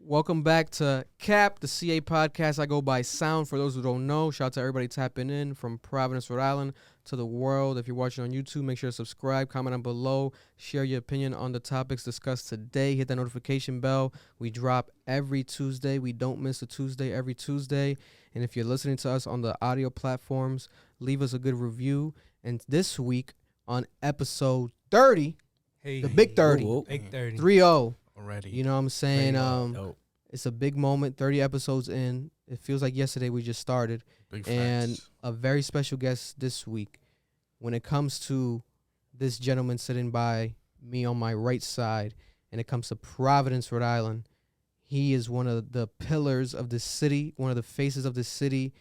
Welcome back to CAP, the CA podcast. I go by Sound for those who don't know. Shout out to everybody tapping in from Providence, Rhode Island to the world. If you're watching on YouTube, make sure to subscribe, comment down below, share your opinion on the topics discussed today. Hit that notification bell. We drop every Tuesday. We don't miss a Tuesday every Tuesday. And if you're listening to us on the audio platforms, leave us a good review. And this week on episode 30, the big 30, big 30. 3-0. Already. You know what I'm saying? It's a big moment, 30 episodes in. It feels like yesterday we just started. Big and facts. a very special guest this week. When it comes to this gentleman sitting by me on my right side, and it comes to Providence, Rhode Island, he is one of the pillars of this city, one of the faces of this city,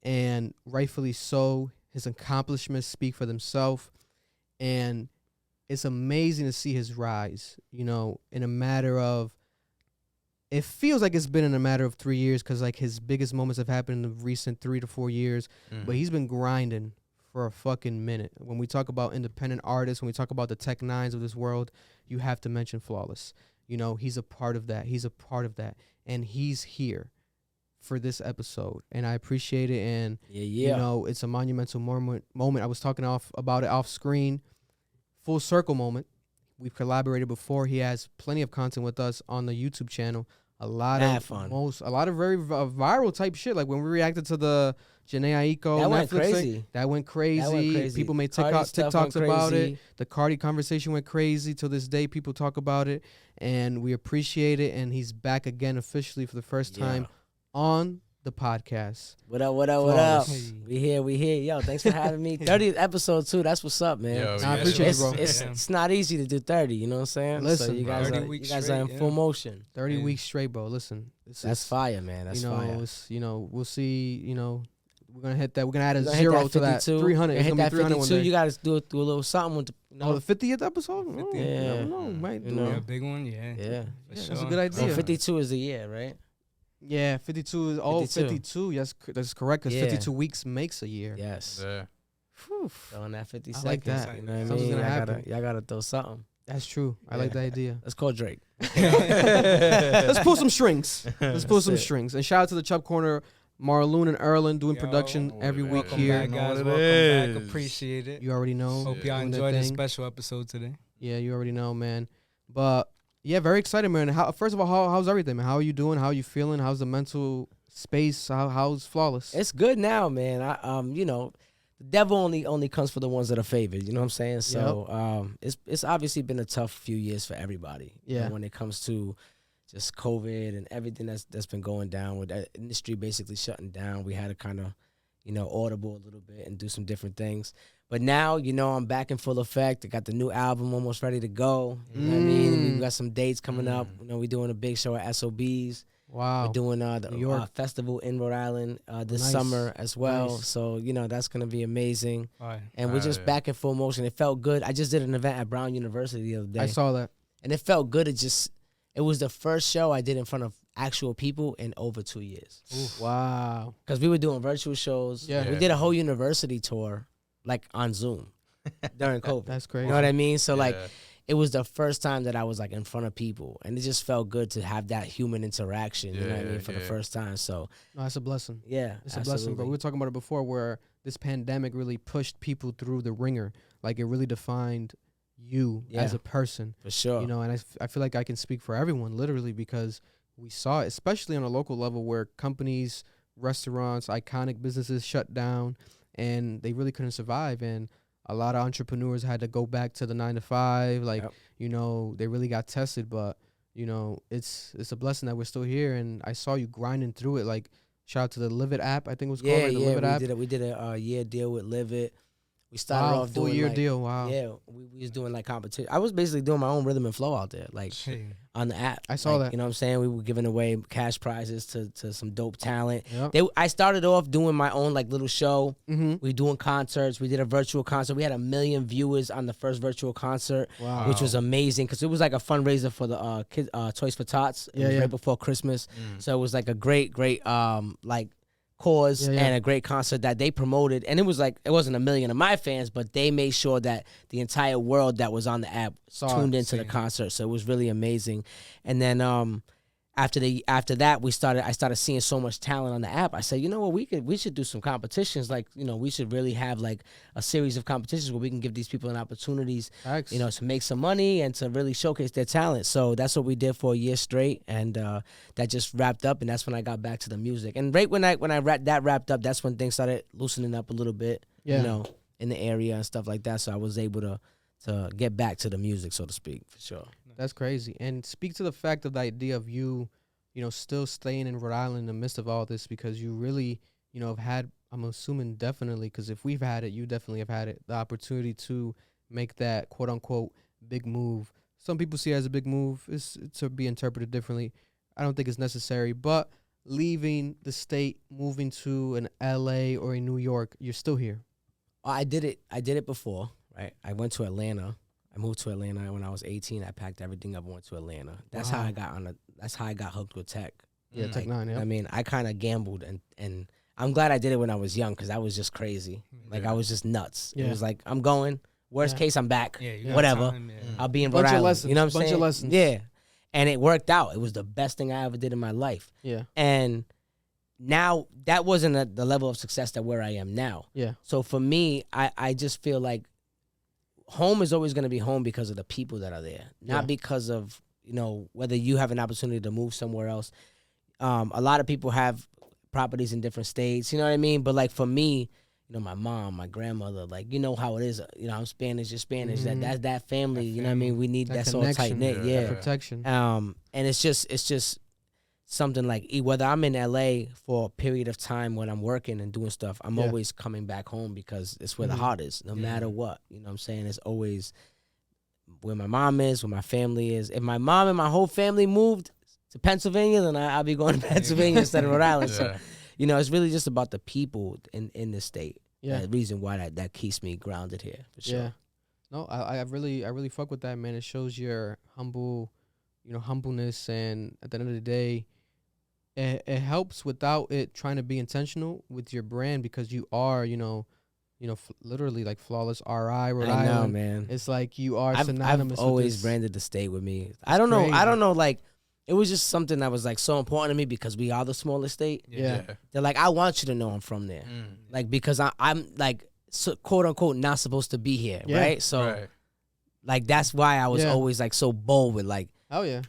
and rightfully so. His accomplishments speak for themselves, and it's amazing to see his rise, you know, in a matter of, it feels like it's been in a matter of 3 years because, like, his biggest moments have happened in the recent 3 to 4 years. But he's been grinding for a fucking minute. When we talk about independent artists, when we talk about the Tech Nines of this world, you have to mention Flawless. You know, he's a part of that. He's a part of that. And he's here for this episode. And I appreciate it. And, you know, it's a monumental moment. I was talking about it off screen. Full circle moment. We've collaborated before. He has plenty of content with us on the YouTube channel. A lot of very viral type shit. Like when we reacted to the Janae Aiko Netflix thing, that went crazy. People made TikToks about it. The Cardi conversation went crazy. To this day, people talk about it, and we appreciate it. And he's back again officially for the first time on the podcast. What up? We here. Yo, thanks for having me. 30th episode too. That's what's up, man. Yo, I appreciate it, bro. It's not easy to do 30. You know what I'm saying? Listen, so you guys are in full motion. 30 weeks straight, bro. Listen, that's fire, man. That's fire. You know, we'll see. You know, we're gonna hit that. We're gonna add a zero to that. 300. It's gonna be 300 one day. You gotta do a little something with the. The 50th episode? Yeah. Might do a big one. Yeah. That's a good idea. 52 is the year, right? Yeah, 52 is 52. Yes, that's correct. Because 52 weeks makes a year. Yes. Yeah. On that 50 seconds. I like that. You know what I mean? Y'all gotta throw something. That's true. I like the idea. Let's call Drake. Let's pull some strings. And shout out to the Chubb Corner, Marloon and Erlin doing production every week here. Welcome back. Appreciate it. You already know. Hope y'all enjoyed this special episode today. Yeah, you already know, man. But yeah, very excited, man. First of all, how's everything, man? How are you doing? How are you feeling? How's the mental space? How's Flawless? It's good now, man. You know, the devil only comes for the ones that are favored. You know what I'm saying? So it's obviously been a tough few years for everybody. Yeah. You know, when it comes to just COVID and everything that's been going down with that industry basically shutting down, we had to kind of, you know, audible a little bit and do some different things. But now, you know, I'm back in full effect. I got the new album almost ready to go. You know what I mean? We got some dates coming up. You know, we're doing a big show at SOBs. Wow. We're doing the festival in Rhode Island this summer as well. Nice. So, you know, that's going to be amazing. And we're just back in full motion. It felt good. I just did an event at Brown University the other day. I saw that. And it felt good. It was the first show I did in front of actual people in over 2 years. Oof. Wow. Because we were doing virtual shows. Yeah. We did a whole university tour, like on Zoom during COVID. That's crazy. You know what I mean? So like, it was the first time that I was like in front of people, and it just felt good to have that human interaction. You know what I mean? For the first time. So no, that's a blessing. Yeah, it's a blessing. But we were talking about it before, where this pandemic really pushed people through the ringer. Like it really defined you as a person. For sure. You know, and I feel like I can speak for everyone, literally, because we saw it, especially on a local level, where companies, restaurants, iconic businesses shut down. And they really couldn't survive. And a lot of entrepreneurs had to go back to the 9 to 5. Like, you know, they really got tested. But, you know, it's a blessing that we're still here. And I saw you grinding through it. Like, shout out to the Live It app, I think it was called. The Live It app. We did a year deal with Live It. We started off doing full-year deal. Wow. Yeah, we was doing like competition. I was basically doing my own rhythm and flow out there, like on the app. I saw that. You know what I'm saying? We were giving away cash prizes to some dope talent. Yep. I started off doing my own like little show. Mm-hmm. We were doing concerts. We did a virtual concert. We had 1 million viewers on the first virtual concert, which was amazing because it was like a fundraiser for the kids, Toys for Tots. It was right before Christmas, so it was like a great like cause and a great concert that they promoted. And it was like, it wasn't 1 million of my fans, but they made sure that the entire world that was on the app tuned into the concert. So it was really amazing. And then after that, I started seeing so much talent on the app. I said, you know what, we should do some competitions. Like, you know, we should really have like a series of competitions where we can give these people an opportunities, you know, to make some money and to really showcase their talent. So that's what we did for a year straight, and that just wrapped up. And that's when I got back to the music. And right when I wrapped up, that's when things started loosening up a little bit, you know, in the area and stuff like that. So I was able to get back to the music, so to speak, for sure. That's crazy. And speak to the fact of the idea of you know, still staying in Rhode Island in the midst of all this, because you really, you know, have had, I'm assuming definitely, because if we've had it, you definitely have had it, the opportunity to make that quote unquote big move. Some people see it as a big move. It's to be interpreted differently. I don't think it's necessary, but leaving the state, moving to an LA or a New York, you're still here. I did it before, right? I went to Atlanta. I moved to Atlanta when I was 18. I packed everything up and went to Atlanta. That's how I got hooked with tech. Yeah, Tech 9, yeah. I mean, I kind of gambled, and I'm glad I did it when I was young, because I was just crazy. Like, I was just nuts. It was like, I'm going. Worst case, I'm back. Whatever. I'll be in Rhode Island. Lessons, you know what I'm saying? Bunch of lessons. Yeah. And it worked out. It was the best thing I ever did in my life. Yeah. And now that wasn't at the level of success that where I am now. Yeah. So for me, I just feel like home is always going to be home because of the people that are there, not because of, you know, whether you have an opportunity to move somewhere else. A lot of people have properties in different states, you know what I mean? But like for me, you know, my mom, my grandmother, like, you know how it is. You know, I'm Spanish, you're Spanish. Mm-hmm. That's that family. You know what I mean? We need that sort of tight knit. Yeah. That protection. And it's just something like, whether I'm in LA for a period of time when I'm working and doing stuff, I'm always coming back home because it's where the heart is, no matter what. You know what I'm saying? It's always where my mom is, where my family is. If my mom and my whole family moved to Pennsylvania, then I'll be going to Pennsylvania instead of Rhode Island. So, you know, it's really just about the people in the state. Yeah. The reason why that keeps me grounded here, for sure. Yeah. No, I really fuck with that, man. It shows your humbleness, and at the end of the day, it helps without it trying to be intentional with your brand, because you are, literally like Flawless RI Rhode Island. I know, man. It's like you are synonymous. I've always with this. branded the state with me. I don't know. Like, it was just something that was like so important to me because we are the smallest state. Yeah. They're like, I want you to know I'm from there. Like, because I'm like, quote unquote, not supposed to be here. Right. So, like, that's why I was always like so bold with like, oh yeah.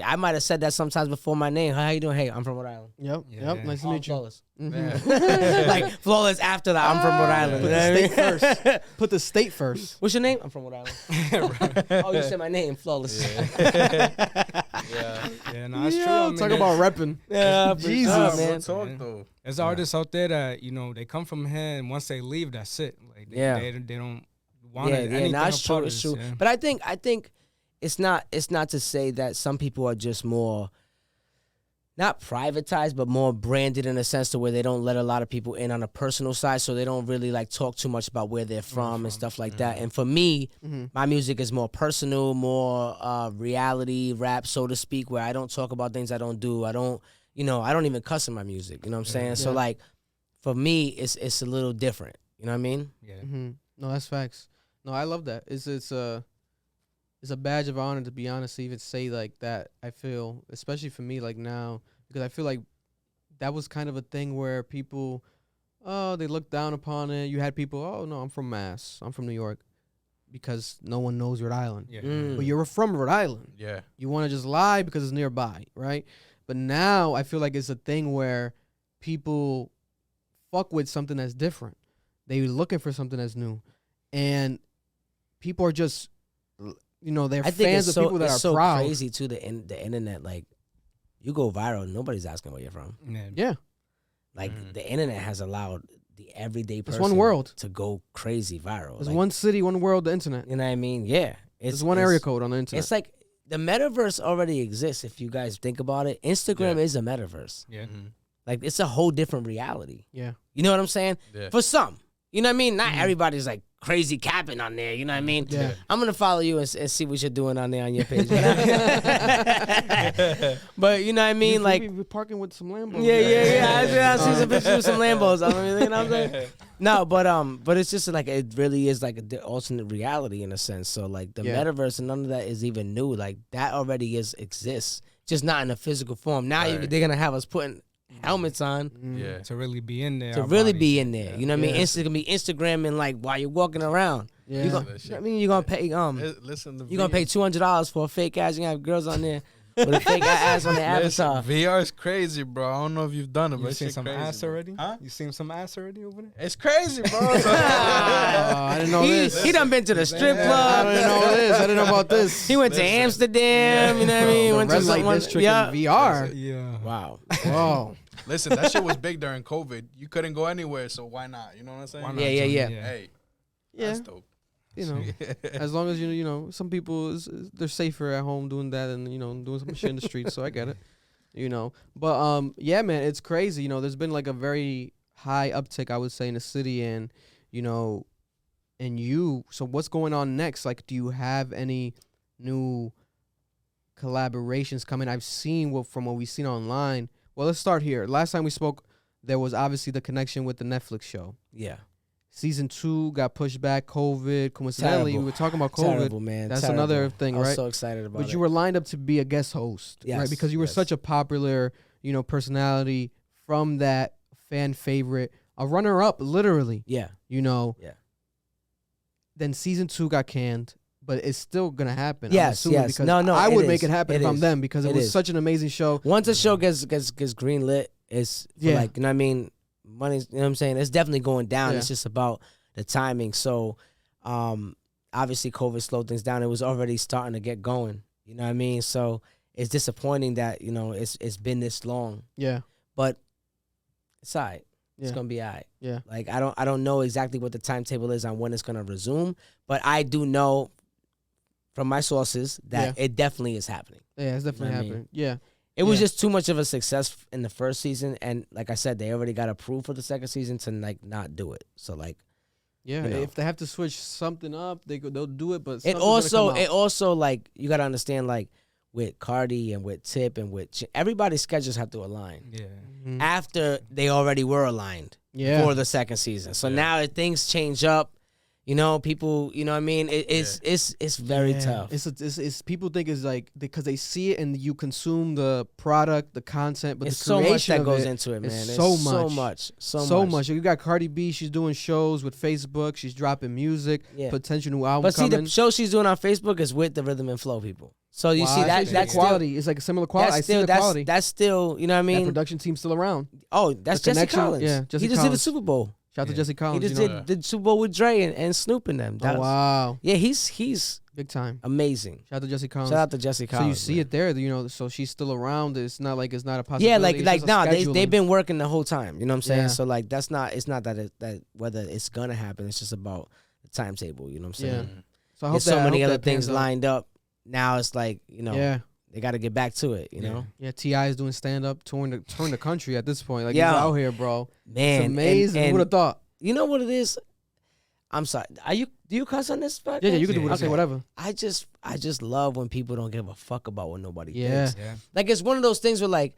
I might have said that sometimes before my name. How you doing? Hey, I'm from Rhode Island. Yep. Nice to meet you. Flawless. Like, Flawless after that, I'm from Rhode Island. Put the state first. Put the state first. What's your name? I'm from Rhode Island. Oh, you said my name. Flawless. Yeah, no, that's true. I mean, talk about repping. Yeah, Jesus, man. Talk though. There's artists out there that, you know, they come from here, and once they leave, that's it. Like, they don't want anything that's true. apart of It's this, true. But I think it's not to say that some people are just more, not privatized, but more branded in a sense to where they don't let a lot of people in on a personal side, so they don't really like talk too much about where they're from and stuff like that. And for me, my music is more personal, more reality rap, so to speak, where I don't talk about things I don't do. I don't even cuss in my music. You know what I'm saying? Yeah. So like, for me, it's a little different. You know what I mean? Yeah. No, that's facts. No, I love that. It's a badge of honor, to be honest, to even say like that. I feel, especially for me, like now, because I feel like that was kind of a thing where people, they looked down upon it. You had people, oh no, I'm from Mass, I'm from New York, because no one knows Rhode Island. Yeah. But you're from Rhode Island. Yeah. You want to just lie because it's nearby, right? But now I feel like it's a thing where people fuck with something that's different. They're looking for something that's new, and people are just, they're fans of people that are so proud. Crazy too. The internet, like, you go viral, nobody's asking where you're from. Yeah. Like, the internet has allowed the everyday person one world to go crazy viral. There's like, one city, one world, the internet. You know what I mean? Yeah. There's one area code on the internet. It's like the metaverse already exists. If you guys think about it, Instagram is a metaverse. Yeah. Like, it's a whole different reality. Yeah. You know what I'm saying? Yeah. For some. You know what I mean? Not everybody's like crazy capping on there. You know what I mean? Yeah. I'm going to follow you and see what you're doing on there on your page. But you know what I mean? Like, we're parking with some Lambos. Yeah. I see some pictures with some Lambos. I mean, you know what I'm saying? No, but it's just like, it really is like an alternate reality in a sense. So like the metaverse and none of that is even new. Like, that already exists. just not in a physical form. Now they're gonna have us putting helmets on, to really be in there. You know what I mean? It's gonna be Instagramming like while you're walking around. Yeah, you're gonna pay listen, you're gonna pay $200 for a fake ass. You have girls on there with a fake ass on their avatar. VR is crazy, bro. I don't know if you've done it, but you seen some crazy, ass already? Huh? You seen some ass already over there? It's crazy, bro. I didn't know this. He done been to the strip club. I didn't know this. I didn't know about this. He went to Amsterdam. You know what I mean? Went to someone. District in VR. Yeah. Wow. Whoa. Listen, that shit was big during COVID. You couldn't go anywhere, so why not? You know what I'm saying? Yeah. Hey, Yeah. that's dope. You know, as long as you know, some people they're safer at home doing that and doing some shit in the streets. So I get it, But yeah, man, it's crazy. There's been like a very high uptick, I would say, in the city, and So what's going on next? Like, do you have any new collaborations coming? I've seen from what we've seen online. Well, let's start here. Last time we spoke, there was obviously the connection with the Netflix show. Yeah. Season 2 got pushed back. COVID. Coincidentally, we were talking about COVID. Terrible, man. That's Terrible. another thing, right? I was so excited about it. But you were lined up to be a guest host, right? Because you were such a popular, personality from that fan favorite, a runner-up, literally. Yeah. Yeah. Then season 2 got canned, but it's still gonna happen. Yes. Because No. I would make it happen if I'm them because it was such an amazing show. Once a show gets greenlit, it's like, you know what I mean? Money's, you know what I'm saying? It's definitely going down. It's just about the timing. So, obviously COVID slowed things down. It was already starting to get going. You know what I mean? So it's disappointing that, it's been this long. Yeah. But it's all right. Yeah. It's gonna be all right. Yeah. Like I don't know exactly what the timetable is on when it's gonna resume, but I do know from my sources that it definitely is happening. Yeah, it's definitely happening. Yeah. It was just too much of a success in the first season, and like I said, they already got approved for the second season to like not do it. So like, if they have to switch something up, they'll do it. But it also like you gotta understand, like with Cardi and with Tip and with everybody's schedules have to align. Yeah. Mm-hmm. After they already were aligned for the second season, so now if things change up. People, you know what I mean? It's very tough. It's people think it's like because they see it and you consume the product, the content, but it's the so much that goes it, into it, man. It's so much. You got Cardi B, she's doing shows with Facebook, she's dropping music, potential new album coming. But see, the show she's doing on Facebook is with the Rhythm and Flow people. So you see that's quality. It's like a similar quality. I see the quality. That's still, you know what I mean? That production team's still around. Oh, that's Jesse Collins. Yeah, Jesse He just did the Super Bowl. Shout out to Jesse Collins. He just did the Super Bowl with Dre and Snoop and them. Wow. Yeah, he's big time. Amazing. Shout out to Jesse Collins. Shout out to Jesse Collins. So you see it there, so she's still around. It's not like it's not a possibility. Yeah, they've been working the whole time. You know what I'm saying? Yeah. So like it's not that whether it's gonna happen. It's just about the timetable. You know what I'm saying? Yeah. So I hope there's so many other things lined up. Now it's like they got to get back to it. You know? Yeah. T.I. is doing stand up, touring the country at this point. Like he's out here, bro. Man, it's amazing. Who would have thought? You know what it is? I'm sorry. Do you cuss on this podcast? Yeah, you can do say whatever. I just love when people don't give a fuck about what nobody thinks. Yeah. Like it's one of those things where like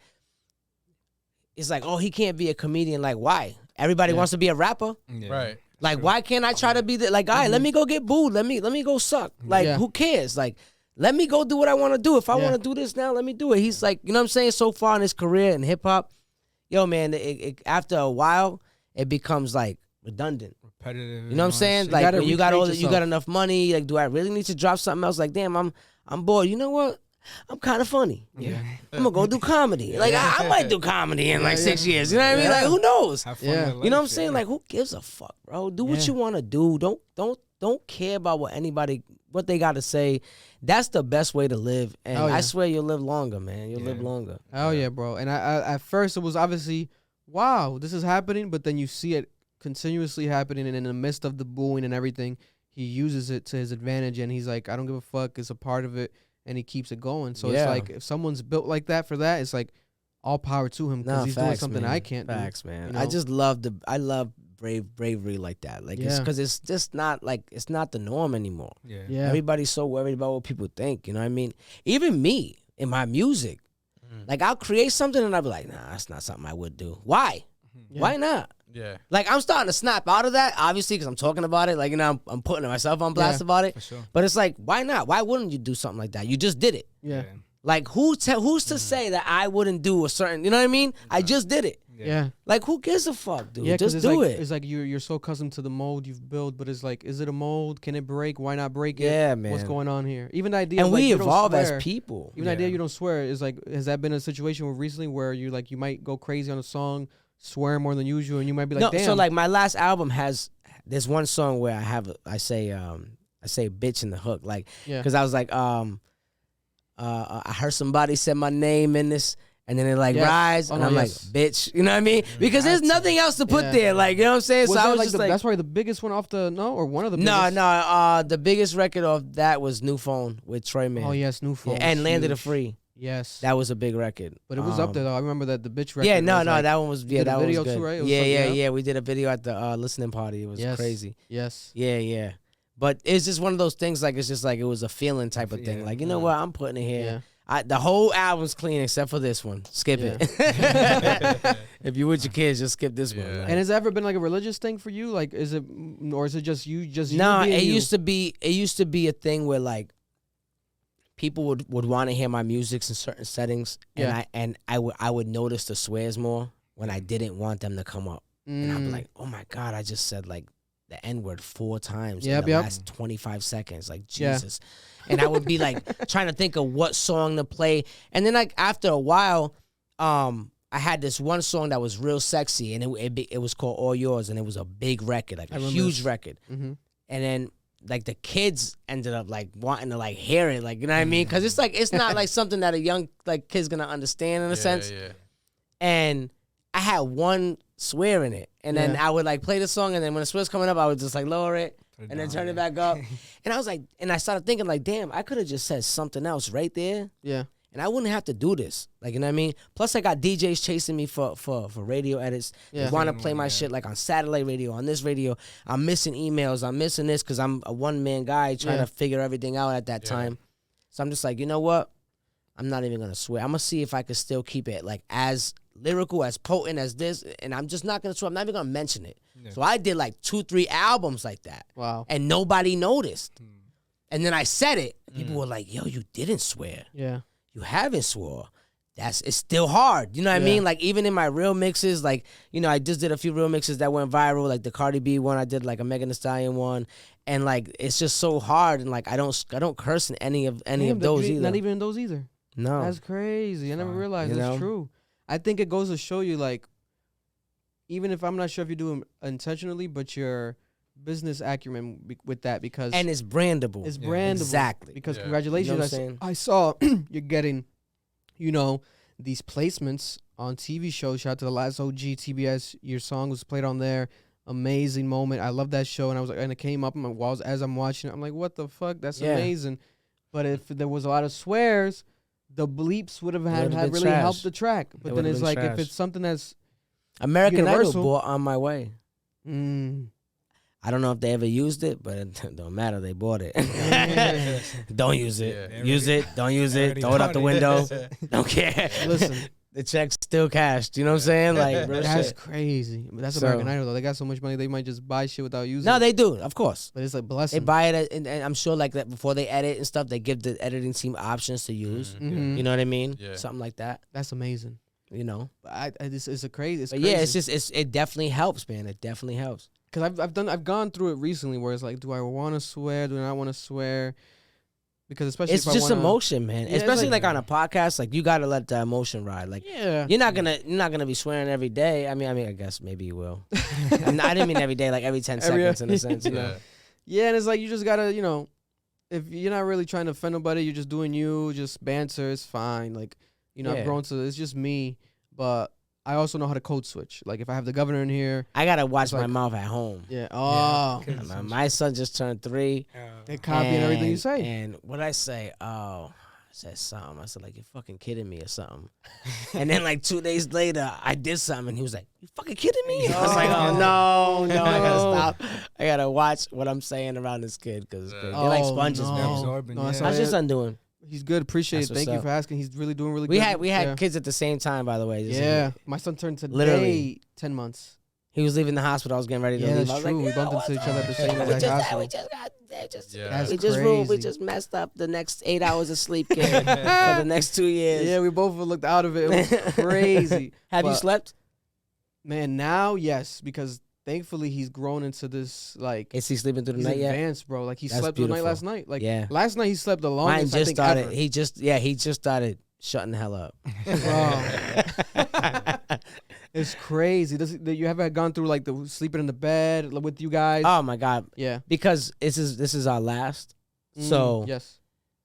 it's like, oh, he can't be a comedian. Like, why? Everybody wants to be a rapper. Yeah. Right. Like, why can't I try to be like, all right, let me go get booed. Let me go suck. Like, who cares? Like, let me go do what I want to do. If I want to do this now, let me do it. He's like, you know what I'm saying? So far in his career in hip hop, yo, man, after a while, it becomes like redundant. Repetitive. You know what I'm saying? Like when you got enough money, like do I really need to drop something else? Like damn, I'm bored. You know what? I'm kind of funny. Yeah. I'm gonna go do comedy. Like I might do comedy in like 6 years. You know what I mean? Like who knows? Have fun with life, you know what I'm saying? Like who gives a fuck, bro? Do what you want to do. Don't care about what they got to say. That's the best way to live. And I swear you'll live longer, man. You'll live longer. Hell yeah, bro. And I at first it was obviously, wow, this is happening, but then you see it continuously happening, and in the midst of the booing and everything, he uses it to his advantage, and he's like, I don't give a fuck, it's a part of it, and he keeps it going. So it's like, if someone's built like that for that, it's like all power to him, because he's doing something I can't do. Facts, man. I just love bravery like that. Like it's because it's just not like it's not the norm anymore. Yeah. Everybody's so worried about what people think. You know what I mean? Even me in my music, like I'll create something and I'll be like, nah, that's not something I would do. Why? Why not? Yeah. Like I'm starting to snap out of that, obviously, because I'm talking about it. Like, you know, I'm putting myself on blast about it. For sure. But it's like, why not? Why wouldn't you do something like that? You just did it. Yeah. Like who's to say that I wouldn't do a certain, you know what I mean? I just did it. Yeah. Like who gives a fuck, dude? Yeah, just do it. It's like you're so accustomed to the mold you've built, but it's like, is it a mold? Can it break? Why not break it? Yeah, man. What's going on here? Even the idea and of, like, we you don't evolve swear, as people. Even the idea you don't swear is like, has that been a situation where recently where you like you might go crazy on a song, swear more than usual, and you might be like, damn. So like my last album there's one song where I say bitch in the hook, like, because I was like, I heard somebody said my name in this, and then it like rise, and I'm like, bitch, you know what I mean? Because there's nothing else to put there, like, you know what I'm saying? Was so I was like just like, that's probably the biggest one off the or one of the biggest. No, the biggest record of that was New Phone with Troy Man. Oh yes, New Phone, and Landed a Free. Yes, that was a big record, but it was up there though. I remember that the bitch record. Yeah, no, like, that one was that was good. Too, right? Yeah. We did a video at the listening party. It was crazy. Yes. Yeah. But it's just one of those things. Like it's just like it was a feeling type of thing. Like you know what, I'm putting it here. Yeah. The whole album's clean except for this one. Skip it. If you with your kids, just skip this one. Like, and has it ever been like a religious thing for you? Like, is it, or is it just you? No, it used to be. It used to be a thing where like people would want to hear my music in certain settings, and I would notice the swears more when I didn't want them to come up, and I'd be like, oh my god, I just said like the N-word 4 times in the last 25 seconds, like Jesus. And I would be like trying to think of what song to play. And then like after a while, I had this one song that was real sexy, and it was called All Yours, and it was a big record, like a huge record. Mm-hmm. And then like the kids ended up like wanting to like hear it, like, you know what I mean? Because it's like, it's not like something that a young like kid's gonna understand in a sense. Yeah. And I had one swear in it, and then I would like play the song, and then when the swear's coming up, I would just like lower it and then turn it back up. And I was like, and I started thinking like, damn, I could have just said something else right there. Yeah. And I wouldn't have to do this. Like, you know what I mean? Plus, I got DJs chasing me for radio edits. They want to play my shit like on satellite radio, on this radio. I'm missing emails. I'm missing this because I'm a one-man guy trying to figure everything out at that time. So I'm just like, you know what? I'm not even going to swear. I'm going to see if I could still keep it like as lyrical, as potent as this. And I'm just not going to swear. I'm not even going to mention it. Yeah. So I did like 2-3 albums like that. Wow. And nobody noticed. And then I said it. People were like, yo, you didn't swear. Yeah. You haven't swore. It's still hard. You know what I mean? Like, even in my real mixes, like, you know, I just did a few real mixes that went viral, like the Cardi B one. I did like a Megan Thee Stallion one. And like, it's just so hard. And like, I don't curse in any of those either. Not even in those either. No. That's crazy. I never realized that's true. I think it goes to show you, like, even if I'm not sure if you do them intentionally, but your business acumen with that, because and it's brandable. It's brandable. Exactly. Because congratulations, you know I saw you're getting, you know, these placements on TV shows. Shout out to the last OG TBS. Your song was played on there. Amazing moment. I love that show, and I was like, and it came up as I'm watching it. I'm like, what the fuck? That's amazing. But if there was a lot of swears, the bleeps would have had really helped the track. But then it's like trash. If it's something that's American Idol bought On My Way. I don't know if they ever used it, but it don't matter. They bought it. Don't use it. Yeah. Use it. Don't use it. Throw it out the window. Don't care. Listen, the check's still cashed. You know what I'm saying? Like, that's crazy. But that's American Idol, though. They got so much money, they might just buy shit without using it. No, they do, of course. But it's like blessing. They buy it, and I'm sure like that before they edit and stuff, they give the editing team options to use. Mm-hmm. You know what I mean? Yeah. Something like that. That's amazing. You know? It's crazy. But yeah, it definitely helps, man. It definitely helps. Because I've gone through it recently where it's like, do I want to swear? Do I not want to swear? Because especially it's just emotion, man. Yeah, especially like on a podcast, like you gotta let the emotion ride. Like you're not gonna be swearing every day. I mean, I guess maybe you will. I didn't mean every day, like every 10 seconds in a sense. You know? Yeah, and it's like you just gotta, you know, if you're not really trying to offend nobody, you're just doing you, just banter. It's fine. Like, you know, I've grown to it's just me, but I also know how to code switch. Like, if I have the governor in here, I gotta watch my mouth at home. Yeah. Oh, my son just turned 3. They copying everything you say. And what I say? Oh, I said something. I said like, you're fucking kidding me or something. And then like 2 days later, I did something, and he was like, you fucking kidding me? I was like, oh no, I gotta stop. I gotta watch what I'm saying around this kid because they're like sponges, man. How's your son doing? He's good. Appreciate it. Thank you for asking. He's really doing really good. We had kids at the same time, by the way. Yeah. My son turned today 10 months. He was leaving the hospital. I was getting ready to leave. That's true. We bumped into each other at the same exact hospital. We just messed up the next 8 hours of sleep, kid, for the next 2 years. Yeah, we both looked out of it. It was crazy. Have you slept? Man, now, yes, because thankfully he's grown into this, like... Is he sleeping through the night yet? Advanced, bro. Like, he slept through the night last night. Like, last night he slept the longest, Mine just started. Ever. He just started shutting the hell up. It's crazy. You ever gone through, like, the sleeping in the bed with you guys? Oh, my God. Yeah. Because this is our last. So, yes.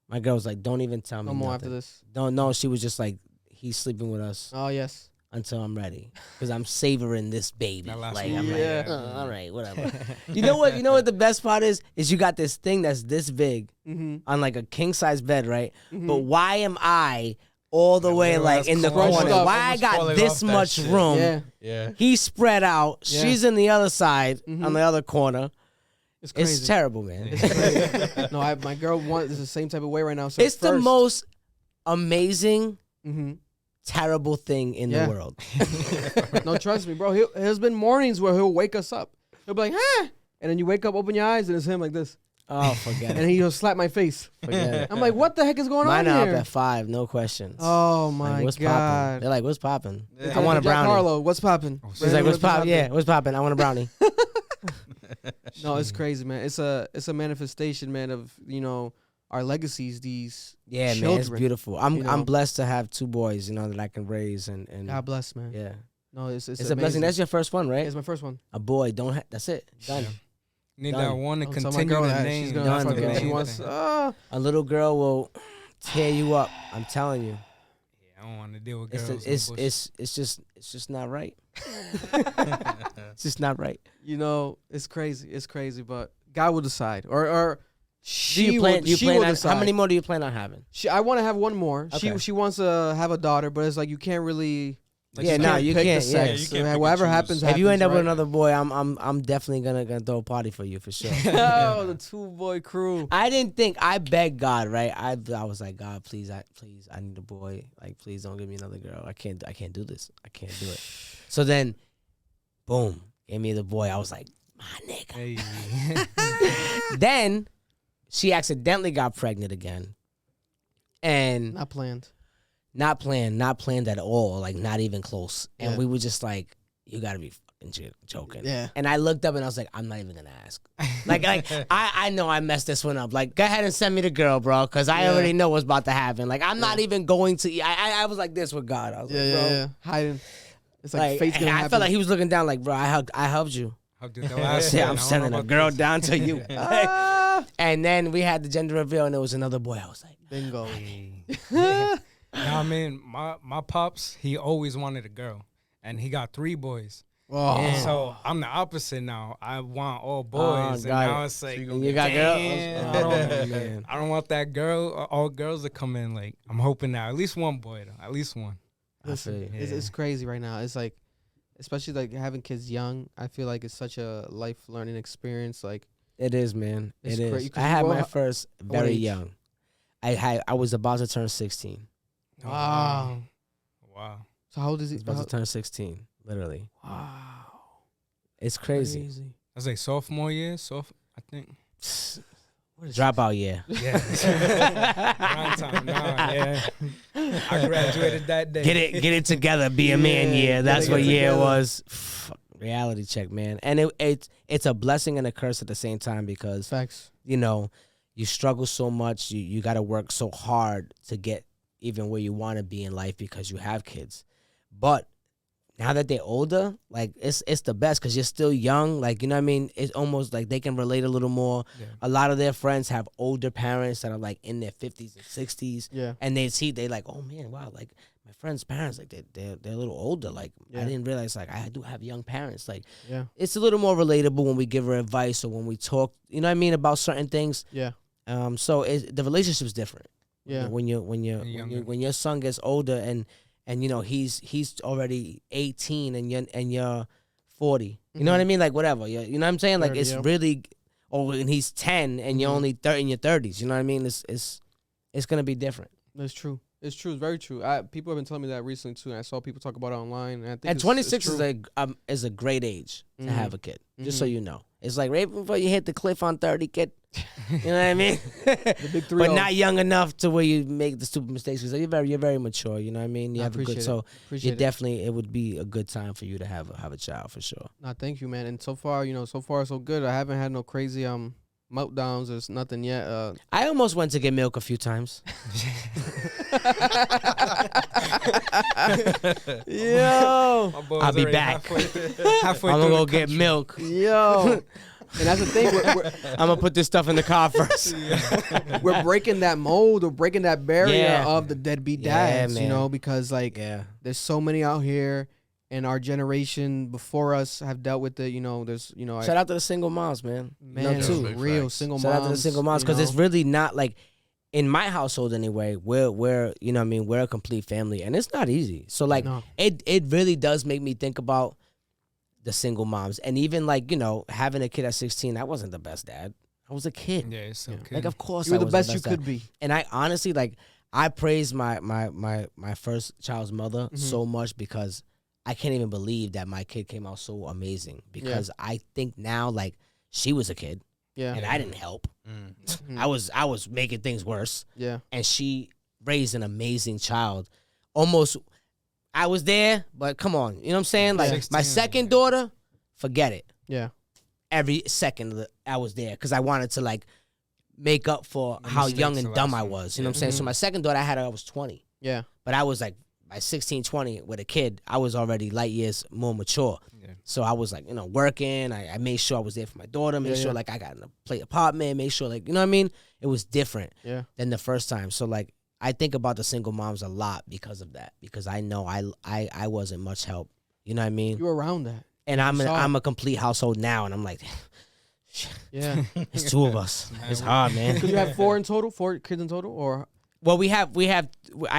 My girl was like, don't even tell me no more nothing. After this. No, she was just like, he's sleeping with us. Oh, yes. Until I'm ready, because I'm savoring this baby. Like I'm like, all right, whatever. You know what the best part is you got this thing that's this big on like a king size bed, right? But why am I all the way like in the corner? Why I got this much room? Yeah. He's spread out. She's in the other side on the other corner. It's crazy. It's terrible, man. It's crazy. No, my girl is the same type of way right now. So it's the most amazing. Terrible thing in the world. No, trust me, bro. There's been mornings where he'll wake us up. He'll be like, huh? And then you wake up, open your eyes, and it's him like this. Oh, forget it. And he'll slap my face. Forget it. I'm like, what the heck is going on here? Mine are up at 5, no questions. Oh, my what's God. Poppin'? They're like, what's popping? I want a brownie. Jack Harlow, what's popping? She's like, what's popping? Yeah, what's popping? I want a brownie. No, it's crazy, man. It's a manifestation, man, of, our legacies, these children. Man, it's beautiful. I'm blessed to have 2 boys, that I can raise and God bless, man. Yeah. No, it's a blessing. That's your first one, right? It's my first one. A boy, that's it. Done. Need that one to continue the name. She's gonna she wants a little girl will tear you up. I'm telling you. Yeah, I don't want to deal with girls. It's just not right. It's just not right. It's crazy. It's crazy, but God will decide. Or she will decide. How many more do you plan on having? I want to have one more. Okay. She wants to have a daughter, but it's like you can't really. Like, you can't. Sex. You can't whatever happens. If you end up with another boy, I'm definitely gonna throw a party for you for sure. Oh, the 2-boy crew. I begged God, right? I was like, God, please, I need a boy. Like, please don't give me another girl. I can't do this. I can't do it. So then, boom, gave me the boy. I was like, my nigga. Hey. Then she accidentally got pregnant again, and Not planned at all. Like, not even close. And Yeah. we were just like, you gotta be fucking joking. Yeah. And I looked up and I was like, I'm not even gonna ask. like I know I messed this one up. Like, go ahead and send me the girl, bro, because I already know what's about to happen. Like, I'm not even going to. I was like this with God. I was like, bro, hiding. It's like fate's gonna happen. I felt like he was looking down, like, bro, I helped you. I'll do the last Yeah, I'm sending a girl down to you. And then we had the gender reveal, and there was another boy. I was like, bingo. I mean, my pops, he always wanted a girl, and he got 3 boys. Oh. So I'm the opposite now. I want all boys, and now it's like, you got girls? I don't want that girl, all girls to come in. Like, I'm hoping now, at least one boy, though, at least one. Listen, it's crazy right now. It's like, especially like having kids young. I feel like it's such a life learning experience. Like, it is, man. It is. I I had my first very young. I was about to turn 16. Wow. So how old is he? He's about to turn 16, literally. Wow. It's crazy. That's like sophomore year, I think. Dropout year. Yeah. Prime time. Nah, yeah. I graduated that day. Get it together, be a man year. That's what year it was. Reality check, man. And it's a blessing and a curse at the same time because Facts. You struggle so much. You got to work so hard to get even where you want to be in life because you have kids. But now that they're older, like, it's the best because you're still young. Like, you know what I mean? It's almost like they can relate a little more. Yeah. A lot of their friends have older parents that are like in their 50s and 60s. Yeah. And they like, oh man, wow, like my friend's parents, like they're a little older. Like, I didn't realize, like, I do have young parents. Like, it's a little more relatable when we give her advice or when we talk, you know what I mean, about certain things. Yeah. So the relationship's different. Yeah. When your son gets older and he's already 18 and you're 40. You know what I mean? Like, whatever. You know what I'm saying? Like, 30, it's really, or when he's 10 and you're only in your 30s. You know what I mean? It's gonna be different. That's true. It's true. It's very true. People have been telling me that recently too. And I saw people talk about it online. And I think and 26 is a great age to have a kid. Just so you know, it's like right before you hit the cliff on 30, kid. You know what I mean? The big 3-0. But not young enough to where you make the stupid mistakes. Because you're very mature. You know what I mean? You have a good. So it would be a good time for you to have a child for sure. No, thank you, man. And so far, so good. I haven't had no crazy meltdowns. There's nothing yet. I almost went to get milk a few times. Yo, I'll be back. I'm gonna go get milk. Yo, and that's the thing. I'm gonna put this stuff in the car first. We're breaking that mold. We're breaking that barrier of the deadbeat dads. Because there's so many out here. And our generation before us have dealt with it. Shout out to the single moms, man. Too real single moms. Shout out to the single moms because it's really not like in my household anyway. We're we're a complete family, and it's not easy. So it really does make me think about the single moms, and even having a kid at 16. I wasn't the best dad. I was a kid. Yeah, it's okay. Like of course you were I the was best you could be. And I honestly I praise my first child's mother so much because I can't even believe that my kid came out so amazing because I think now she was a kid and I didn't help. I was making things worse. Yeah. And she raised an amazing child. Almost I was there, but come on. You know what I'm saying? Like 16, my second daughter, forget it. Yeah. Every second I was there because I wanted to make up for how young and dumb I was. You know what I'm saying? So my second daughter I was 20. Yeah. But I was by 16, 20 with a kid, I was already light years more mature. Yeah. So I was working. I made sure I was there for my daughter, made sure I got in a play apartment, made sure you know what I mean? It was different than the first time. So I think about the single moms a lot because of that. Because I know I wasn't much help. You know what I mean? You were around that. And I'm a complete household now, and I'm like, yeah, it's two of us. It's hard, man. Because you have 4 kids in total, or? Well, I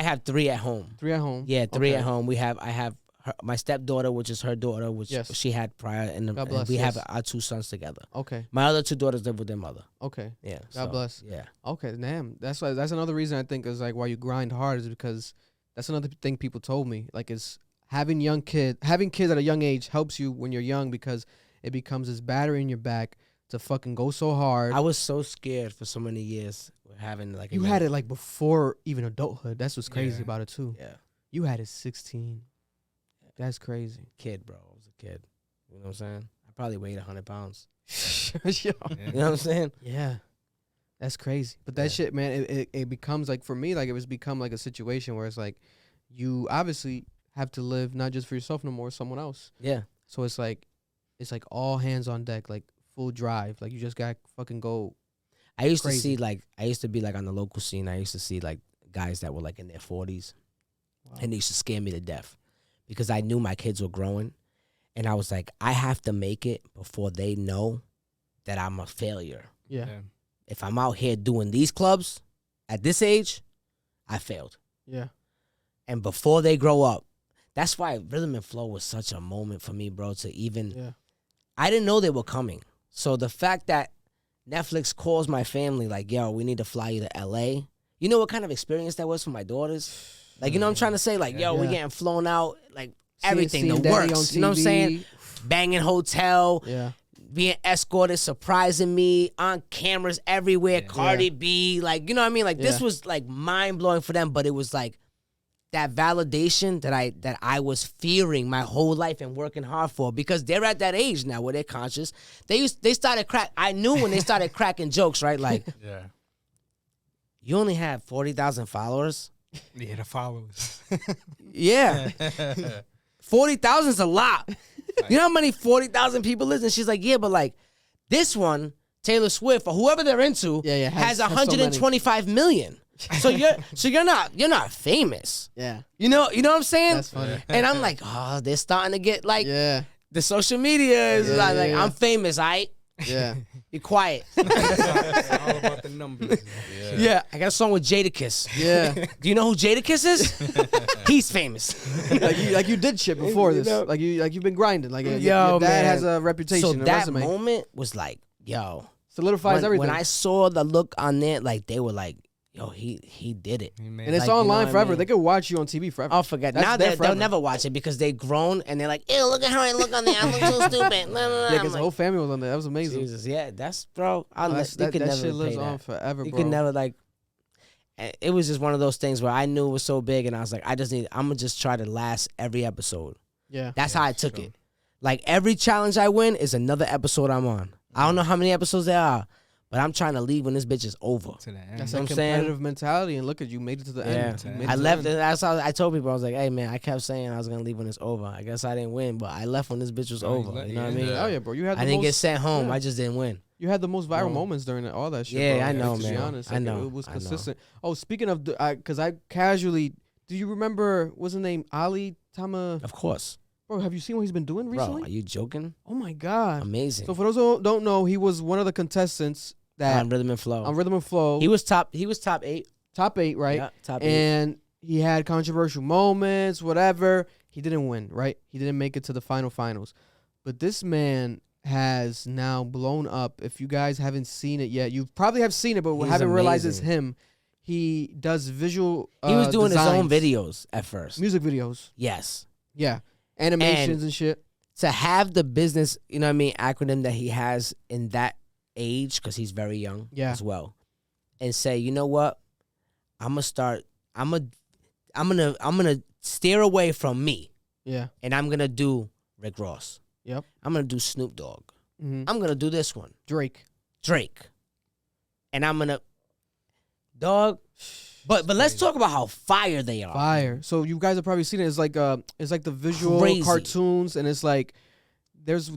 have 3 at home. 3 at home. Yeah, 3 at home. I have my stepdaughter, which is her daughter, which she had prior, and we have our 2 sons together. Okay. My other 2 daughters live with their mother. Okay. Yeah. God bless. Yeah. Okay, damn. That's another reason I think is why you grind hard is because that's another thing people told me. Is having kids at a young age helps you when you're young because it becomes this battery in your back to fucking go so hard. I was so scared for so many years having you had it before even adulthood. That's what's crazy about it too. Yeah. You had it 16. That's crazy. Kid, bro. I was a kid. You know what I'm saying? I probably weighed 100 pounds. Yo. You know what I'm saying? Yeah. That's crazy. But that shit, man, it becomes for me, it was become a situation where it's you obviously have to live not just for yourself no more, someone else. Yeah. So it's all hands on deck, full drive. You just got fucking go. I used to see be on the local scene. I used to see guys that were in their 40s, and they used to scare me to death because I knew my kids were growing, and I was I have to make it before they know that I'm a failure. Yeah. If I'm out here doing these clubs at this age, I failed. Yeah. And before they grow up, that's why Rhythm and Flow was such a moment for me, bro. To even, I didn't know they were coming. So the fact that Netflix calls my family yo, we need to fly you to LA. You know what kind of experience that was for my daughters? You know what I'm trying to say? Yo, we getting flown out, everything, the works. You know what I'm saying? Banging hotel. Yeah. Being escorted, surprising me on cameras everywhere. Cardi B, you know what I mean? This was mind blowing for them, but it was that validation that I was fearing my whole life and working hard for because they're at that age now where they're conscious. They started I knew when they started cracking jokes, right? You only have 40,000 followers. Yeah, the followers. Yeah, 40,000 is a lot. You know how many 40,000 people is? And she's yeah, but this one, Taylor Swift or whoever they're into, has 125 million. So you're not famous. Yeah. You know what I'm saying? That's funny. And I'm they're starting to get the social media is I'm famous, Yeah. Be quiet. It's all about the numbers. Yeah. I got a song with Jadakiss. Yeah. Do you know who Jadakiss is? He's famous. you did shit before this. You've been grinding. Your dad man. has a reputation. So a that resume. moment was yo. Solidifies everything. When I saw the look on there, they were yo, he did it. And it's online forever. They could watch you on TV forever. Oh, forget. Now they'll never watch it because they grown and they're like, ew, look at how I look on there. I look so stupid. Yeah, because the whole family was on there. That was amazing. Jesus, yeah, that's, bro. That shit lives on forever, bro. You could never, like, it was just one of those things where I knew it was so big and I was like, I'm going to just try to last every episode. Yeah. That's how I took it. Like, every challenge I win is another episode I'm on. I don't know how many episodes there are, but I'm trying to leave when this bitch is over. To the end. That's a competitive mentality, and look at you, made it to the end. I left. That's how I told people. I was like, "Hey, man, I kept saying I was gonna leave when it's over. I guess I didn't win, but I left when this bitch was over. You know what I mean? Oh yeah, bro. I didn't get sent home. I just didn't win. You had the most viral moments during all that shit. Yeah, bro. I know, man. To be honest, I know. It was consistent. Oh, speaking of, because I casually, do you remember what's his name? Ali Tama? Of course. Bro, have you seen what he's been doing recently? Bro, are you joking? Oh my god, amazing. So for those who don't know, he was one of the contestants that on Rhythm and Flow. On Rhythm and Flow, he was top 8. Top 8, right? Yeah, top 8. And he had controversial moments, whatever. He didn't win, right? He didn't make it to the finals. But this man has now blown up. If you guys haven't seen it yet, you probably have seen it, but haven't realized it's him. He does visual. He was doing designs, his own videos at first. Music videos. Yes. Yeah. Animations and shit. To have the business, you know what I mean, acronym that he has in that age, because he's very young as well, and say, you know what, I'm gonna steer away from me. Yeah. And I'm gonna do Rick Ross. Yep. I'm gonna do Snoop Dogg. Mm-hmm. I'm gonna do this one. Drake. And I'm gonna But let's talk about how fire they are. Fire. So you guys have probably seen it. It's like the visual cartoons, and it's like there's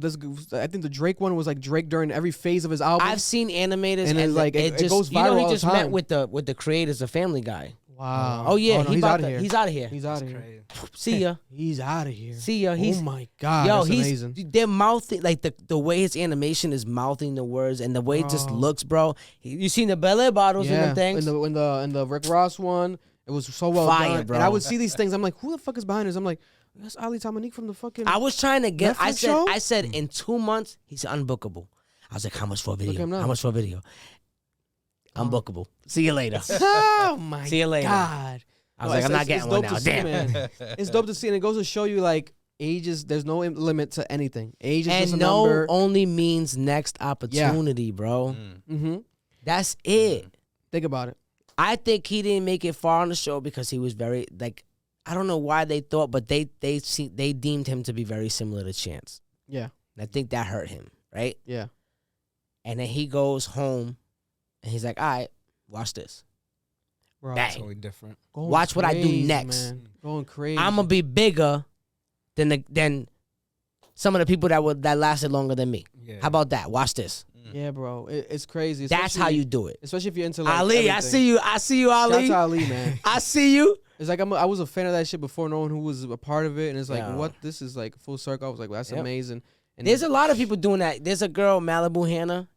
I think the Drake one was like Drake during every phase of his album. I've seen animators, and it's like it goes viral. He just met with the creators of Family Guy. Wow. Oh yeah, he's out of here. He's out of here. He's out of here. See ya. He's out of here. See ya. Oh my god. That's amazing. They're mouthing like the way his animation is mouthing the words and the way it just looks, bro. You seen the Bel Air bottles and them things? In the Rick Ross one, it was so well done. Bro. And I would see these things. I'm like, who the fuck is behind this? I'm like, that's Ali Tamanique from the fucking. I was trying to get. Netflix I said in 2 months he's unbookable. I was like, how much for a video? How much for a video? Unbookable. See you later. Oh my. See you later. God. I was like, I'm not getting one now. Damn. Man. It's dope to see, and it goes to show you like ages. There's no limit to anything. Age is and just a no number. only means next opportunity, bro. Mm-hmm. That's it. Think about it. I think he didn't make it far on the show because he was very like. I don't know why they thought, but they deemed him to be very similar to Chance. Yeah, and I think that hurt him, right? Yeah. And then he goes home, and he's like, "All right, watch this." Bro, bang. Totally different. Watch what I do next. Man. Going crazy. I'm gonna be bigger than some of the people that lasted longer than me. Yeah. How about that? Watch this. Yeah, bro, it's crazy. That's how you do it. Especially if you're into like Ali. Everything. I see you, Ali. Shout out to Ali, man. I see you. It's like I was a fan of that shit before knowing who was a part of it, and it's like, what? This is like full circle. I was like, well, that's amazing. And there's a lot of people doing that. There's a girl, Malibu Hannah.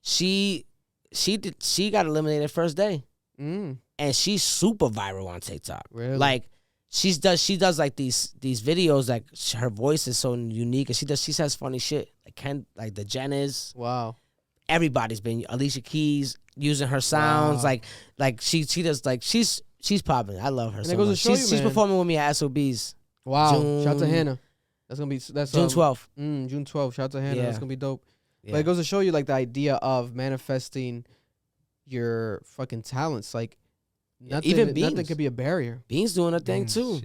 She got eliminated first day. And she's super viral on TikTok. Really? Like she does like these videos, like her voice is so unique, and she says funny shit. Like the Jenners. Wow. Everybody's been Alicia Keys using her sounds. Wow. Like she does like she's popping. I love her and so it goes much. To show She's performing with me at SOBs. Wow. Shout out to Hannah. That's June 12th. June 12th. Shout out to Hannah. Yeah. That's gonna be dope. Yeah. But it goes to show you like the idea of manifesting your fucking talents. Like nothing could be a barrier. Beans doing her thing too.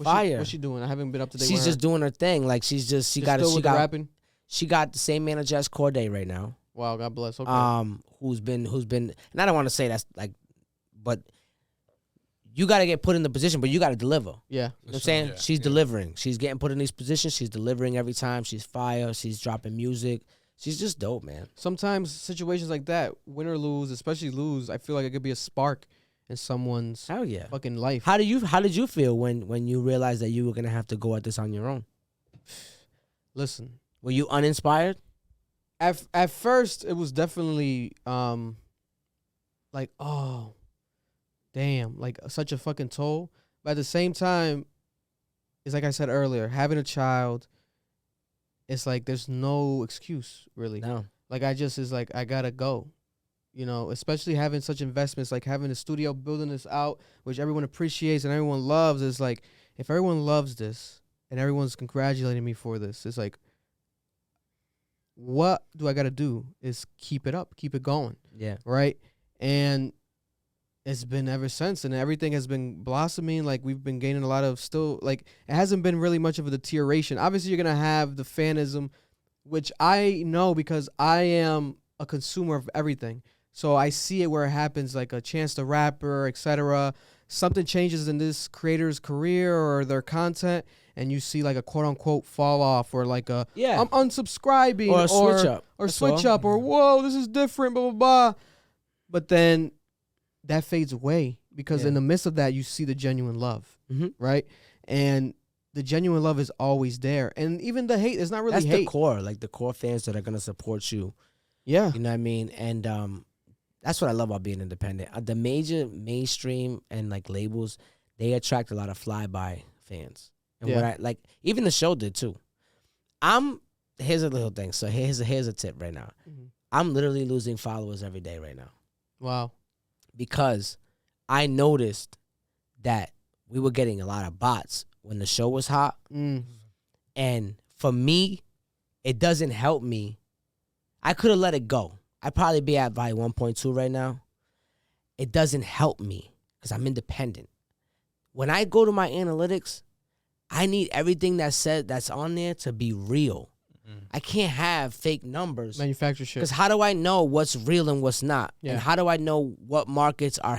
Fire. What's she doing? I haven't been up to date. She's just doing her thing. Like she got rapping. She got the same manager as Corday right now. Wow, God bless. Okay. Who's been and I don't want to say that's like, but you got to get put in the position, but you got to deliver. Yeah. You know what I'm saying? Yeah. She's delivering. She's getting put in these positions. She's delivering every time. She's fire. She's dropping music. She's just dope, man. Sometimes situations like that, win or lose, especially lose, I feel like it could be a spark in someone's fucking life. How did you feel when you realized that you were gonna have to go at this on your own? Listen, were you uninspired? At first, it was definitely like, oh, damn, like such a fucking toll. But at the same time, it's like I said earlier, having a child, it's like there's no excuse really. No. Like I gotta go. you know, especially having such investments, like having a studio, building this out, which everyone appreciates and everyone loves, is like, if everyone loves this and everyone's congratulating me for this, it's like, what do I got to do is keep it up, keep it going. Yeah. Right. And it's been ever since, and everything has been blossoming. Like, we've been gaining a lot of still, like, it hasn't been really much of a deterioration. Obviously, you're going to have the fanism, which I know because I am a consumer of everything. So I see it where it happens, like a Chance the Rapper, etc. Something changes in this creator's career or their content, and you see like a quote unquote fall off, or like a I'm unsubscribing, or a switch up, or switch up, or whoa, this is different, blah blah blah. But then that fades away because in the midst of that, you see the genuine love, right? And the genuine love is always there, and even the hate is not really hate. That's the core, like the core fans that are gonna support you. Yeah, you know what I mean, and that's what I love about being independent. The major mainstream and like labels, they attract a lot of flyby fans. And what I like, even the show did too. Here's a little thing. So here's a tip right now. I'm literally losing followers every day right now. Wow. Because I noticed that we were getting a lot of bots when the show was hot. And for me, it doesn't help me. I could have let it go. I'd probably be at by 1.2 right now. It doesn't help me because I'm independent. When I go to my analytics, I need everything that's on there to be real. I can't have fake numbers. Manufacture shit. Because how do I know what's real and what's not? Yeah. And how do I know what markets are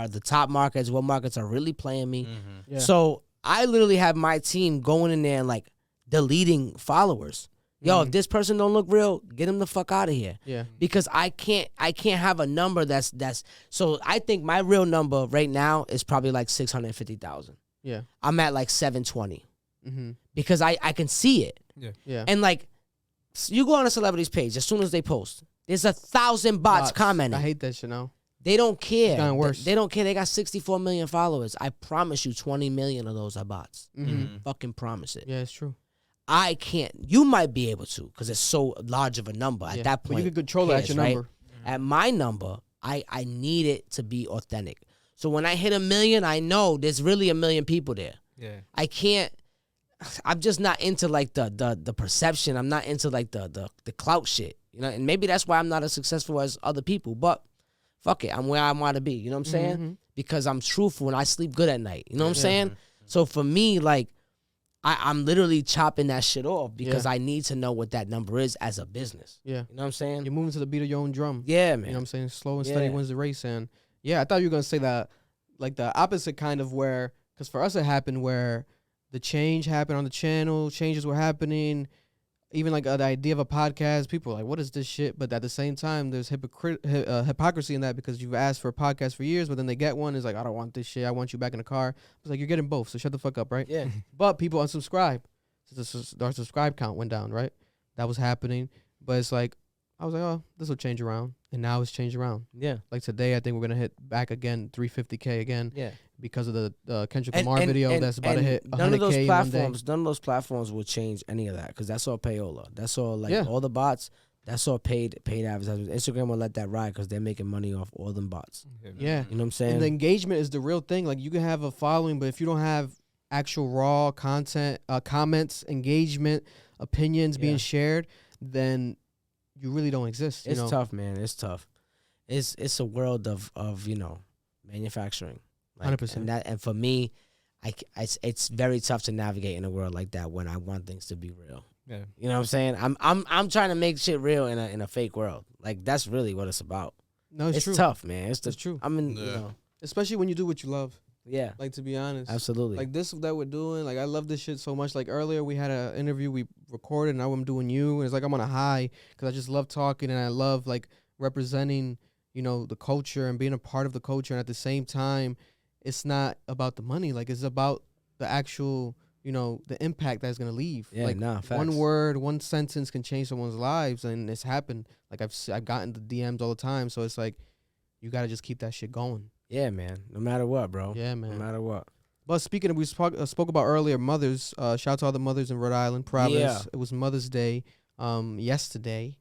the top markets, what markets are really playing me? Yeah. So I literally have my team going in there and like deleting followers. Yo, if this person don't look real, get him the fuck out of here. Yeah. Because I can't have a number that's so I think my real number right now is probably like 650,000. Yeah. I'm at like 720. Because I can see it. Yeah. Yeah. And like, you go on a celebrity's page as soon as they post, there's 1,000 bots commenting. I hate that shit now. They don't care. It's gotten worse. They don't care. They got 64 million followers. I promise you 20 million of those are bots. Fucking promise it. Yeah, it's true. I can't. You might be able to because it's so large of a number at that point. But you can control it at your number. At my number, I need it to be authentic. So when I hit 1 million, I know there's really 1 million people there. Yeah. I can't. I'm just not into like the perception. I'm not into like the clout shit. You know, and maybe that's why I'm not as successful as other people. But fuck it, I'm where I want to be. You know what I'm saying? Because I'm truthful and I sleep good at night. You know what I'm saying? So for me, like, I'm literally chopping that shit off because I need to know what that number is as a business. Yeah. You know what I'm saying? You're moving to the beat of your own drum. Yeah, man. You know what I'm saying? Slow and steady wins the race. And yeah, I thought you were going to say that, like the opposite kind of where, because for us it happened where the change happened on the channel, changes were happening. Even like the idea of a podcast, people are like, what is this shit? But at the same time, there's hypocrisy in that because you've asked for a podcast for years, but then they get one. It's like, I don't want this shit. I want you back in the car. It's like, you're getting both, so shut the fuck up, right? Yeah. But people unsubscribe. So our subscribe count went down, right? That was happening. But it's like, I was like, oh, this will change around. And now it's changed around. Yeah. Like today, I think we're going to hit back again, 350K again. Yeah. Because of the Kendrick Lamar video that's about to hit 100K none of those platforms. None of those platforms will change any of that because that's all payola. That's all like Yeah. all the bots. That's all paid advertisements. Instagram will let that ride because they're making money off all them bots. Yeah. You know what I'm saying? And the engagement is the real thing. Like, you can have a following, but if you don't have actual raw content, comments, engagement, opinions being shared, then you really don't exist. It's tough, man. It's tough. It's a world of you know, manufacturing. Like, 100%. And for me, it's very tough to navigate in a world like that when I want things to be real. Yeah. You know what I'm saying? I'm trying to make shit real in a fake world. Like, that's really what it's about. No, it's true. It's tough, man. It's true. I mean, you know. Especially when you do what you love. Yeah. Like, to be honest. Absolutely. Like, this that we're doing, like, I love this shit so much. Like, earlier we had an interview we recorded, and now I'm doing you. And it's like I'm on a high because I just love talking, and I love, like, representing, you know, the culture and being a part of the culture. And at the same time, it's not about the money. Like, it's about the actual, you know, the impact that's going to leave. Yeah, like, facts. one word, one sentence can change someone's lives, and it's happened. Like, I've gotten the DMs all the time. So it's like, you got to just keep that shit going. Yeah, man. No matter what, bro. Yeah, man. No matter what. But speaking of, we spoke about earlier, mothers. Shout out to all the mothers in Rhode Island, Providence. Yeah. It was Mother's Day yesterday.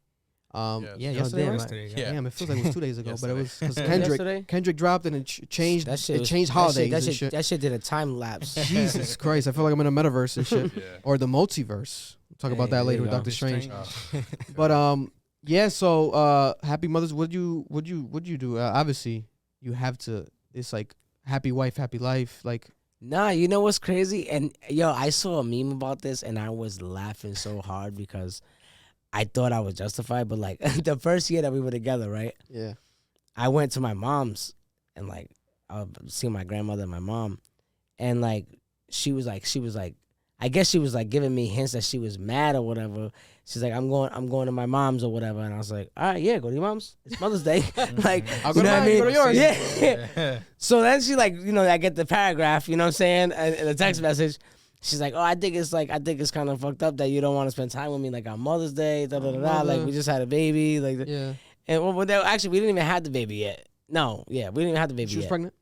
Yesterday. Yeah. Damn, it feels like it was 2 days ago, but it was because Yesterday? Kendrick dropped and it changed. That shit It changed holidays and shit. That shit did a time lapse. Jesus Christ, I feel like I'm in a metaverse and shit, or the multiverse. We'll talk about that later with Doctor Strange. But yeah. So happy Mother's. What you do? Obviously, you have to. It's like happy wife, happy life. Like. Nah, you know what's crazy? And yo, I saw a meme about this and I was laughing so hard because I thought I was justified. But like the first year that we were together, right? Yeah. I went to my mom's and like I was seeing my grandmother and my mom, and like she was like I guess she was like giving me hints that she was mad or whatever. She's like, I'm going to my mom's or whatever, and I was like, all right, yeah, go to your mom's. It's Mother's Day. Like, I'll go to mine, go to yours. Yeah. So then she like, I get the paragraph, you know what I'm saying, and the text message. She's like, oh, I think it's kind of fucked up that you don't want to spend time with me like on Mother's Day, like we just had a baby, like yeah. And actually we didn't even have the baby yet. No, yeah, we didn't even have the baby yet. She was pregnant?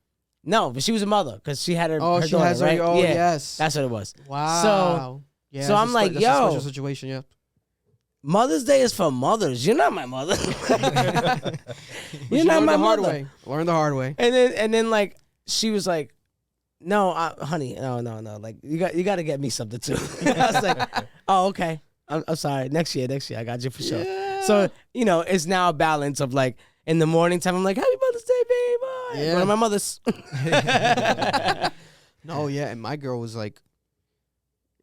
No, but she was a mother because she had her. Oh, her she daughter, has her. right? Oh, yeah, yes. That's what it was. Wow. So I'm like, that's a yo, special situation. Yeah. Mother's Day is for mothers. You're not my mother. You're not my mother. Learn the hard way. And then like she was like, no, honey, no. Like you got to get me something too. I was like, oh, okay. I'm sorry. Next year, I got you for sure. Yeah. So it's now a balance of like in the morning time, I'm like, happy Mother's Day, babe. Yeah. Go to my mother's. No, yeah, and my girl was like,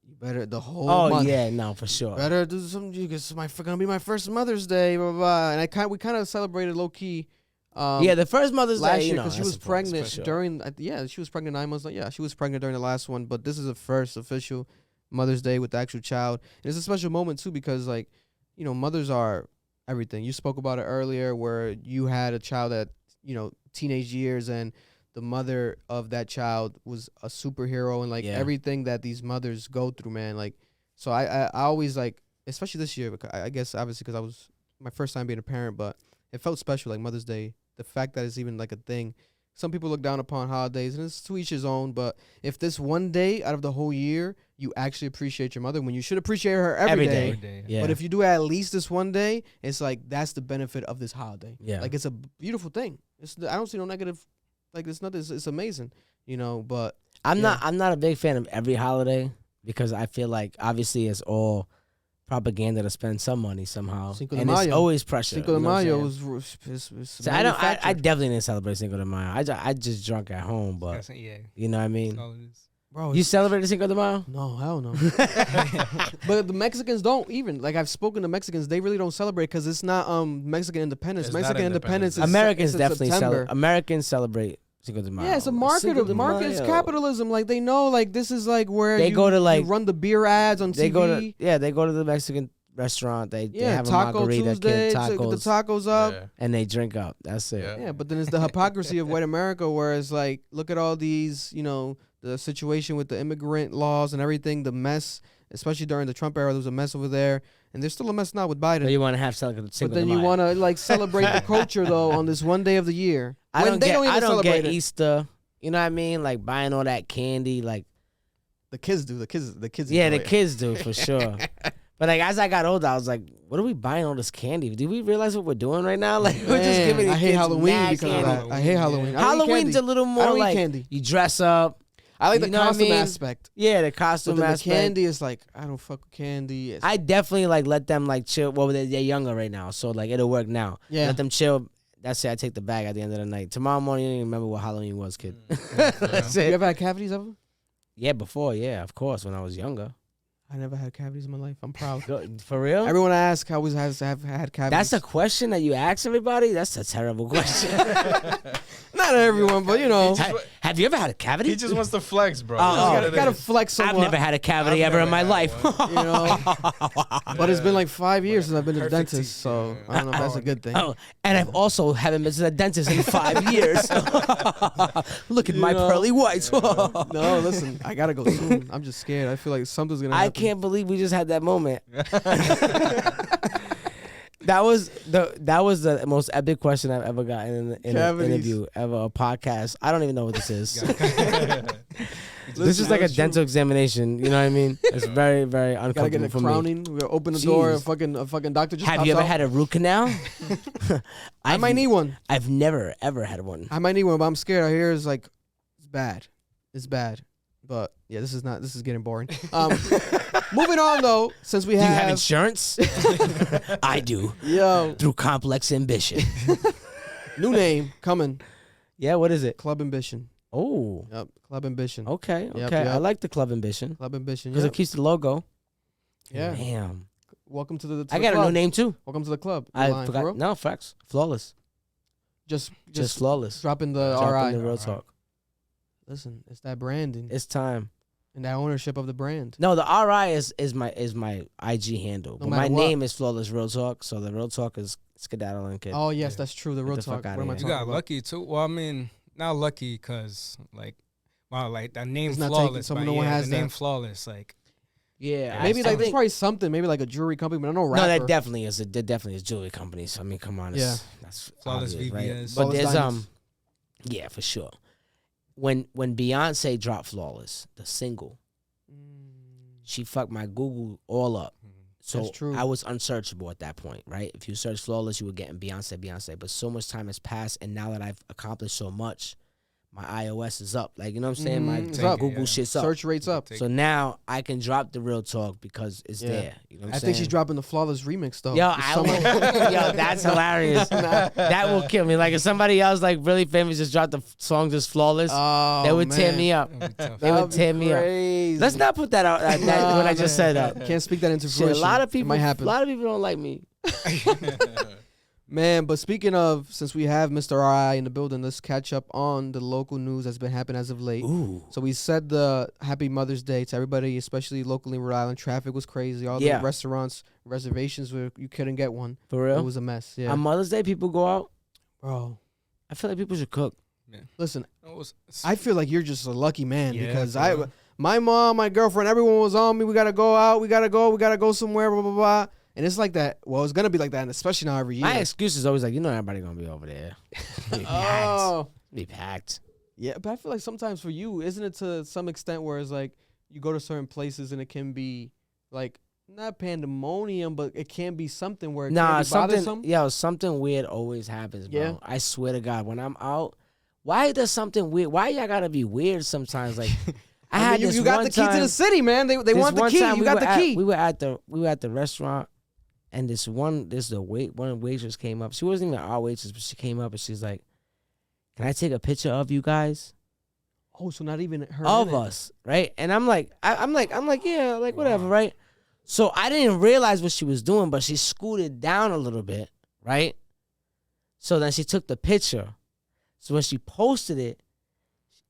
you better the whole Oh month. yeah, no, for sure. Better do something because it's gonna be my first Mother's Day, blah, blah, blah. And we kind of celebrated low key. Yeah, the first Mother's last Day, year because she was pregnant sure. during. She was pregnant 9 months. Yeah, she was pregnant during the last one, but this is the first official Mother's Day with the actual child. And it's a special moment too because like, mothers are everything. You spoke about it earlier where you had a child at teenage years and the mother of that child was a superhero and like everything that these mothers go through, man. Like, so I always like, especially this year, I guess obviously because I was my first time being a parent, but it felt special, like Mother's Day. The fact that it's even like a thing. Some people look down upon holidays, and it's to each his own. But if this one day out of the whole year, you actually appreciate your mother when you should appreciate her every day. Yeah. But if you do it at least this one day, it's like that's the benefit of this holiday. Yeah. Like it's a beautiful thing. I don't see no negative. Like it's nothing. It's amazing. But I'm not a big fan of every holiday because I feel like obviously it's all propaganda to spend some money somehow, Cinco de and Mayo. it's always pressure. Cinco de Mayo is so I definitely didn't celebrate Cinco de Mayo. I just drunk at home, but you know what I mean. Bro, you celebrated Cinco de Mayo? No, hell no. But the Mexicans don't even. Like I've spoken to Mexicans, they really don't celebrate because it's not Mexican independence. It's Mexican independence is Americans it's definitely September. Americans celebrate Cinco de Mayo. Yeah, it's a market. It's capitalism. Like they know, like this is like where they go to like you run the beer ads on TV. They go to the Mexican restaurant. They have Taco a margarita, Tuesday, tacos, the tacos up, and they drink up. That's it. Yeah, but then it's the hypocrisy of white America, where it's like, look at all these, the situation with the immigrant laws and everything, the mess, especially during the Trump era, there was a mess over there, and there's still a mess now with Biden. But you want to have Cinco de Mayo. But then you want to like celebrate the culture though on this one day of the year. I don't get it. Easter. You know what I mean? Like buying all that candy, like the kids do. The kids. Yeah, the kids do for sure. But like as I got older, I was like, "What are we buying all this candy? Do we realize what we're doing right now? Like we're just giving these I hate kids Halloween mad because candy. of that. I hate Halloween. Halloween's a little more like candy. You dress up. I like the You know what I costume mean? aspect. Yeah, the costume But then aspect. the candy is like, I don't fuck with candy. I definitely like let them like chill. Well, they're younger right now, so like it'll work now. Yeah. Let them chill. That's it. I take the bag at the end of the night. Tomorrow morning, you don't even remember what Halloween was, kid. That's You it. ever had cavities ever? Yeah, before. Yeah, of course. When I was younger. I never had cavities in my life. I'm proud. For real? Everyone I ask always has to have had cavities. That's a question that you ask everybody? That's a terrible question. Not everyone, but Have you ever had a cavity? He just wants to flex, bro. You gotta flex somewhat. I've never had a cavity ever in my life. But it's been like 5 years since I've been to the dentist, so I don't know if that's a good thing. Oh, and I've also haven't been to the dentist in 5 years. Look at my pearly whites. No, listen, I gotta go soon. I'm just scared. I feel like something's gonna happen. I can't believe we just had that moment. That was the most epic question I've ever gotten in an interview, ever, a podcast. I don't even know what this is. This is like a dental examination. You know what I mean? It's very, very uncomfortable Gotta get a for crowning. me. We open the door. A fucking doctor just Have you ever out. had a root canal? I might need one. I've never ever had one. I might need one, but I'm scared. I hear it's like it's bad. It's bad. But yeah, this is getting boring. Moving on though, since we Do have, you have insurance? I do. Yo, Through complex ambition. new name coming. Yeah, what is it? Club Ambition. Oh. Yep, Club Ambition. Okay, okay. Yep. I like the Club Ambition. Club Ambition. Because it keeps the logo. Yeah. Damn. Welcome to the. I got club. a new name too. Welcome to the club. I forgot. No, facts. Flawless. Just flawless. Dropping the Dropping RI. the real talk. Listen, it's that branding. It's time. And that ownership of the brand. No, the RI is my IG handle. No but my matter what. name is Flawless Real Talk, so the Real Talk is Skedaddle and Kid. Oh yes, that's true. The real the talk. fuck outta What am I here. You talking got about? lucky too. Well, I mean, not lucky because like, wow, like that name It's not taken. flawless. Someone but no one yeah, has the name that. flawless. Like, Yeah, Maybe I like there's think, probably something. Maybe like a jewelry company, but I don't know rapper. no, that definitely is. There definitely is jewelry companies. I mean, come on, that's Flawless obvious, VVS. right? But Flawless there's Diamonds. yeah, for sure. When Beyonce dropped Flawless, the single, she fucked my Google all up. So That's true. I was unsearchable at that point, right? If you search Flawless, you were getting Beyonce. But so much time has passed, and now that I've accomplished so much, my iOS is up. Like, you know what I'm saying? My It's up. Google shit's up. Search rates up. So now I can drop the Real Talk because it's there. You know what I'm I saying? think she's dropping the Flawless remix though. Yo, This summer. yo, that's hilarious. That will kill me. Like if somebody else like really famous just dropped the song just Flawless, Oh, they would tear man. me up. that'd be tough. They That would tear me up. crazy. Let's not put that out. That, Nah, what I just said out. Can't speak that into Shit, fruition. a lot of It people. might happen. A lot of people don't like me. Man, but speaking of, since we have Mr. I in the building, let's catch up on the local news that's been happening as of late. Ooh. So we said the Happy Mother's Day to everybody, especially locally in Rhode Island. Traffic was crazy. All Yeah. the restaurants, reservations, where you couldn't get one. For real? It was a mess. Yeah, On Mother's Day, people go out. bro. I feel like people should cook. Listen, It was- I feel like you're just a lucky man Yeah, because bro. my mom, my girlfriend, everyone was on me. We gotta go out. We gotta go somewhere. Blah blah blah. And it's like that. Well, it's gonna be like that, and especially now every year. My excuse is always like, you know, everybody gonna be over there. Be packed. Oh. Be packed. Yeah, but I feel like sometimes for you, isn't it to some extent where it's like you go to certain places and it can be like not pandemonium, but it can be something where it Nah, can be bothersome. something weird always happens, bro. Yeah. I swear to God, when I'm out, why does something weird? Why y'all gotta be weird sometimes? Like, I had mean, this you got one the key time, to the city, man. They this want the one key. time You we got were the at- key. We were at the restaurant, and one waitress came up. She wasn't even our waitress, but she came up and she's like, "Can I take a picture of you guys?" Oh, so not even her. Of in it. us, right? And I'm like, yeah, like whatever, right? So I didn't realize what she was doing, but she scooted down a little bit, right? So then she took the picture. So when she posted it,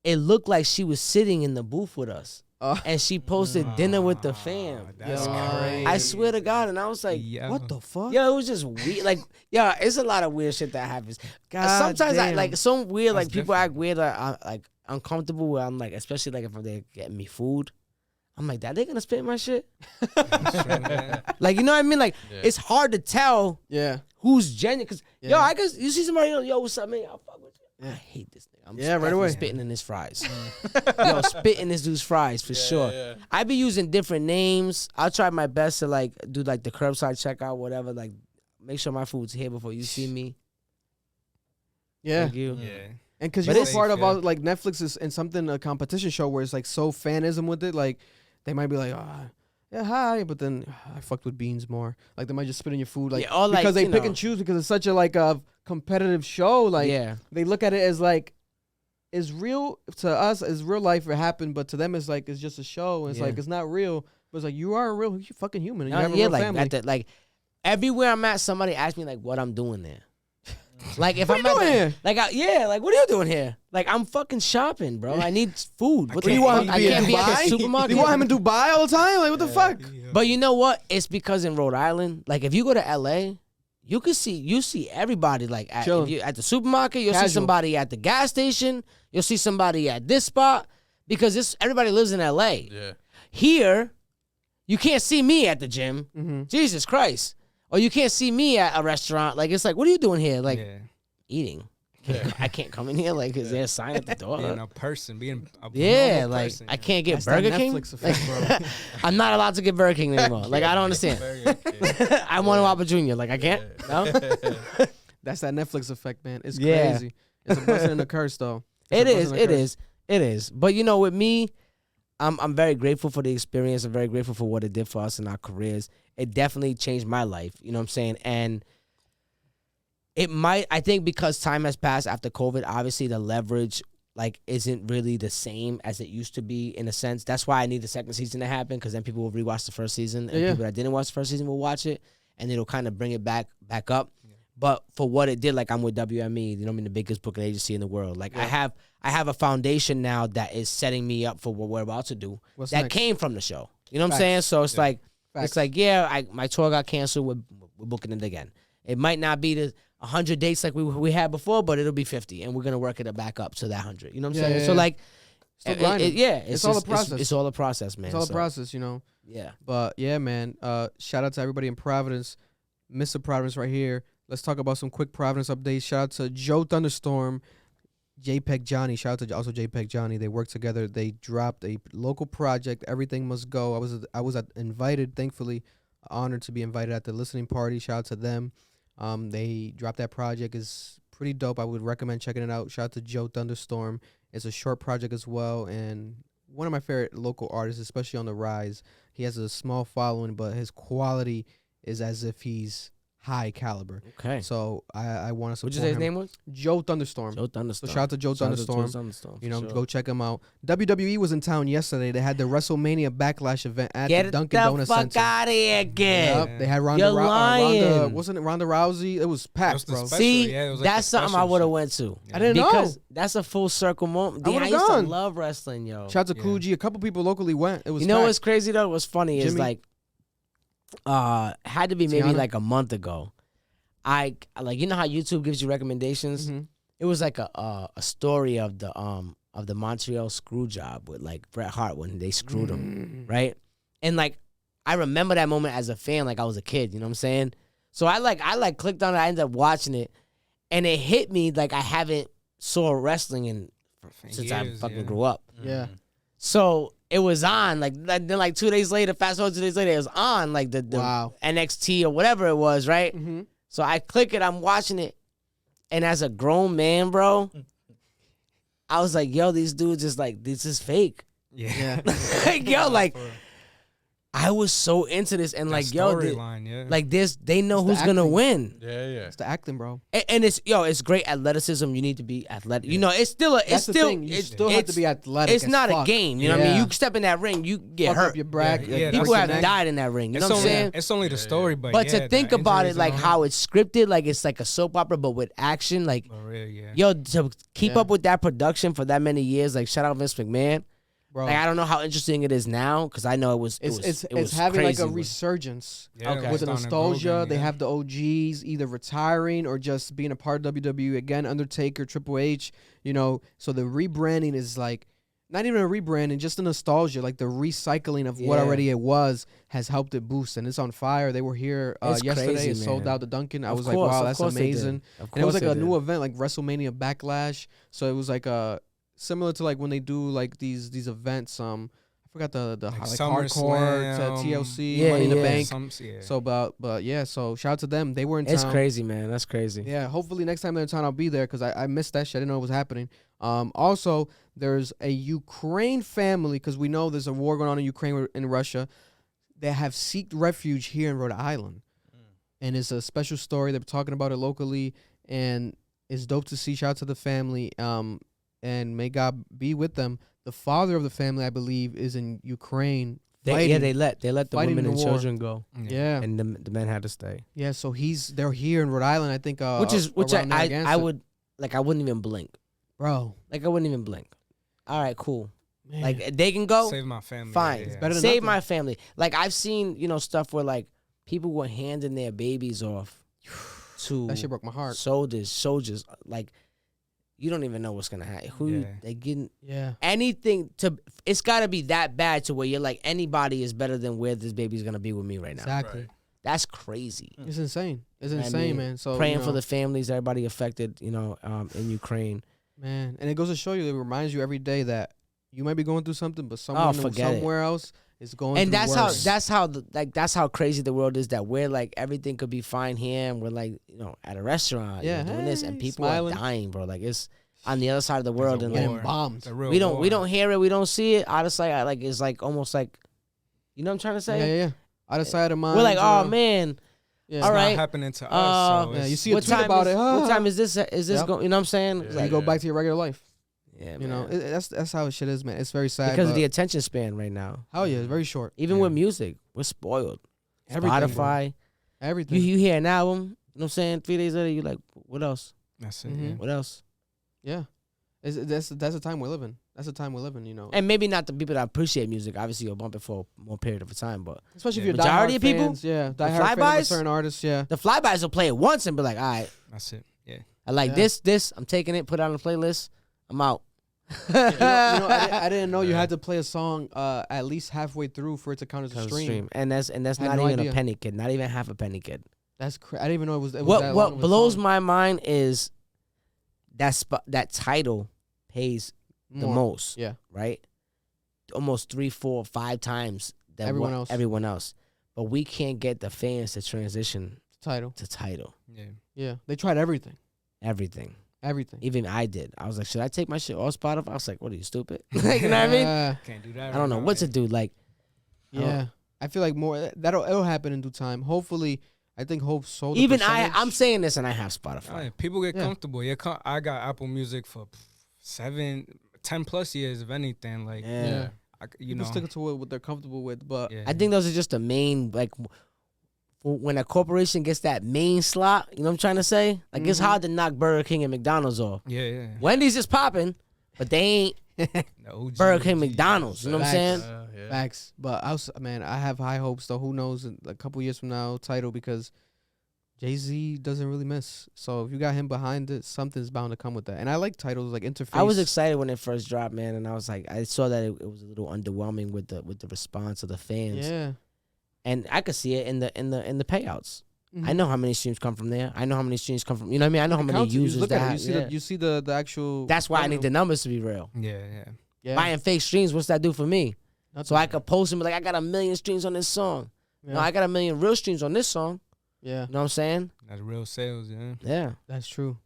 it looked like she was sitting in the booth with us. And she posted dinner with the fam. That's Yo. crazy. I swear to God. And I was like, Yeah. What the fuck? yo, it was just weird. Like, yeah, it's a lot of weird shit that happens. God Sometimes I damn. like some weird, That's like people different. act weird, like uncomfortable. Where I'm like, especially like if they're getting me food, I'm like, that they gonna spit my shit? Like, you know what I mean? Like, it's hard to tell Yeah. who's genuine. Cause yo, Yeah. I guess you see somebody, yo, what's up, man? I'll fuck with you. Yeah. I hate this nigga. I'm Yeah, right definitely away. spitting in his fries. Yo, spitting this dude's fries for sure. yeah. I be using different names. I'll try my best to like do like the curbside checkout, whatever. Like, make sure my food's here before you see me. Yeah. Thank you. Yeah. And because But you're it's- part of Yeah. like Netflix is in something a competition show where it's like so fanism with it, like they might be like, yeah, hi, but then I fucked with beans more. Like they might just spit in your food, like Yeah, or, like, because they you pick know. and choose because it's such a like a competitive show. Like yeah. they look at it as like it's real to us, it's real life. It happened, but to them it's like it's just a show. And it's Yeah. like it's not real, but it's like you are a real fucking human. And you No, have a yeah, real like family. at the, like everywhere I'm at, somebody asks me like what I'm doing there. Like if What I'm you at doing the, here? like like what are you doing here? Like I'm fucking shopping, bro. I need food. What Do you want him to I be in can't be at the Dubai? supermarket. Do you want him in Dubai all the time? Like what the fuck? But you know what? It's because in Rhode Island, like if you go to LA, you see everybody like at, Chilling. if you, at the supermarket, you'll Casual. see somebody at the gas station, you'll see somebody at this spot because everybody lives in LA. Yeah. Here, you can't see me at the gym. Mm-hmm. Jesus Christ. Or you can't see me at a restaurant. Like it's like, what are you doing here? Like Yeah. eating. I can't come in here. Like, is there a sign at the door? Being a person, being a like person, I can't get That's Burger that King. Netflix effect, bro. I'm not allowed to get Burger King anymore. Like, I don't understand. I want a Whopper Jr. Like, I can't. No. That's that Netflix effect, man. It's Yeah. crazy. It's a blessing and a curse, though. It is. But you know, with me, I'm very grateful for the experience. I'm very grateful for what it did for us in our careers. It definitely changed my life. You know what I'm saying? And I think because time has passed after COVID, obviously the leverage like isn't really the same as it used to be in a sense. That's why I need the second season to happen, because then people will rewatch the first season, and people that didn't watch the first season will watch it, and it'll kind of bring it back up. Yeah. But for what it did, like I'm with WME, you know, I'm the biggest booking agency in the world. Like I have a foundation now that is setting me up for what we're about to do. What's that next? Came from the show. You know what I'm saying? So it's like it's like my tour got canceled. We're booking it again. It might not be the 100 dates like we had before, but it'll be 50, and we're gonna work it back up to that 100. You know what I'm saying? So like, it's all a process. It's all a process, man. It's all a process, you know. Yeah. But yeah, man. Shout out to everybody in Providence, Mr. Providence, right here. Let's talk about some quick Providence updates. Shout out to Joe Thunderstorm, JPEG Johnny. Shout out to also JPEG Johnny. They worked together. They dropped a local project. Everything Must Go. I was invited. Thankfully, honored to be invited at the listening party. Shout out to them. They dropped that project. Is pretty dope. I would recommend checking it out. Shout out to Joe Thunderstorm. It's a short project as well, and one of my favorite local artists, especially on the rise. He has a small following, but his quality is as if he's high caliber. Okay. So I want to support him. What'd you say his name was? Joe Thunderstorm. Joe Thunderstorm. So shout out to Joe Thunderstorm. You know, go check him out. WWE was in town yesterday. They had the Wrestlemania Backlash event at the Dunkin Donuts Center. Get the fuck out of here again. Yep. They had Ronda wasn't it Ronda Rousey? It was packed, bro. See, that's something I would have went to. I didn't know. Because that's a full circle moment. I used to love wrestling, yo. Shout out to Coogee. A couple people locally went. It was. You know what's crazy though? What's funny is like, had to be maybe like a month ago. I like, you know how YouTube gives you recommendations? Mm-hmm. It was like a story of the Montreal screw job with like Bret Hart when they screwed him, right? And like I remember that moment as a fan, like I was a kid, you know what I'm saying? So I clicked on it, I ended up watching it, and it hit me like I haven't saw wrestling since I fucking grew up. Yeah. So it was on then 2 days later, fast forward 2 days later, it was on like the NXT or whatever it was, right? Mm-hmm. So I click it, I'm watching it, and as a grown man, bro, I was like, yo, these dudes is like, this is fake. Yeah. Like, yo, like, I was so into this, and like, yo, like this, they know who's gonna win. Yeah. It's the acting, bro. And it's great athleticism. You need to be athletic. You know, you still have to be athletic. It's not a game. You know what I mean? You step in that ring, you get hurt. Up your back. People have died in that ring. You know what I'm saying? It's only the story, but to think about it, like how it's scripted, like it's like a soap opera, but with action. Like, yo, to keep up with that production for that many years, like shout out Vince McMahon. Bro. Like I don't know how interesting it is now, because I know it was having like a resurgence with the nostalgia. They have the OGs either retiring or just being a part of WWE again. Undertaker, Triple H, you know. So the rebranding is like not even a rebranding, just the nostalgia, like the recycling of what already it was has helped it boost, and it's on fire. They were here yesterday, crazy, sold out the Dunkin. I was like, wow, that's amazing. And it was like a new event, like WrestleMania Backlash. So it was like similar to like when they do like these events. I forgot the like hardcore to TLC, Money in the Bank. So but yeah, so shout out to them. They were in town. It's crazy, man. That's crazy. Yeah, hopefully next time they're in town, I'll be there, because I missed that shit. I didn't know it was happening. Also, there's a Ukraine family, because we know there's a war going on in Ukraine and Russia. They have sought refuge here in Rhode Island, and it's a special story. They're talking about it locally, and it's dope to see. Shout out to the family. And may God be with them. The father of the family, I believe, is in Ukraine. They let the women and children go. Yeah, and the men had to stay. Yeah, so they're here in Rhode Island. I think which I would like. I wouldn't even blink, bro. Like I wouldn't even blink. All right, cool. Man. Like they can go. Save my family. Fine, it's better than save my family. Like I've seen stuff where like people were handing their babies off to that shit broke my heart. Soldiers like. You don't even know what's gonna happen. They getting anything to? It's got to be that bad to where you're like, anybody is better than where this baby's gonna be with me right now. Exactly. That's crazy. It's insane. It's insane, man. So praying for the families, everybody affected, in Ukraine. Man, and it goes to show you, it reminds you every day that you might be going through something, but someone somewhere else is going through worse. That's how crazy the world is, that we're like, everything could be fine here, and we're like, at a restaurant, doing this, and people smiling. Are dying, bro. Like, it's on the other side of the world, and getting bombed. We don't hear it, we don't see it. Out of sight, like, it's like almost like, you know what I'm trying to say? Yeah. Out of sight of mind. We're like, oh man. Yeah, all right. It's not happening to us. So you see a tweet about it. What time is this? Is this going? You know what I'm saying? Yeah. Like, you go back to your regular life. Yeah, that's how shit is, man. It's very sad because of the attention span right now. Hell yeah, it's very short. Even with music, we're spoiled. Everything, Spotify, everything. You hear an album, you know what I'm saying? 3 days later, you're like, what else? That's it. Mm-hmm. What else? Yeah, that's the time we're living. That's the time we're living, And maybe not the people that appreciate music. Obviously, you'll bump it for more period of time, but especially if you're majority of people, fans, diehard fans of certain artists, the flybys will play it once and be like, all right, that's it. Yeah, I like this. I'm taking it, put it on the playlist. I'm out. I didn't know you had to play a song at least halfway through for it to count as a stream. And that's not even a penny, kid. Not even half a penny, kid. That's crazy. I didn't even know it was. What blows my mind is that title pays the most. Yeah. Right. Almost 3, 4, 5 times that everyone else. But we can't get the fans to transition to title. Yeah. Yeah. They tried everything. Everything. Even I did. I was like, should I take my shit off Spotify? I was like, what are you, stupid? Like, you know what I mean? Can't do that. I don't know what to do. Like, I feel like it'll happen in due time. Hopefully, I think Hope sold. Even I'm saying this, and I have Spotify. Yeah, people get comfortable. Yeah, I got Apple Music for 10 plus years, if anything. Like, people stick to what they're comfortable with. But I think those are just the main, like, when a corporation gets that main slot, you know what I'm trying to say? Like, it's hard to knock Burger King and McDonald's off. Yeah. Wendy's is popping, but they ain't Burger King, McDonald's. You know what I'm saying? Facts. But I have high hopes, though. Who knows, in a couple years from now, title, because Jay-Z doesn't really miss. So if you got him behind it, something's bound to come with that. And I like titles like Interface. I was excited when it first dropped, man, and I was like, I saw that it was a little underwhelming with the response of the fans. Yeah. And I could see it in the payouts. Mm-hmm. I know how many streams come from there. I know how many streams come from, you know what I mean? I know how many users that you see the actual. That's why I need the numbers to be real. Yeah. Buying fake streams, what's that do for me? Nothing. So I could post and be like, I got 1 million streams on this song. Yeah. No, I got 1 million real streams on this song. Yeah. You know what I'm saying? That's real sales, yeah. Yeah. That's true,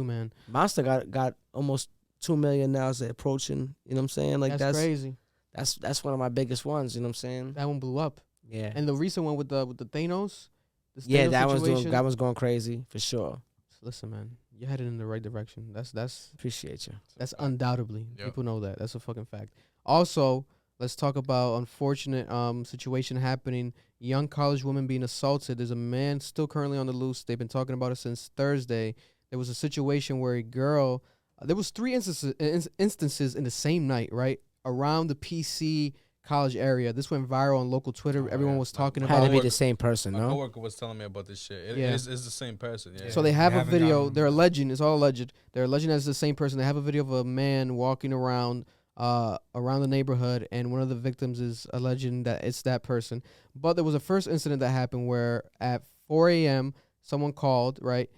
man. Monster got almost 2 million now as they're approaching. You know what I'm saying? Like, that's crazy. That's one of my biggest ones. You know what I'm saying? That one blew up. Yeah. And the recent one with the Thanos. That one's going crazy for sure. Listen, man, you're headed in the right direction. That's appreciate you. That's undoubtedly. Yep. People know that. That's a fucking fact. Also, let's talk about unfortunate situation happening. Young college woman being assaulted. There's a man still currently on the loose. They've been talking about it since Thursday. There was a situation where a girl. There was 3 instances in the same night, right, around the PC college area. This went viral on local Twitter. Everyone was talking about it. Had to be the same person, My coworker was telling me about this shit. It's the same person. Yeah. So they have a video. They're alleging. It's all alleged. They're alleging that it's the same person. They have a video of a man walking around the neighborhood, and one of the victims is alleging that it's that person. But there was a first incident that happened where at 4 a.m. someone called, right,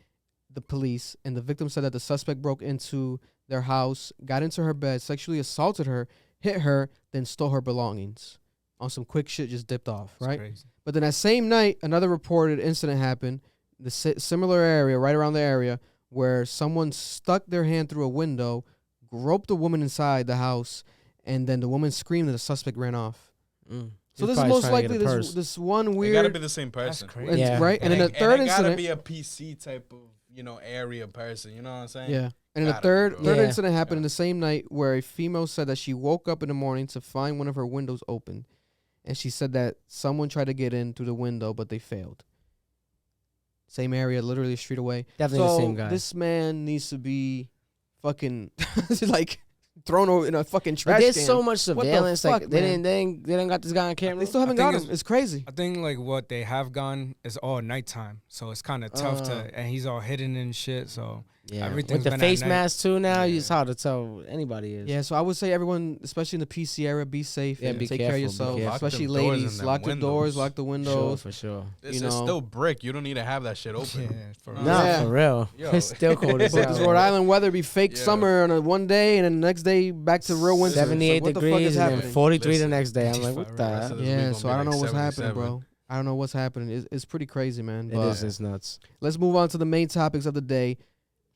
the police, and the victim said that the suspect broke into their house, got into her bed, sexually assaulted her, hit her, then stole her belongings. On some quick shit, just dipped off, right? Crazy. But then that same night, another reported incident happened, the similar area, right around the area, where someone stuck their hand through a window, groped a woman inside the house, and then the woman screamed and the suspect ran off. So this is most likely this one weird. It gotta be the same person. That's crazy. Yeah. Right? And then the third incident. It gotta be a PC type of, area person. You know what I'm saying? Yeah. And the third incident happened in the same night where a female said that she woke up in the morning to find one of her windows open. And she said that someone tried to get in through the window, but they failed. Same area, literally a street away. Definitely the same guy. This man needs to be fucking like thrown in a fucking trash There's can. so much surveillance. Fuck, like they didn't got this guy on camera. They still haven't got him. It's crazy. I think like what they have gone is all nighttime, so it's kind of tough to. And he's all hidden and shit. So Yeah, with the face mask too now, it's hard to tell anybody is. Yeah, so I would say everyone, especially in the PC era, be safe and be take careful, care of yourself. Especially ladies, lock the windows. doors, lock the windows. For sure. This is still brick. You don't need to have that shit open. For real. Yo. It's still cold as hell. This Rhode Island weather be fake summer on one day, and then the next day back to real winter. 78 degrees and then 43 the next day. I'm like, what the? Yeah, so I don't know what's happening, bro. I don't know what's happening. It's pretty crazy, man. It is. It's nuts. Let's move on to the main topics of the day.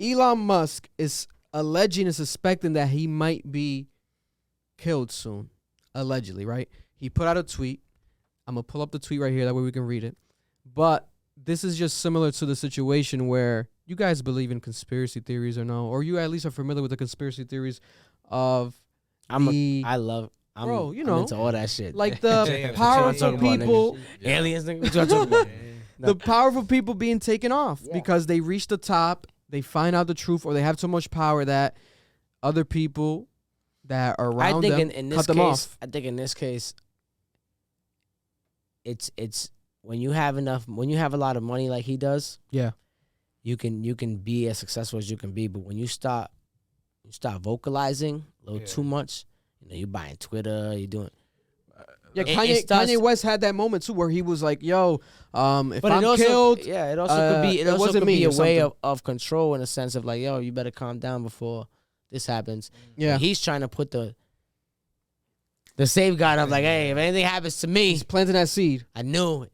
Elon Musk is alleging and suspecting that he might be killed soon. Allegedly, right? He put out a tweet. I'm going to pull up the tweet right here. That way we can read it. But this is just similar to the situation where you guys believe in conspiracy theories or no? Or you at least are familiar with the conspiracy theories of I'm into all that shit. Like the powerful people. Aliens. The powerful people being taken off because they reach the top, they find out the truth, or they have so much power that other people that are around them cut them off. I think in this case, it's when you have a lot of money like he does. Yeah, you can be as successful as you can be, but when you start vocalizing a little too much, you're buying Twitter, you're doing. Yeah, Kanye West had that moment too, where he was like, "Yo, if I'm killed, it also could be a way of control in a sense of like, yo, you better calm down before this happens." Yeah, and he's trying to put the safeguard of like, hey, if anything happens to me, he's planting that seed. I knew it,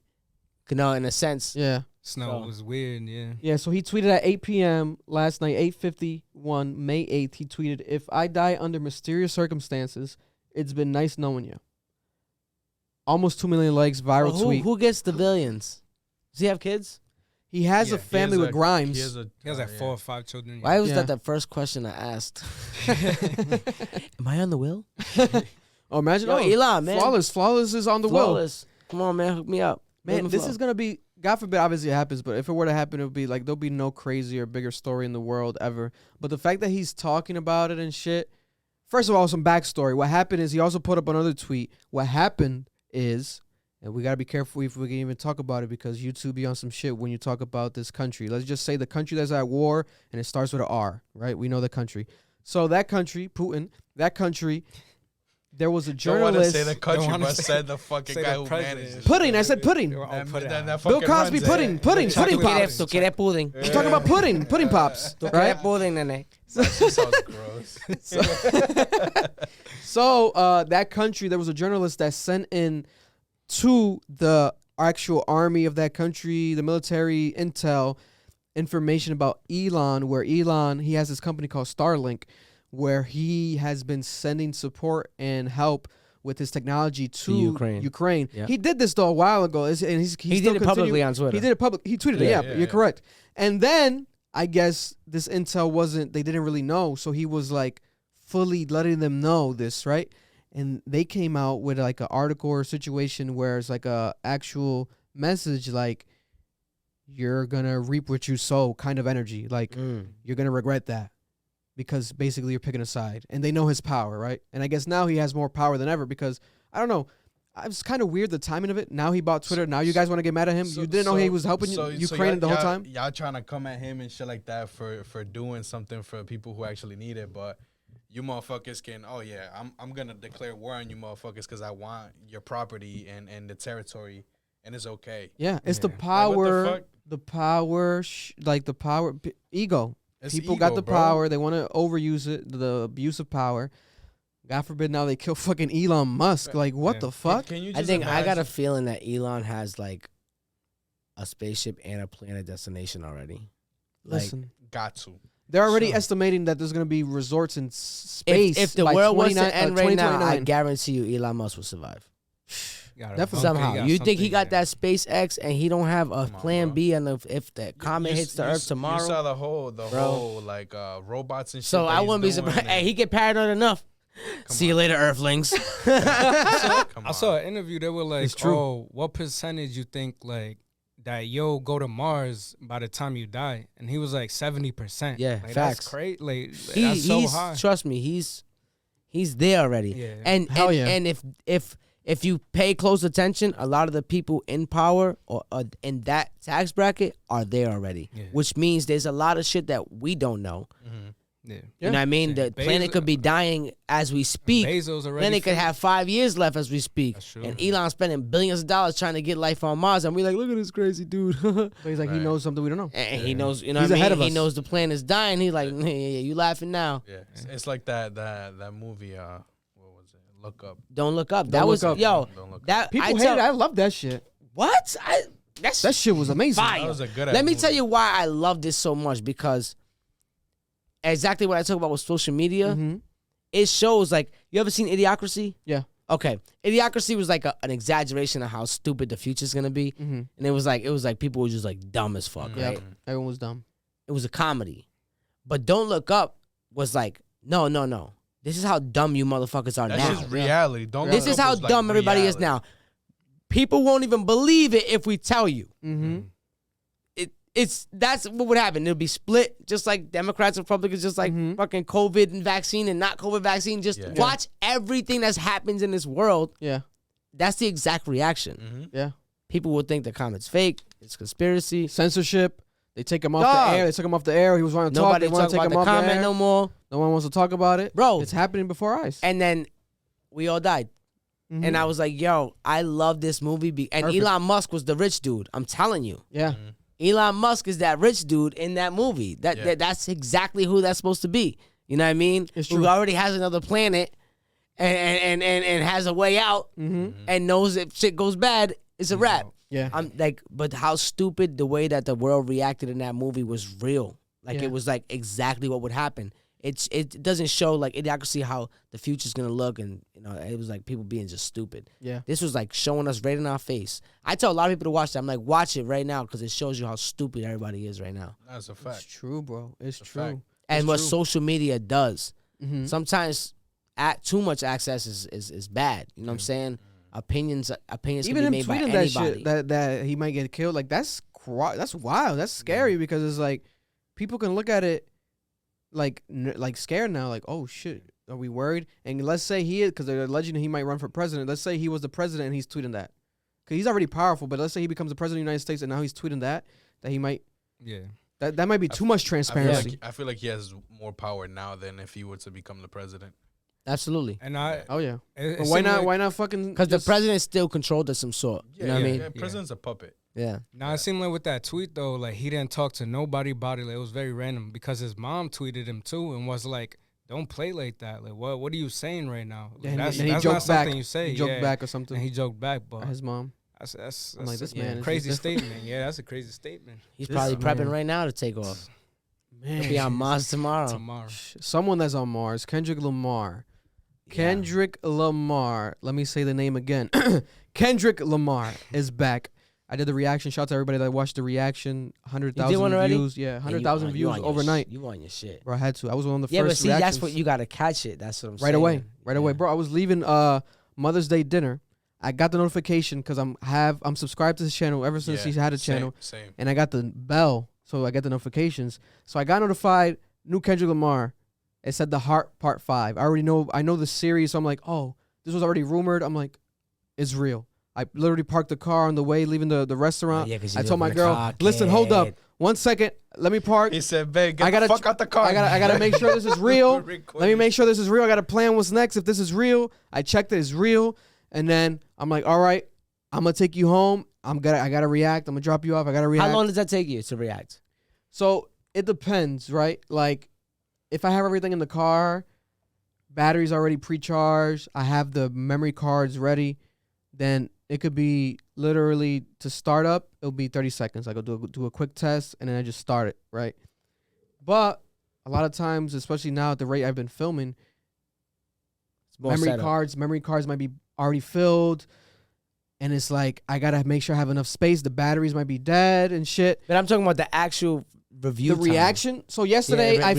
in a sense. Yeah, Snow was weird. Yeah. So he tweeted at 8 p.m. last night, 8:51, May 8th. He tweeted, "If I die under mysterious circumstances, it's been nice knowing you." Almost 2 million likes, viral tweet. Who gets the billions? Does he have kids? He has a family with Grimes. He has like 4 or 5 children. Why was that the first question I asked? Am I on the will? Oh, imagine. Elon, man. Flawless is on the will. Come on, man. Hook me up. Man, this is going to be, God forbid, obviously it happens, but if it were to happen, it would be like, there'll be no crazier, bigger story in the world ever. But the fact that he's talking about it and shit, first of all, some backstory. What happened is he also put up another tweet. What happened is, and we got to be careful if we can even talk about it because YouTube be on some shit when you talk about this country. Let's just say the country that's at war, and it starts with an R, right? We know the country. So that country, Putin, that country, there was a journalist. Don't want to say the country, but said the fucking guy who manages. Pudding, I said pudding. Bill Cosby, pudding pops. Pudding. You're talking about pudding pops, right? Pudding, nene. That sounds gross. So that country, there was a journalist that sent in to the actual army of that country, the military intel, information about Elon, where Elon, he has this company called Starlink, where he has been sending support and help with his technology to Ukraine. Yeah. He did this though a while ago, and he did it publicly on Twitter. He did it public. He tweeted it. Yeah, you're correct. And then I guess this intel they didn't really know, so he was like fully letting them know this, right? And they came out with like an article or situation where it's like a actual message like, you're gonna reap what you sow kind of energy. Like you're gonna regret that because basically you're picking a side, and they know his power, right? And I guess now he has more power than ever because I don't know. It's kind of weird the timing of it. Now he bought Twitter. Now you guys want to get mad at him. You didn't know he was helping Ukraine the whole time. Y'all trying to come at him and shit like that for doing something for people who actually need it, but you motherfuckers can. Oh yeah, I'm gonna declare war on you motherfuckers because I want your property and the territory, and it's okay. Yeah, it's the power. Like, the power, ego. People got the power. They want to overuse it. The abuse of power. God forbid now they kill fucking Elon Musk. Like, what the fuck? Can you just I got a feeling that Elon has, like, a spaceship and a planet destination already. Listen. Got to. They're already estimating that there's going to be resorts in space. If the world was to end right now, I guarantee you Elon Musk will survive. Definitely. Somehow. You think he got that SpaceX and he don't have a plan B and if the comet hits the Earth tomorrow? You saw the whole like robots and shit. So I wouldn't be surprised. Hey, he get paranoid enough. See you later, Earthlings. I saw an interview. They were like, "Oh, what percentage you think like that you'll go to Mars by the time you die?" And he was like 70%. Yeah, like, facts. That's crazy. Like that's so high. Trust me, he's there already. Yeah. And if if you pay close attention, a lot of the people in power or in that tax bracket are there already, which means there's a lot of shit that we don't know. Yeah. You know what I mean? The planet could be dying as we speak. Planet could have 5 years left as we speak. And Elon spending billions of dollars trying to get life on Mars. And we're like, look at this crazy dude. But he's like, he knows something we don't know. And he knows, you know what I mean? Ahead of us. He knows the planet is dying. He's like, yeah, you laughing now. Yeah. It's like that movie, what was it? Look Up. Don't Look Up. That was, yo. That people hate it. I love that shit. What? That shit was amazing. Fire. That was a good Let me tell you why I love this so much, because exactly what I talk about with social media, it shows, like, you ever seen Idiocracy? Yeah. Okay. Idiocracy was like an exaggeration of how stupid the future's gonna be. And it was like people were just like dumb as fuck, right? Everyone was dumb. It was a comedy. But Don't Look Up was like, no. This is how dumb you motherfuckers are now. That's just reality. This is how dumb everybody is now. People won't even believe it if we tell you. That's what would happen. It'll be split, just like Democrats, Republicans, just like fucking COVID and vaccine and not COVID vaccine. Just watch everything that happens in this world. Yeah. That's the exact reaction. Yeah. People will think the comment's fake. It's conspiracy. Censorship. They take him off the air. They took him off the air. He was wanting to talk. They want to take him off the comment no more. No one wants to talk about it. Bro. It's happening before our eyes. And then we all died. And I was like, yo, I love this movie. And Perfect. Elon Musk was the rich dude. I'm telling you. Yeah. Elon Musk is that rich dude in that movie. That's exactly who that's supposed to be. You know what I mean? It's true. Who already has another planet and has a way out and knows if shit goes bad, it's a wrap. Yeah. I'm like, but how stupid the way that the world reacted in that movie was real. Like it was like exactly what would happen. It doesn't show like Idiocracy how the future's gonna look, and you know it was like people being just stupid. Yeah, this was like showing us right in our face. I tell a lot of people to watch that. I'm like, watch it right now because it shows you how stupid everybody is right now. That's a fact. It's true, bro. It's true. And it's what true. social media does, sometimes too much access is bad. You know what I'm saying? Opinions even can be made by that anybody. Shit, that he might get killed. Like that's wild. That's scary because it's like people can look at it. Like scared now, like, oh shit, are we worried? And let's say he is, because they're alleging he might run for president. Let's say he was the president and he's tweeting that, because he's already powerful. But let's say he becomes the president of the United States and now he's tweeting that he might, that might be too much transparency. I feel like he has more power now than if he were to become the president. Absolutely. And why not fucking? Because the president still controlled of some sort. You know what I mean? Yeah, president's a puppet. Yeah. Now it seemed like with that tweet though, like he didn't talk to nobody about it. Like, it was very random because his mom tweeted him too and was like, "Don't play like that. Like, what are you saying right now? Like, that's he not joked back. Something you say. He joked back or something. And he joked back, but his mom. That's I'm like, this man a crazy statement. Yeah, that's a crazy statement. He's probably prepping right now to take off. Man, he'll be on Mars tomorrow. Someone that's on Mars, Kendrick Lamar. Kendrick Lamar. Let me say the name again. Kendrick Lamar is back. I did the reaction. Shout out to everybody that watched the reaction. 100,000 views. Yeah, 100,000 views overnight. You on your shit. Bro, I had to. I was one of the first reactions. Yeah, but see, that's what you got to catch it. That's what I'm saying. Right away. Bro, I was leaving Mother's Day dinner. I got the notification because I'm subscribed to his channel ever since he's had a channel. Same. And I got the bell, so I get the notifications. So I got notified, new Kendrick Lamar. It said The Heart Part 5. I know the series, so I'm like, oh, this was already rumored. I'm like, it's real. I literally parked the car on the way leaving the restaurant. I told my girl, listen, hold up. 1 second. Let me park. He said, babe, get the fuck out the car. I gotta make sure this is real. Let me make sure this is real. I got to plan what's next. If this is real, I checked it. It's real. And then I'm like, all right, I'm going to take you home. I got to react. I'm going to drop you off. I got to react. How long does that take you to react? So it depends, right? Like if I have everything in the car, battery's already pre-charged, I have the memory cards ready, then it could be literally to start up, it'll be 30 seconds. I go do a quick test and then I just start it, right? But a lot of times, especially now at the rate I've been filming, memory cards might be already filled. And it's like, I got to make sure I have enough space. The batteries might be dead and shit. But I'm talking about the actual review The reaction. So yesterday I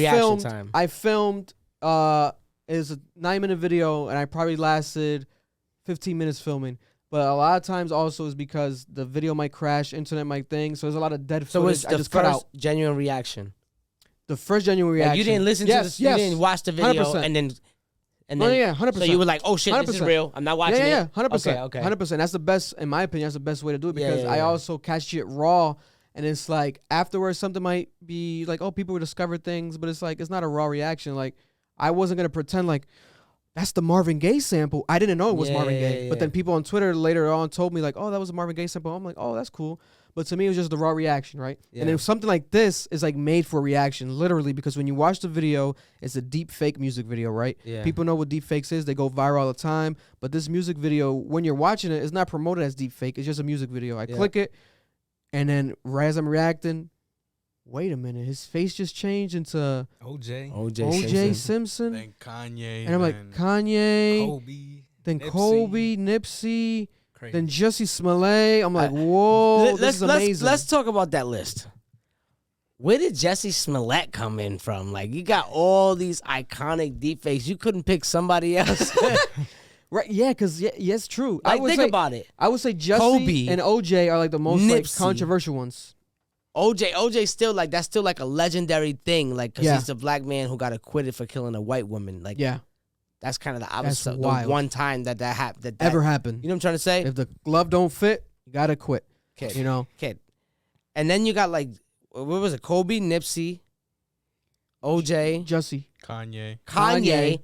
filmed, it was a 9-minute video and I probably lasted 15 minutes filming. But a lot of times also is because the video might crash, internet might thing. So there's a lot of dead footage. So it's the first genuine reaction. The first genuine reaction. Like you didn't listen to this. You didn't watch the video 100%. And then And then, yeah, 100%. So you were like, oh shit, 100%. This is real. I'm not watching it. Yeah, 100%. Okay. 100%. That's the best, in my opinion, that's the best way to do it because I also catch shit raw. And it's like afterwards, something might be like, oh, people would discover things, but it's like, it's not a raw reaction. Like, I wasn't going to pretend like, that's the Marvin Gaye sample. I didn't know it was Marvin Gaye. But then people on Twitter later on told me like, oh, that was a Marvin Gaye sample. I'm like, oh, that's cool. But to me, it was just the raw reaction, right? Yeah. And then something like this is like made for reaction, literally, because when you watch the video, it's a deep fake music video, right? Yeah. People know what deep fakes is. They go viral all the time. But this music video, when you're watching it, it's not promoted as deep fake. It's just a music video. I click it, and then right as I'm reacting, wait a minute, his face just changed into OJ Simpson. Then Kanye. And I'm like, Kanye. Kobe. Then Nipsey. Kobe, Nipsey. Crazy. Then Jussie Smollett. I'm like, whoa, this is amazing. Let's talk about that list. Where did Jussie Smollett come in from? Like, you got all these iconic deepfakes. You couldn't pick somebody else. Right, yeah, because it's true. Like, think about it. I would say Jussie Kobe, and OJ are like the most like controversial ones. OJ still like, that's still like a legendary thing. Like, because he's the black man who got acquitted for killing a white woman. Like, that's kind of the one time that happened. That ever happened. You know what I'm trying to say? If the glove don't fit, you gotta quit. Kid. You know? Kid. And then you got like, what was it? Kobe, Nipsey, OJ, Jussie, Kanye.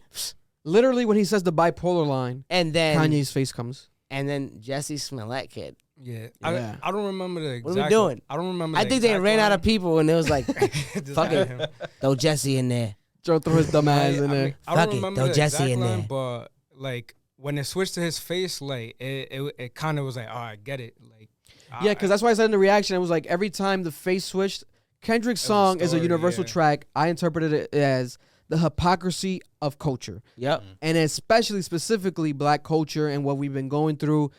Literally, when he says the bipolar line, and then Kanye's face comes. And then Jussie Smollett, kid. Yeah. I don't remember the exact. What are we doing? I don't remember. I think they ran out of people, and it was like, fuck it, throw Jussie in there. Joe threw his dumb ass in there. I don't remember the exact line, but like when it switched to his face, like it kind of was like, oh, I get it. Like, yeah, because that's why I said in the reaction, it was like every time the face switched, Kendrick's song is a universal track. I interpreted it as the hypocrisy of culture. Yep. And especially specifically black culture and what we've been going through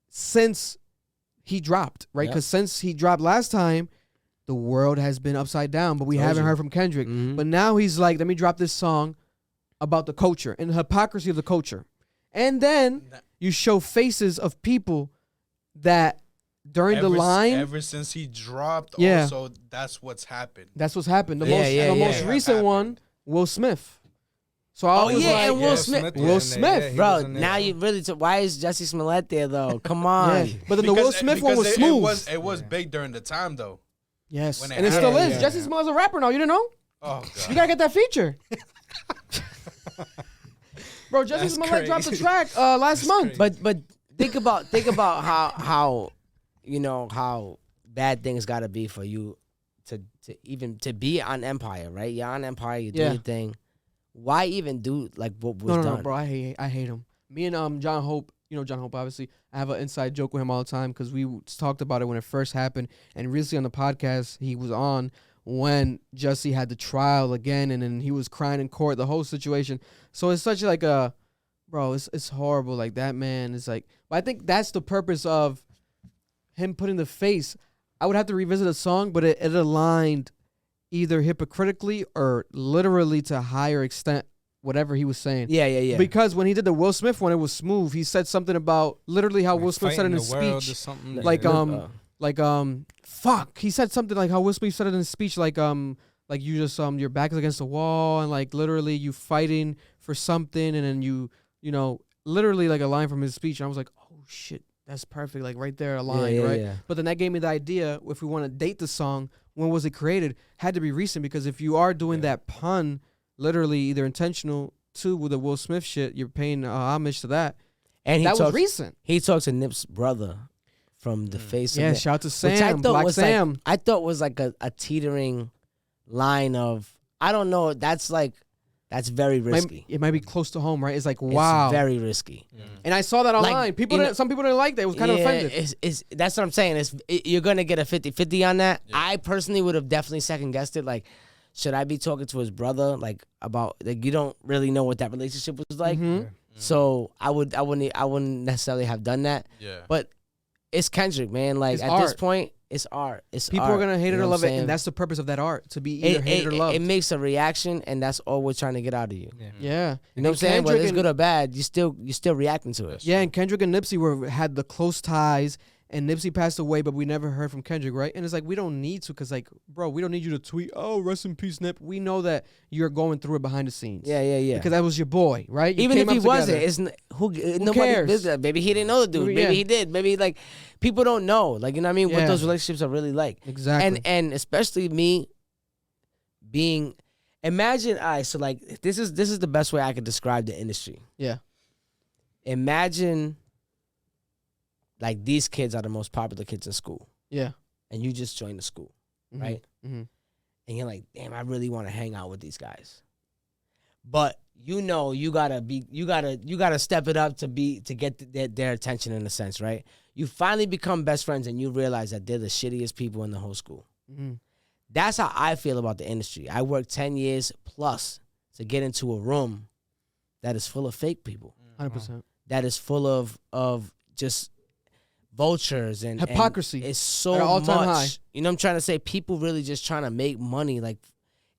since he dropped, right? Because since he dropped last time, the world has been upside down, but we haven't heard from Kendrick. Mm-hmm. But now he's like, let me drop this song about the culture and the hypocrisy of the culture. And then you show faces of people that during the line. Ever since he dropped, also, that's what's happened. That's what's happened. The most recent one, Will Smith. So I was like, and Will Smith. Will Smith. Bro, now you really, why is Jussie Smollett there, though? Come on. Yeah. But then the Will Smith one was smooth. It was big during the time, though. Yes, and it still is. Jussie Smollett's a rapper now. You didn't know? Oh, God. You gotta get that feature. Bro, Jussie Smollett dropped the track last month. But think about how you know how bad things gotta be for you to even be on Empire, right? You're on Empire, you do your thing. Why even do like what was done? No, bro. I hate him. Me and John Hope. You know John Hope, obviously. I have an inside joke with him all the time because we talked about it when it first happened. And recently on the podcast he was on when Jussie had the trial again, and then he was crying in court, the whole situation. So it's such like a, bro, it's horrible. Like that man is like, but I think that's the purpose of him putting the face. I would have to revisit a song, but it aligned either hypocritically or literally to a higher extent whatever he was saying. Yeah. Because when he did the Will Smith one, it was smooth. He said something about literally how Will Smith said it in his speech. Fuck. He said something like how Will Smith said it in his speech, like you just your back is against the wall and like literally you fighting for something, and then you know, literally like a line from his speech. And I was like, oh shit, that's perfect. Like right there, a line, right? Yeah. But then that gave me the idea, if we want to date the song, when was it created? Had to be recent, because if you are doing that pun, literally either intentional too with the Will Smith shit, you're paying homage to that. And that was recent. He talked to Nip's brother from the face of Nip. Shout out to Sam, Black Sam. I thought was like a teetering line of, I don't know, that's very risky. It might be close to home, right? It's like, wow. It's very risky. Yeah. And I saw that online. Like, some people didn't like that. It was kind of offended. That's what I'm saying. You're going to get a 50-50 on that. Yeah. I personally would have definitely second-guessed it. Like, should I be talking to his brother, like, about, like, you don't really know what that relationship was like? Mm-hmm. Yeah. So I wouldn't necessarily have done that. Yeah. But it's Kendrick, man. Like, at this point, it's art. People are gonna hate it or love it, and that's the purpose of that art, to be either hated or loved. It makes a reaction, and that's all we're trying to get out of you. Yeah. You know what I'm saying? Whether it's good or bad, you're still reacting to it. Yeah, and Kendrick and Nipsey had the close ties, and Nipsey passed away, but we never heard from Kendrick, right? And it's like, we don't need to, because, like, bro, we don't need you to tweet, oh, rest in peace, Nip. We know that you're going through it behind the scenes. Yeah. Because that was your boy, right? You even if he wasn't, who nobody cares? Maybe he didn't know the dude. Maybe he did. Maybe, like, people don't know. Like, you know what I mean? What those relationships are really like. Exactly. And especially me being, imagine, so, like, this is the best way I could describe the industry. Yeah. Imagine, like, these kids are the most popular kids in school. Yeah. And you just joined the school, right? Mm-hmm. And you're like, damn, I really want to hang out with these guys. But you gotta step it up to get their attention in a sense, right? You finally become best friends and you realize that they're the shittiest people in the whole school. Mm-hmm. That's how I feel about the industry. I worked 10 years plus to get into a room that is full of fake people. 100%. That is full of just vultures and hypocrisy. And it's so much. High. You know what I'm trying to say? People really just trying to make money. Like,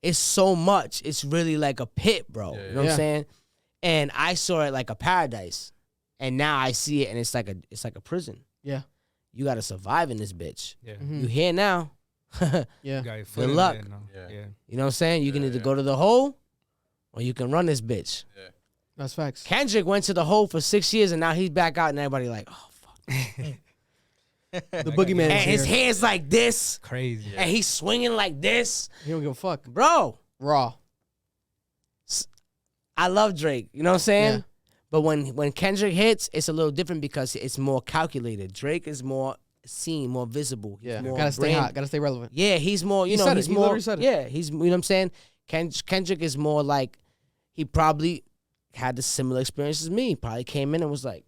it's so much. It's really like a pit, bro. You know what I'm saying? And I saw it like a paradise. And now I see it and it's like a prison. Yeah. You got to survive in this bitch. Yeah. You here now. Yeah. Good luck. Yeah. You know what I'm saying? You can either go to the hole or you can run this bitch. Yeah. That's facts. Kendrick went to the hole for 6 years and now he's back out and everybody like, oh, fuck. The boogeyman is and his hands like this. Crazy. And he's swinging like this. He don't give a fuck. Bro. Raw. I love Drake. You know what I'm saying? Yeah. But when Kendrick hits, it's a little different because it's more calculated. Drake is more seen, more visible. He's more gotta stay hot. Gotta stay relevant. Yeah, he's more, he's more. Yeah, he's, you know what I'm saying? Kendrick is more like, he probably had the similar experience as me. Probably came in and was like,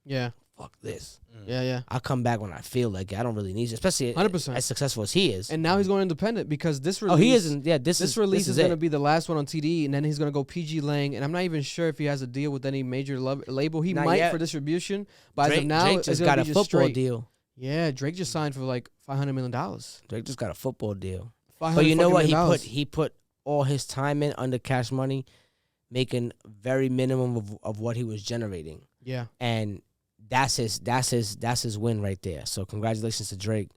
yeah, fuck this. Yeah. I'll come back when I feel like it. I don't really need it, especially 100%. as successful as he is. And now he's going independent because this release. Oh, he isn't. Yeah, this release is it. going to be the last one on TD, and then he's going to go PG Lang. And I'm not even sure if he has a deal with any major label. He might for distribution, but Drake, as of now, Drake just got a football deal. Yeah, Drake just signed for like $500 million. Drake just got a football deal. But you know what? He put all his time in under Cash Money, making very minimum of what he was generating. Yeah, and that's his win right there. So congratulations to Drake.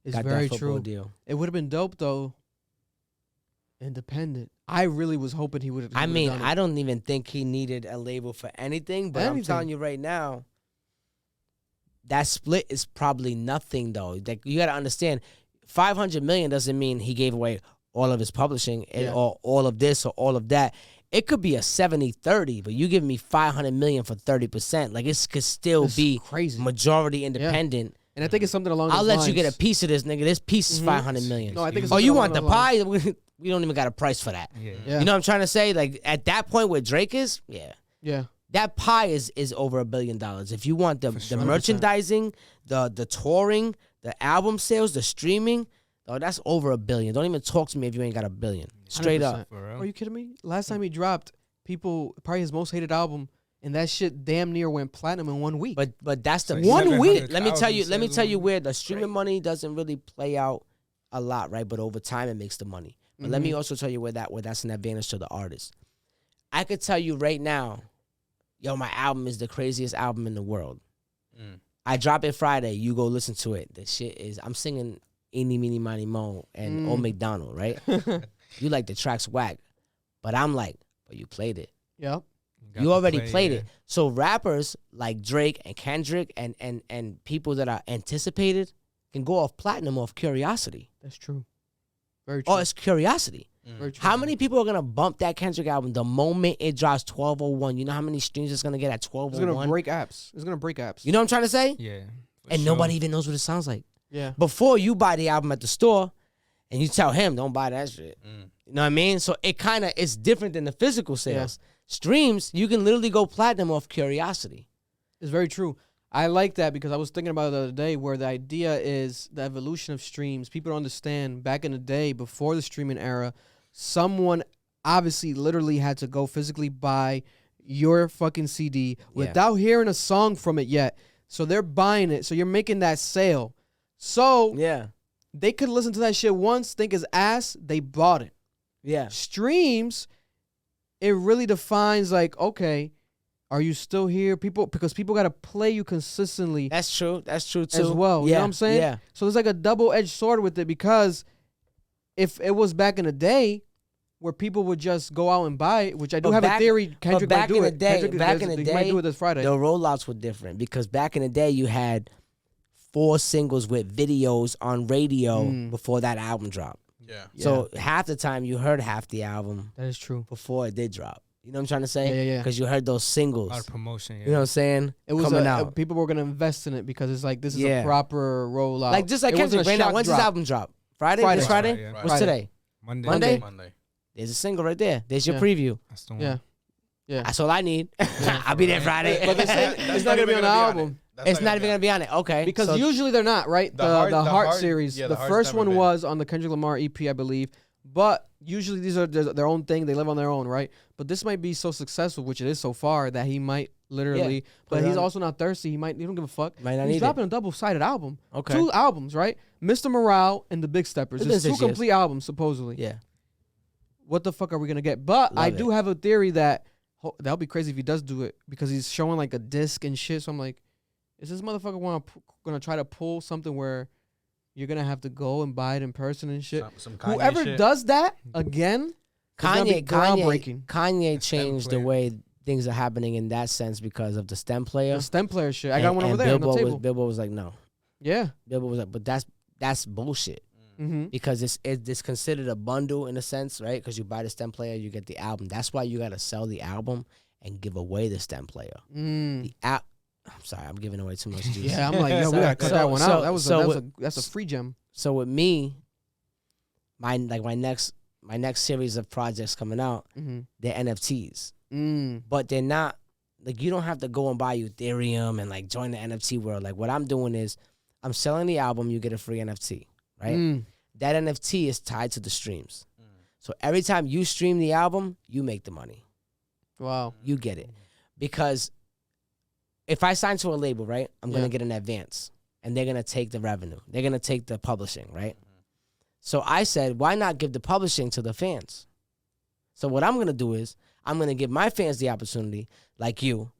It's got very that football true. Deal. It would have been dope though. Independent. I really was hoping he would have. I mean, I don't even think he needed a label for anything. But I'm telling you right now, that split is probably nothing though. Like, you got to understand, $500 million doesn't mean he gave away all of his publishing or all of this or all of that. It could be a 70-30, but you give me $500 million for 30%. Like, it could still be crazy. Majority independent. Yeah. And I think it's something along those lines. I'll let you get a piece of this, nigga. This piece is $500 million. No, I think it's you want the pie? We don't even got a price for that. Yeah. You know what I'm trying to say? Like, at that point where Drake is, yeah. That pie is over $1 billion. If you want the merchandising, the touring, the album sales, the streaming, that's over $1 billion. Don't even talk to me if you ain't got $1 billion. Straight 100%. up. Are you kidding me? Last time he dropped, probably his most hated album, and that shit damn near went platinum in 1 week. But that's the 1 week. Let me tell you where the streaming money doesn't really play out a lot, right? But over time it makes the money. But let me also tell you where that's an advantage to the artist. I could tell you right now, my album is the craziest album in the world. I drop it Friday, you go listen to it. The shit is, I'm singing Eeny, Meeny, Miny, Mo and Old McDonald, right? You like the track's whack. But I'm like, but you played it. Yep. You already played it. So rappers like Drake and Kendrick and people that are anticipated can go off platinum off curiosity. That's true. Very true. Oh, it's curiosity. Very true. How many people are going to bump that Kendrick album the moment it drops 12:01? You know how many streams it's going to get at 12:01? It's going to break apps. It's going to break apps. You know what I'm trying to say? Yeah. And nobody even knows what it sounds like. Yeah. Before you buy the album at the store and you tell him, don't buy that shit. You know what I mean? So it's different than the physical sales. Yeah. Streams, you can literally go platinum off curiosity. It's very true. I like that because I was thinking about it the other day where the idea is the evolution of streams. People don't understand back in the day before the streaming era, someone obviously literally had to go physically buy your fucking CD without hearing a song from it yet. So they're buying it. So you're making that sale. So they could listen to that shit once, think it's ass, they bought it. Yeah. Streams, it really defines like, okay, Are you still here? Because people got to play you consistently. That's true. That's true too. As well. Yeah. You know what I'm saying? Yeah. So there's like a double-edged sword with it, because if it was back in the day where people would just go out and buy it, which I do have a theory Kendrick might do it. Back in the day, he might do it this Friday. The rollouts were different, because back in the day you had 4 singles with videos on radio before that album dropped. Yeah. So half the time you heard half the album. That is true. Before it did drop. You know what I'm trying to say? Yeah. Because you heard those singles. A lot of promotion, You know what I'm saying? It was coming out. People were going to invest in it because it's like, this is a proper rollout. Like just like Kendrick right now. When's his album drop? Friday? This Friday? Yeah. What's today? Monday. There's a single right there. There's your preview. That's the one. Yeah. That's all I need. I'll be there Friday. But it's not going to be on the album. It's not even going to be on it. Okay. Because usually they're not, right? The Heart series. The first one was on the Kendrick Lamar EP, I believe. But usually these are their own thing. They live on their own, right? But this might be so successful, which it is so far, that he might literally. But he's also not thirsty. He don't give a fuck. He's dropping a double-sided album. Okay. 2 albums, right? Mr. Morale and The Big Steppers. It's 2 complete albums, supposedly. Yeah. What the fuck are we going to get? But I do have a theory that that'll be crazy if he does do it, because he's showing like a disc and shit. So I'm like, is this motherfucker going to try to pull something where you're going to have to go and buy it in person and shit? Some Kanye Whoever shit. does that again, Kanye changed the way things are happening in that sense because of the stem player. The stem player shit. I got one over there on the table. Billboard was like, no. Yeah. Billboard was like, but that's bullshit. Mm-hmm. Because it's considered a bundle in a sense, right? Because you buy the stem player, you get the album. That's why you got to sell the album and give away the stem player. The app. I'm sorry, I'm giving away too much juice. Yeah, I'm like, yo, we gotta cut that one out. That's a free gem. So with me, my next series of projects coming out, they're NFTs, but they're not like, you don't have to go and buy Ethereum and like join the NFT world. Like what I'm doing is I'm selling the album, you get a free NFT, right? That NFT is tied to the streams. So every time you stream the album, you make the money. Wow, you get it, because if I sign to a label, right, I'm going to get an advance, and they're going to take the revenue. They're going to take the publishing, right? So I said, why not give the publishing to the fans? So what I'm going to do is I'm going to give my fans the opportunity, like you.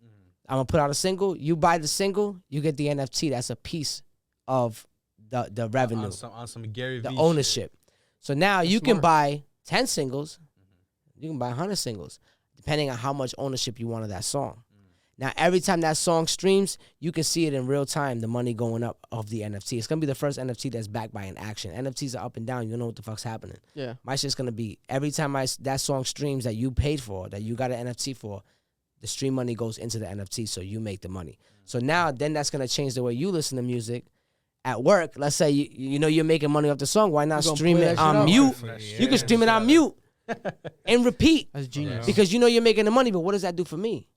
I'm going to put out a single. You buy the single, you get the NFT. That's a piece of the revenue. On some Gary V the ownership. Shit. So now That's you smart. can buy 10 singles. You can buy 100 singles, depending on how much ownership you want of that song. Now, every time that song streams, you can see it in real time, the money going up of the NFT. It's going to be the first NFT that's backed by an action. NFTs are up and down. You don't know what the fuck's happening. Yeah. My shit's going to be, every time that song streams that you paid for, that you got an NFT for, the stream money goes into the NFT, so you make the money. So now, then that's going to change the way you listen to music. At work, let's say you know you're making money off the song. Why not stream it on mute? You can stream it on mute and repeat. That's genius. Because you know you're making the money, but what does that do for me?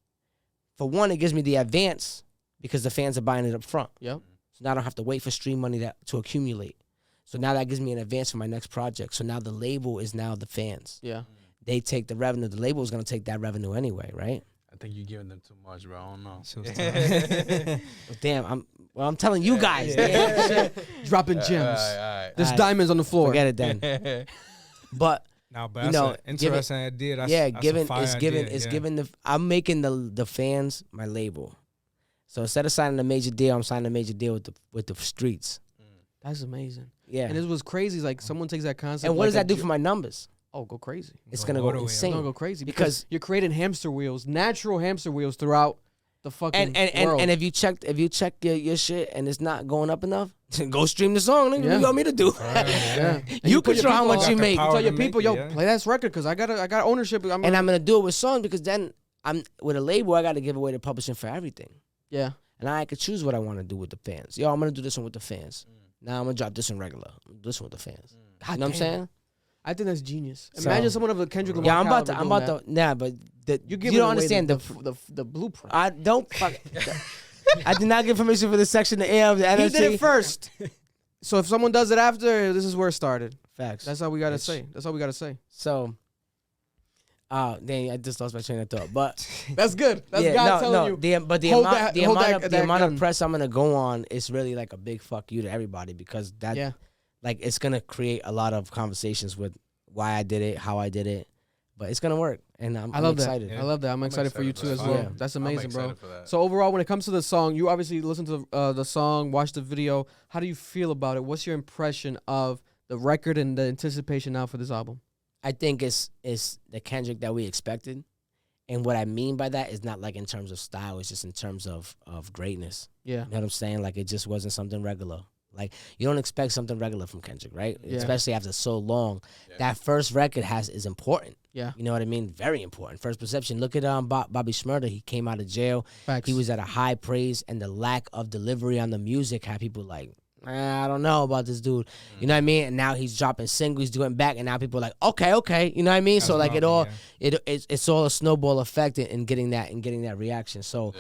For one, it gives me the advance because the fans are buying it up front. Yep. So now I don't have to wait for stream money to accumulate. So now that gives me an advance for my next project. So now the label is now the fans. Yeah. They take the revenue. The label is going to take that revenue anyway, right? I think you're giving them too much, bro. I don't know. Damn, I'm telling you guys. Dropping gems. All right. There's diamonds on the floor. Forget it then. But no, but that's an interesting idea. I'm making the fans my label. So instead of signing a major deal, I'm signing a major deal with the streets. That's amazing. Yeah. And it was crazy. Like someone takes that concept. And what does that do for my numbers? Oh, go crazy. It's gonna go insane. It's gonna go crazy because you're creating hamster wheels, natural hamster wheels throughout the fucking world. And if you check your shit and it's not going up enough, go stream the song. Nigga. You want me to do? You control how much you make. You tell your people, play that record because I got ownership. I'm gonna do it with songs because then I'm with a label. I got to give away the publishing for everything. Yeah. And I could choose what I want to do with the fans. I'm gonna do this one with the fans. Now I'm gonna drop this one regular. This one with the fans. You know what I'm saying? I think that's genius. Imagine someone of a Kendrick Lamar. Yeah, I'm about to. Nah, but you don't understand the blueprint. I don't. I did not get permission for this section to air of the NFT. He did it first. So if someone does it after, this is where it started. Facts. That's all we gotta say. That's all we gotta say. So, dang, I just lost my train of thought. But that's good. That's God telling you. The amount of press I'm gonna go on is really like a big fuck you to everybody because that. Yeah. Like, it's going to create a lot of conversations with why I did it, how I did it, But it's gonna work, and I'm excited. I love that. I'm excited for you too as well. Yeah. That's amazing, bro. For So overall, when it comes to the song, you obviously listened to the song, watched the video. How do you feel about it? What's your impression of the record and the anticipation now for this album? I think it's the Kendrick that we expected, and what I mean by that is not like in terms of style. It's just in terms of greatness. Yeah, you know what I'm saying? Like it just wasn't something regular. Like you don't expect something regular from Kendrick, right? Yeah. Especially after so long. Yeah. That first record is important. Yeah, you know what I mean? Very important. First Perception. Look at Bobby Shmurda. He came out of jail. Facts. He was at a high praise, and the lack of delivery on the music had people like, I don't know about this dude. You know what I mean? And now he's dropping singles, he's doing back, and now people are like, okay. You know what I mean? That's so like it's all a snowball effect in getting that reaction. So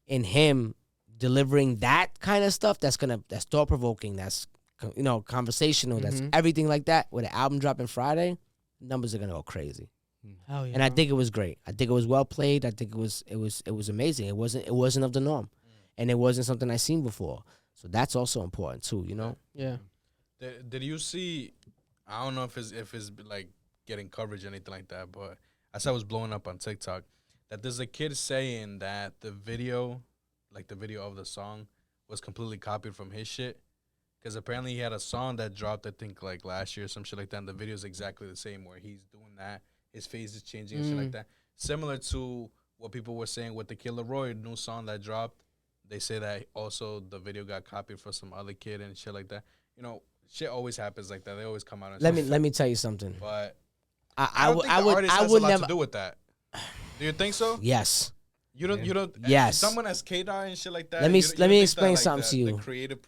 in him delivering that kind of stuff, that's thought provoking, that's conversational, that's everything like that. With an album dropping Friday, numbers are gonna go crazy. Hell yeah, and I think it was great. I think it was well played. I think it was amazing. It wasn't of the norm, and it wasn't something I seen before. So that's also important too, Yeah. Did you see? I don't know if it's like getting coverage or anything like that, but I saw it was blowing up on TikTok that there's a kid saying that the video of the song was completely copied from his shit, because apparently he had a song that dropped, I think like last year or some shit like that, and the video is exactly the same where he's doing that, his face is changing and shit like that, similar to what people were saying with the Killer Rhode new song that dropped. They say that also the video got copied for some other kid and shit like that. Shit always happens like that. They always come out and let me tell you something. But I would never to do with that. Do you think so? Yes. You don't. Yes. Someone as K-Dot and shit like that. Let me explain something to you. The creative,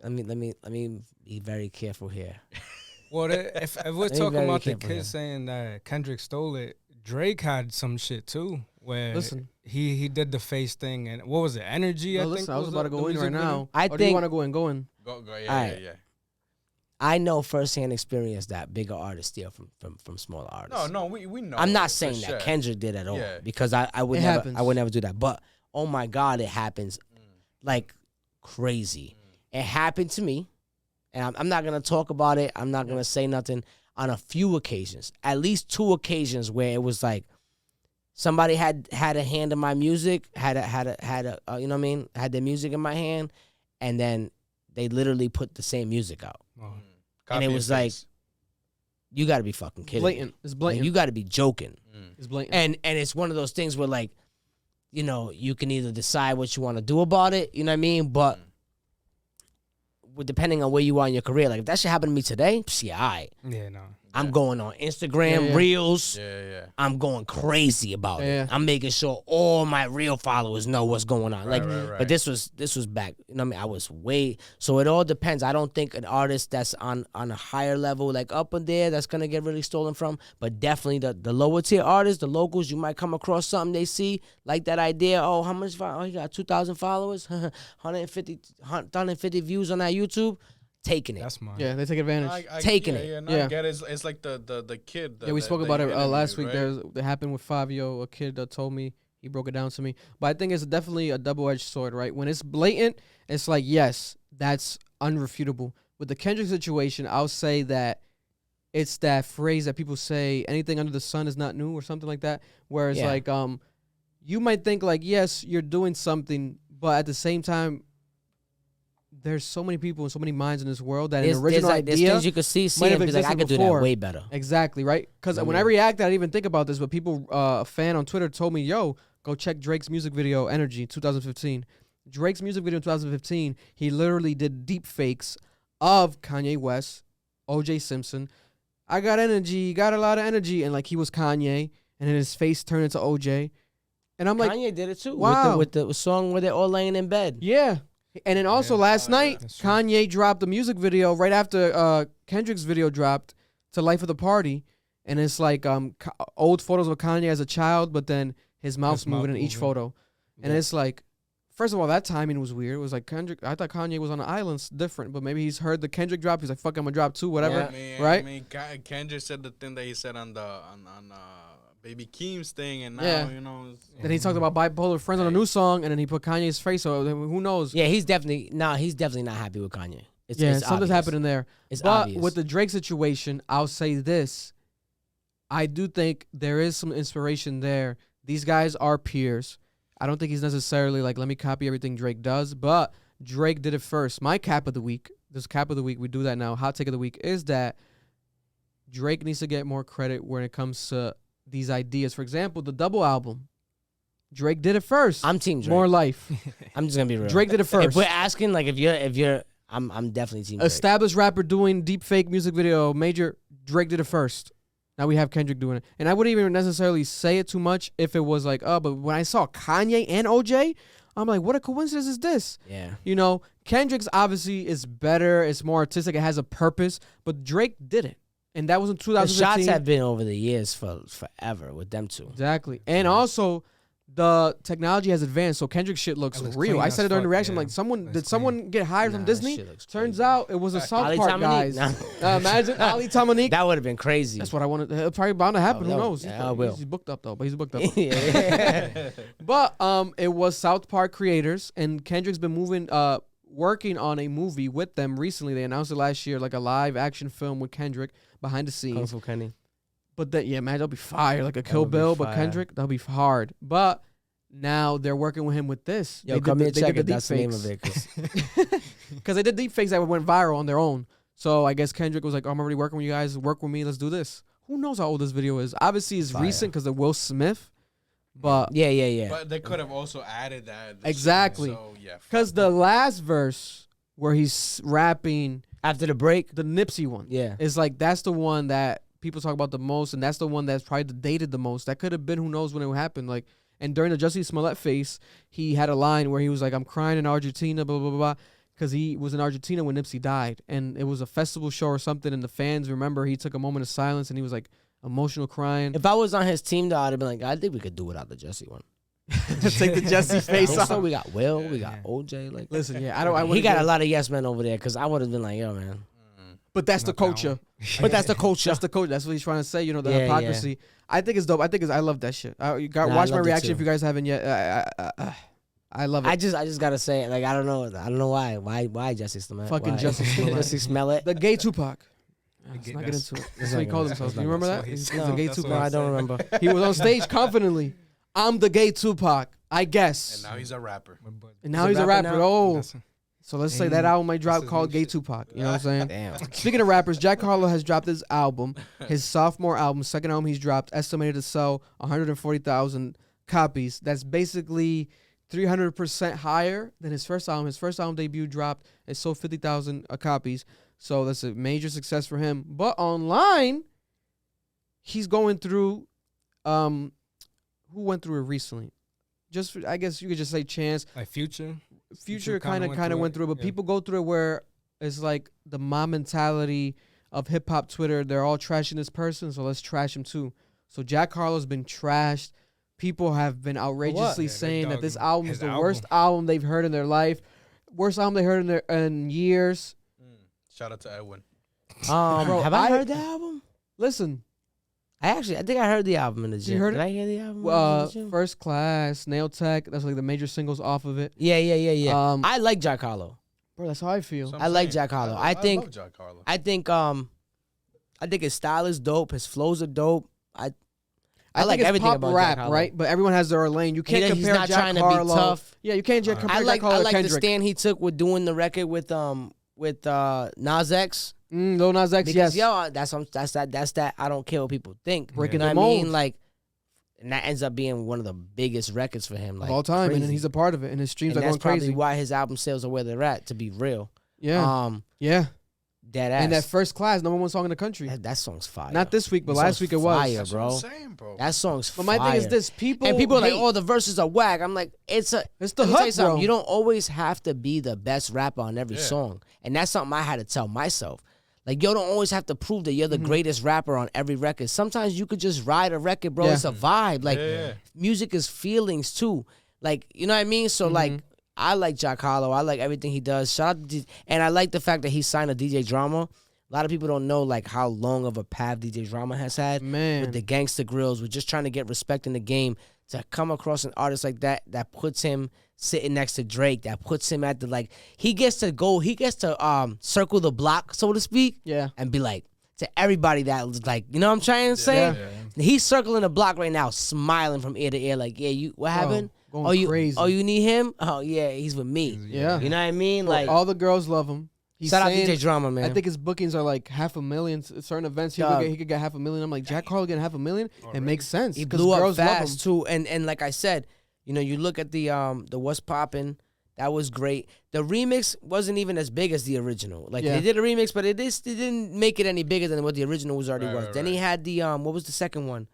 Let me be very careful here. Well, if we're talking about the kid saying that Kendrick stole it, Drake had some shit too, where he did the face thing, and what was it? Energy. I think. I was about to go in right now. I think. Do you want to go in? Go in. Go. Yeah. I know firsthand experience that bigger artists steal from smaller artists. No, we know. I'm not saying that Kendrick did at all, because I would never do that. But oh my God, it happens like crazy. It happened to me, and I'm not gonna talk about it. I'm not gonna say nothing. On a few occasions, at least 2 occasions, where it was like somebody had a hand in my music, had a you know what I mean, had their music in my hand, and then they literally put the same music out. And it was like, you got to be fucking kidding me. It's blatant. Like, you got to be joking. It's blatant. And it's one of those things where, like, you can either decide what you want to do about it, you know what I mean? But depending on where you are in your career, like, if that shit happened to me today, all right. Yeah, no. I'm going on Instagram Reels. Yeah. I'm going crazy about it. I'm making sure all my real followers know what's going on. Right. But this was back. You know what I mean? I was so it all depends. I don't think an artist that's on a higher level, like up in there, that's gonna get really stolen from. But definitely the lower tier artists, the locals, you might come across something they see, like that idea. Oh, how much? Oh, you got 2,000 followers, 150 views on that YouTube. Taking it. That's mine. Yeah, they take advantage. I Taking it. it. I get it. It's like the kid. We spoke about it last week. Right? That happened with Fabio. A kid told me, he broke it down to me. But I think it's definitely a double-edged sword, right? When it's blatant, it's like, yes, that's unrefutable. With the Kendrick situation, I'll say that it's that phrase that people say, anything under the sun is not new, or something like that. Whereas like you might think like, yes, you're doing something, but at the same time, there's so many people and so many minds in this world that an original idea there's things you could see and be like, I could do that way better. Exactly, right? Because when I reacted, I didn't even think about this, but people, a fan on Twitter told me, yo, go check Drake's music video, Energy, 2015. Drake's music video in 2015, he literally did deep fakes of Kanye West, O.J. Simpson. I got energy, got a lot of energy. And like he was Kanye, and then his face turned into O.J. And I'm like, Kanye did it too. Wow. With the song where they're all laying in bed. Yeah. And then also last night, Kanye dropped the music video right after Kendrick's video dropped to Life of the Party. And it's like old photos of Kanye as a child, but then his mouth's moving in each photo. And it's like, first of all, that timing was weird. It was like Kendrick. I thought Kanye was on an island, it's different. But maybe he's heard the Kendrick drop. He's like, fuck, I'm going to drop 2, whatever. Right? I mean, Kendrick said the thing that he said on Baby Keem's thing, and now, Then he talked about bipolar friends on a new song, and then he put Kanye's face, so who knows? Yeah, he's definitely not happy with Kanye. It's something's happening there. It's but obvious. With the Drake situation, I'll say this. I do think there is some inspiration there. These guys are peers. I don't think he's necessarily like, let me copy everything Drake does, but Drake did it first. My cap of the week, this cap of the week, we do that now. Hot take of the week is that Drake needs to get more credit when it comes to these ideas. For example, the double album. Drake did it first. I'm team Drake. More life. I'm just gonna be real. Drake did it first. If we're asking, like, if you're, I'm definitely team Drake. Established rapper doing deep fake music video, major. Drake did it first. Now we have Kendrick doing it. And I wouldn't even necessarily say it too much if it was like, oh, but when I saw Kanye and OJ, I'm like, what a coincidence is this? Yeah. You know, Kendrick's obviously is better. It's more artistic. It has a purpose. But Drake did it. And that was in 2015. The shots have been over the years for forever with them two. Exactly. And also, the technology has advanced, so Kendrick's shit looks real. I said it during the reaction, like, someone get hired from Disney? Turns out it was a South Park guys. Imagine Ali Tamanique. That would have been crazy. That's what I wanted. It's probably bound to happen. Who knows? Yeah, he's booked up though, but he's booked up. But it was South Park creators, and Kendrick's been working on a movie with them recently. They announced it last year, like a live action film with Kendrick behind the scenes. Kung Fu Kenny. But man, that'll be fire. Like a Kill Bill, but Kendrick, that'll be hard. But now they're working with him with this. Yo, come here, check it. That's the name of it. Because they did deep fakes that went viral on their own. So I guess Kendrick was like, oh, I'm already working with you guys. Work with me. Let's do this. Who knows how old this video is? Obviously, it's recent because of Will Smith. But yeah. But they could have also added that. Exactly. So, yeah. Because the last verse where he's rapping after the break, the Nipsey one, is like, that's the one that people talk about the most, and that's the one that's probably dated the most. That could have been, who knows when it happened. Like, and during the Jussie Smollett face, he had a line where he was like, I'm crying in Argentina, blah, blah, blah, blah, because he was in Argentina when Nipsey died, and it was a festival show or something, and the fans, remember, he took a moment of silence, and he was like emotional crying. If I was on his team, though, I'd have been like, I think we could do without the Jussie one. Take the Jussie face off. So we got Will, we got OJ. Like, listen, he got a lot of yes men over there, because I would have been like, yo, man. But that's the culture. But that's the culture. That's the culture. That's what he's trying to say. You know, the hypocrisy. Yeah. I think it's dope. I love that shit. Watch my reaction if you guys haven't yet. I love it. I just gotta say it. Like, I don't know why. Why Jussie Smollett? Fucking Jussie Smollett. Jussie Smollett. The gay Tupac. Let's not get into it. That's what he called himself. Do you remember that? He's the gay Tupac. No, I don't remember. He was on stage confidently. I'm the gay Tupac, I guess. And now he's a rapper. And now he's a rapper. Oh. So let's say that album might drop called Gay Tupac. You know what I'm saying? Damn. Speaking of rappers, Jack Harlow has dropped his album, his sophomore album, second album he's dropped, estimated to sell 140,000 copies. That's basically 300% higher than his first album. His first album debut dropped, it sold 50,000 copies. So that's a major success for him. But online, he's going through, who went through it recently? I guess you could just say Chance. Like Future? Future kind of went through it, but people go through it where it's like the mob mentality of hip hop Twitter. They're all trashing this person, so let's trash him too. So Jack Harlow's been trashed. People have been outrageously saying that this album is the worst album they've heard in their life, worst album they heard in years. Shout out to Edwin. Bro, have I heard the album? Listen. I think I heard the album in the gym. You heard Did it? I hear the album? First Class, Nail Tech. That's like the major singles off of it. Yeah. I like Jack Harlow. Bro, that's how I feel. I like Jack Harlow. I love Jack Harlow. I think his style is dope. His flows are dope. I like everything pop about rap, Jack Harlow. But everyone has their own lane. You can't compare Jack Jack Harlow. Harlow. To be tough. Yeah, you can't compare Jack Harlow to Kendrick. I like the stand he took with doing the record with Nas X. Lil Nas X, because, yes. Yo, that's that. I don't care what people think. Breaking the the mold. mold. I mean, like, and that ends up being one of the biggest records for him, like, of all time. crazy. And he's a part of it, and his streams and are going crazy. That's probably why his album sales are where they're at. To be real, yeah, dead ass. And that First Class, #1 song in the country. That song's fire. Not this week, but last week it was. Fire, That's bro. what I'm saying, bro. That song's but fire. my thing is this: people are like, oh, the verses are whack. I'm like, it's the hook, bro. You don't always have to be the best rapper on every song, and that's something I had to tell myself. Like, yo, don't always have to prove that you're the greatest rapper on every record. Sometimes you could just ride a record, bro. Yeah. It's a vibe. Like, music is feelings, too. Like, you know what I mean? So, like, I like Jack Harlow. I like everything he does. Shout out to and I like the fact that he signed a DJ Drama. A lot of people don't know, like, how long of a path DJ Drama has had. Man. With the Gangsta Grills. We're just trying to get respect in the game. To come across an artist like that puts him sitting next to Drake, that puts him at the, like, he gets to circle the block, so to speak. Yeah. And be like, to everybody that was like, you know what I'm trying to say? Yeah. He's circling the block right now, smiling from ear to ear, like, yeah, you what happened? Crazy. You need him? Oh yeah, he's with me. Yeah. You know what I mean? Like all the girls love him. Shout out DJ Drama, man. I think his bookings are like $500,000. Certain events he could get $500,000. I'm like, Jack Harlow getting $500,000. It makes sense. He blew up fast too. And like I said, you know, you look at the What's Poppin', that was great. The remix wasn't even as big as the original. Like they did a remix, but it didn't make it any bigger than what the original was already was. Then he had the what was the second one?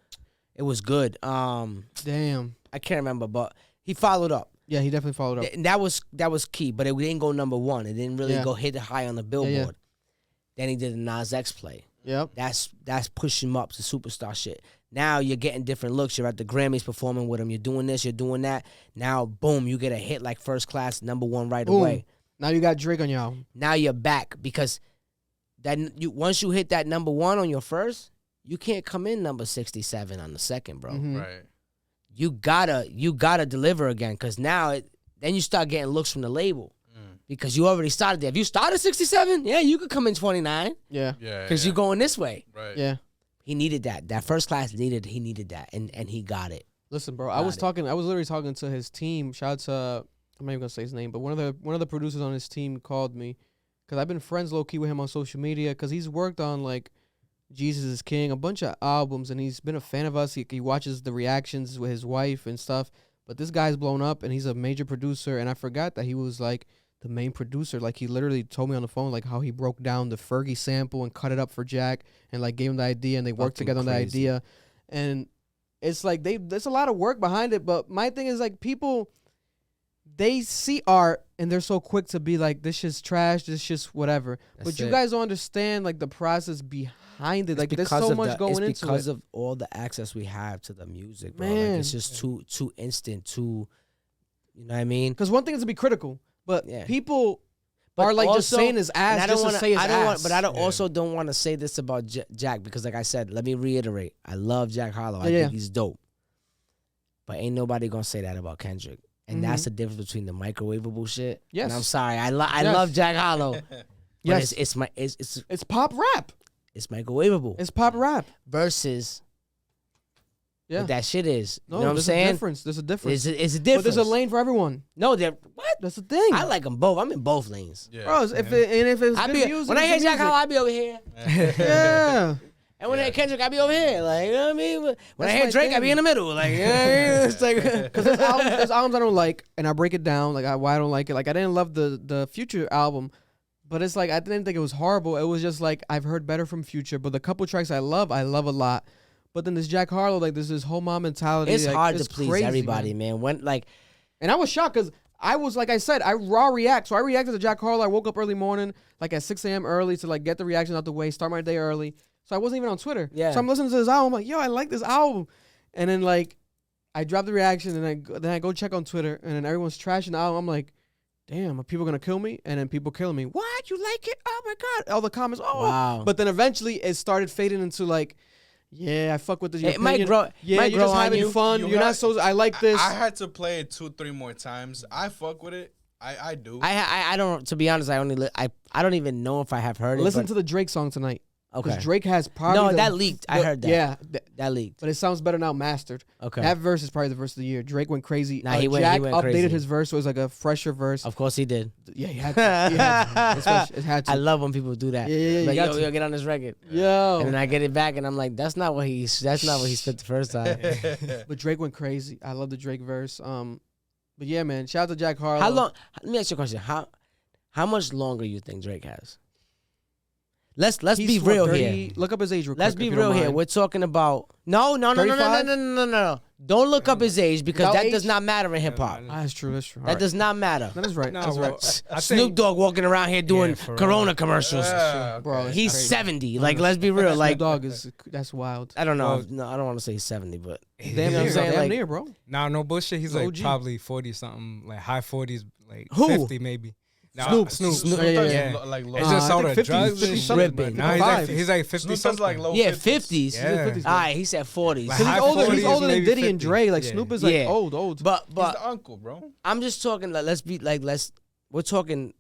It was good. Damn. I can't remember, but he followed up. Yeah, he definitely followed up. And that was key, but it didn't go number one. It didn't really go hit high on the Billboard. Yeah. Then he did a Nas X play. Yep. That's pushing him up to superstar shit. Now you're getting different looks. You're at the Grammys performing with him. You're doing this, you're doing that. Now, boom, you get a hit like First Class, number one right away. Now you got Drake on your album. Now you're back because once you hit that number one on your first, you can't come in number 67 on the second, bro. Mm-hmm. Right. You gotta deliver again because now then you start getting looks from the label because you already started there. If you started 67, yeah, you could come in 29. Yeah. Because you're going this way. Right. Yeah. He needed that. That First Class he needed that, and he got it. Listen, bro, I was literally talking to his team. Shout out to, I'm not even gonna say his name, but one of the producers on his team called me because I've been friends low key with him on social media because he's worked on like Jesus is King, a bunch of albums, and he's been a fan of us. He watches the reactions with his wife and stuff. But this guy's blown up, and he's a major producer. And I forgot that he was like the main producer. Like he literally told me on the phone like how he broke down the Fergie sample and cut it up for Jack and like gave him the idea, and they worked together on the idea. And it's like there's a lot of work behind it. But my thing is like people, they see art and they're so quick to be like, this shit's trash, this shit's whatever. But you guys don't understand like the process behind it. Like there's so much going into it. It's because of all the access we have to the music, bro. Man. Like it's just too instant, too, you know what I mean? Because one thing is to be critical, but people are like also, just saying his ass just to say his ass. But I also don't want to say this about Jack because like I said, let me reiterate. I love Jack Harlow. I think he's dope. But ain't nobody going to say that about Kendrick. And that's the difference between the microwavable shit. Yes. And I'm sorry. I love Jack Harlow. Yes. It's pop rap. It's microwavable. It's pop rap. Versus what that shit is. No, you know what I'm saying? There's a difference. It's a difference. But there's a lane for everyone. No, what? That's the thing. I like them both. I'm in both lanes. Yeah. Bro, if it's good music. When I hear Jack Harlow, I be over here. Yeah. And when I hear Kendrick, I be over here. Like, you know what I mean? When I hear Drake, I be in the middle. Like, you know what I mean? It's like, because there's albums I don't like, and I break it down, like why I don't like it. Like, I didn't love the Future album, but it's like, I didn't think it was horrible. It was just like, I've heard better from Future, but the couple tracks I love a lot. But then this Jack Harlow, like, there's this whole mom mentality. It's like, hard to please everybody, man. And I was shocked because I was, like I said, I raw react. So I reacted to Jack Harlow. I woke up early morning, like at 6 a.m. early to like get the reaction out the way, start my day early. So I wasn't even on Twitter. Yeah. So I'm listening to this album. I'm like, yo, I like this album. And then like, I drop the reaction and then I go check on Twitter and then everyone's trashing the album. I'm like, damn, are people going to kill me? And then people killing me. What? You like it? Oh my God. All the comments. Oh. Wow. But then eventually it started fading into like, yeah, I fuck with this. It might grow. Yeah, you're just having fun. You're not so. I like this. I had to play it 2-3 more times. I fuck with it. I do. I don't. To be honest, I don't even know if I have heard it. Listen to the Drake song tonight. Okay. Because Drake has probably that leaked. I heard that. Yeah, that leaked. But it sounds better now, mastered. Okay. That verse is probably the verse of the year. Drake went crazy. Nah, Jack updated crazy. His verse, so it was like a fresher verse. Of course he did. Yeah, he had to. It had to. I love when people do that. Yeah. Like, yo, get on this record. Yo. And then I get it back, and I'm like, that's not what he spit the first time. But Drake went crazy. I love the Drake verse. But yeah, man. Shout out to Jack Harlow. How long? Let me ask you a question. How much longer you think Drake has? Let's be real here. Look up his age real quick. Let's be real here. We're talking about no. Don't look up his age because that does not matter in hip hop. That's true. That does not matter. That is right. That's right. Snoop Dogg walking around here doing Corona commercials. Bro, he's 70. Like, let's be real. Like, Snoop Dogg that's wild. I don't know. No, I don't want to say 70, but damn near, bro. Nah, no bullshit. He's like probably 40 something, like high 40s, like who? 50 maybe. Snoop. Yeah. Like low. It's just all the drugs and shit. Nah, he's like 50 something. Like low 50s. Yeah. All right, he said 40s. He's older than Diddy and Dre. Like Snoop is like old. But he's the uncle, bro. I'm just talking. Like, we're talking.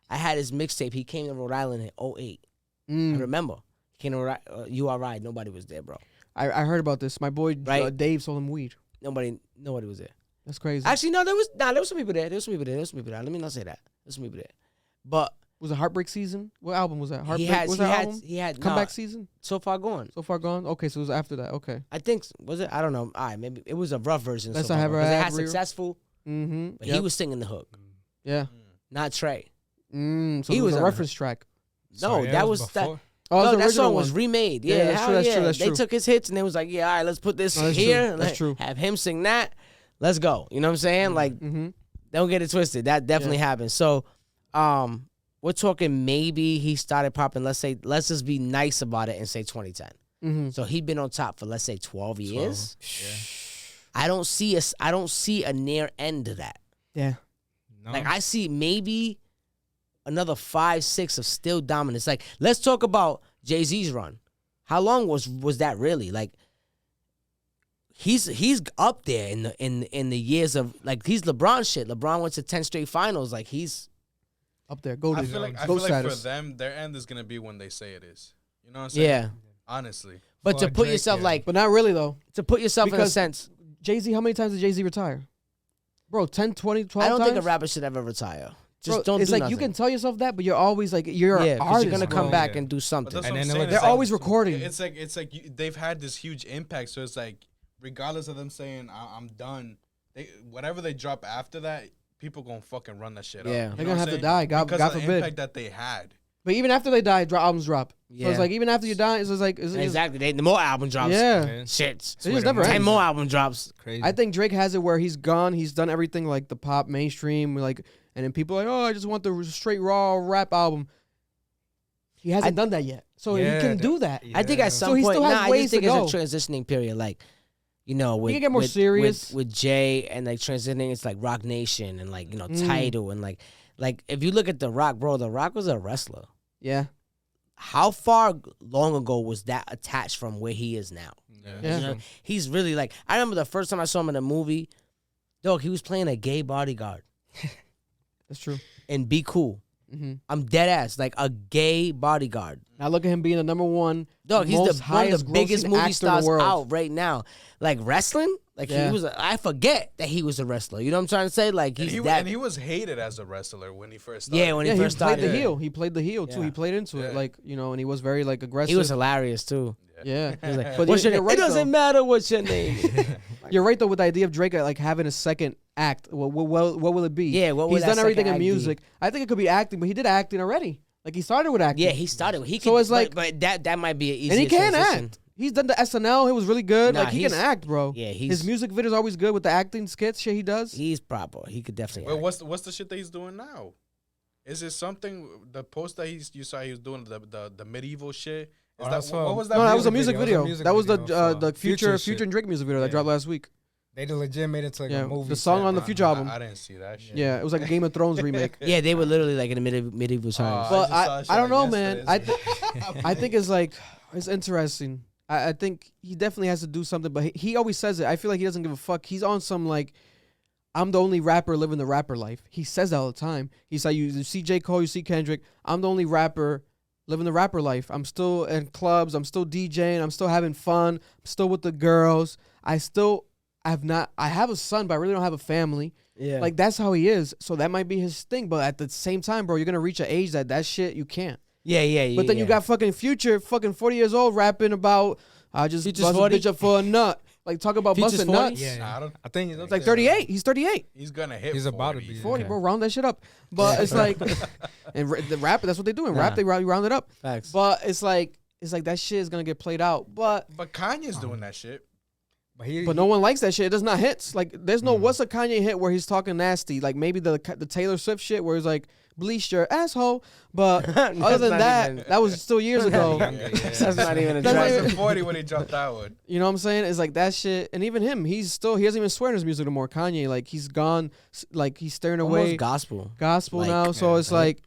I had his mixtape. He came to Rhode Island in 2008. I remember. URI, nobody was there, bro. I heard about this. My boy Dave sold him weed. Nobody was there. That's crazy. Actually, no, there was some people there. Let me not say that. There was some people there. But was it Heartbreak Season? What album was that? Heartbreak he had Comeback Season? So Far Gone. So Far Gone? Okay, so it was after that. Okay. I think, was it? I don't know. All right, maybe it was a rough version. Let's So Far have Gone. her 'Cause it ad had real. Successful. Mm-hmm. But he was singing the hook. Yeah. Not Trey. So He it was was a on reference track. No, that was that. before. Oh, No, the that original song was one. remade. Yeah, Yeah, that's hell true, that's yeah. true, that's They true. took his hits and they was like, yeah, all right, let's put this No, that's here. true, that's true. Have him sing that. Let's go. You know what I'm saying? Like, Mm-hmm. don't get it twisted. That definitely happened. So, we're talking maybe he started popping. Let's just be nice about it and say 2010. Mm-hmm. So he'd been on top for, let's say, 12 years. Yeah. I don't see a near end to that. Yeah. No. Like, I see maybe another 5, 6 of still dominance. Like, let's talk about Jay-Z's run. How long was that really? Like, he's up there in the years of, like, he's LeBron shit. LeBron went to 10 straight finals. Like, he's Up there. Go to I feel like for them, their end is gonna be when they say it is. You know what I'm saying? yeah. Honestly. But For to put Drake, yourself yeah. like but not really though. to put yourself in a Because sense. Jay-Z, how many times did Jay-Z retire? Bro, 10, 20, 12 I don't times? think a rapper should ever retire. Just Bro, don't it's do like nothing. you can tell yourself that, but you're always like you're yeah, an because artist. you're gonna bro. come back Yeah. and do But something. that's And what I'm then saying. They're It's like- always recording. It's like they've had this huge impact. So it's like, regardless of them saying I'm done, whatever they drop after that, people gonna fucking run that shit up. Yeah. You They're know gonna what have I'm to saying? die. God because of the forbid. impact that they had. But even after they die, albums drop. So Yeah. it's like even after you die, it's just like it's just, Exactly. The more album drops. Yeah. Shit. It just never 10 ends. more album drops. Crazy. I think Drake has it where he's gone. He's done everything like the pop mainstream, like, and then people are like, oh, I just want the straight raw rap album. He hasn't done that yet, so he can do that. I think at some So he point, still has I ways just think to it's a transitioning period. Like, you know, with, can get more serious. with Jay and like transitioning. It's like Rock Nation and like, you know, Tidal and like if you look at The Rock, bro, The Rock was a wrestler. Yeah, How far long ago was that attached from where he is now? Yeah. You know, he's really like, I remember the first time I saw him in a movie, dog, he was playing a gay bodyguard that's true. in Be Cool. Mm-hmm. I'm dead ass, like a gay bodyguard. Now look at him being the number one. Dog, he's most one of highest the biggest grossing movie actor in the stars world. out right now. Like wrestling, like Yeah. he was. I forget that he was a wrestler. You know what I'm trying to say? Like And he's he, that. and he was hated as a wrestler when he first started. Yeah, when Yeah, he he first played started. the heel. He played the heel too. Yeah. He played into it, Yeah. like, you know, and he was very like aggressive. He was hilarious too. Yeah, He was like, But what's your you're name? right, It doesn't though. matter what's your name. You're right though with the idea of Drake like having a second act. What will it be? Yeah, what would he's that done everything second in act be? music. I think it could be acting, but he did acting already. Like he started with acting. Yeah, he started. He could, So it's like- but that might be an easy. and he can transition. act. He's done the SNL. It was really good. Nah, like he can he's- act, bro. Yeah, his music videos always good with the acting skits. Shit, he does. He's proper. He could definitely. Wait, act. what's the shit that he's doing now? Is it something? The post that you saw he was doing the medieval shit. Is that what was that? No, that was a music music video. video. That was video the for Future shit. and Drake music video that Yeah. dropped last week. They legit made it to like Yeah, a movie. the song set. on the Future album. I didn't see that shit. Yeah, it was like a Game of Thrones remake. Yeah, they were literally like in the medieval times. But just saw shit I don't like know, man. yesterday. I think it's like it's interesting. I think he definitely has to do something, but he always says it. I feel like he doesn't give a fuck. He's on some like, I'm the only rapper living the rapper life. He says that all the time. He's like, you see J. Cole, you see Kendrick. I'm the only rapper living the rapper life. I'm still in clubs. I'm still DJing. I'm still having fun. I'm still with the girls. I have a son, but I really don't have a family. yeah, Like that's how he is. So that might be his thing. But at the same time, bro, you're gonna reach an age that shit you can't. yeah. But then you got fucking Future, fucking 40 years old, rapping about I just Future's bust a 40? bitch up for a nut. Like talk about Future's busting 40? nuts. Yeah, Nah, I think It's like 38. He's 38. He's gonna hit. He's about to 40. be. 40, Okay. bro. Round that shit up. But it's like, and the rap, that's what they do. In rap, Nah. they round it up. facts. But it's like that shit is gonna get played out. But Kanye's doing that shit. no one likes that shit. It does not hits. Like there's no what's a Kanye hit where he's talking nasty. Like maybe the Taylor Swift shit where he's like bleach your asshole. But other than not that, even- that was still years ago. That's not even a That's not track. He even- was 40 when he dropped that one. You know what I'm saying? It's like that shit. And even him, he doesn't even swear in his music no more. Kanye, like he's gone, like he's staring away Almost gospel. gospel like, now. So yeah, it's right? like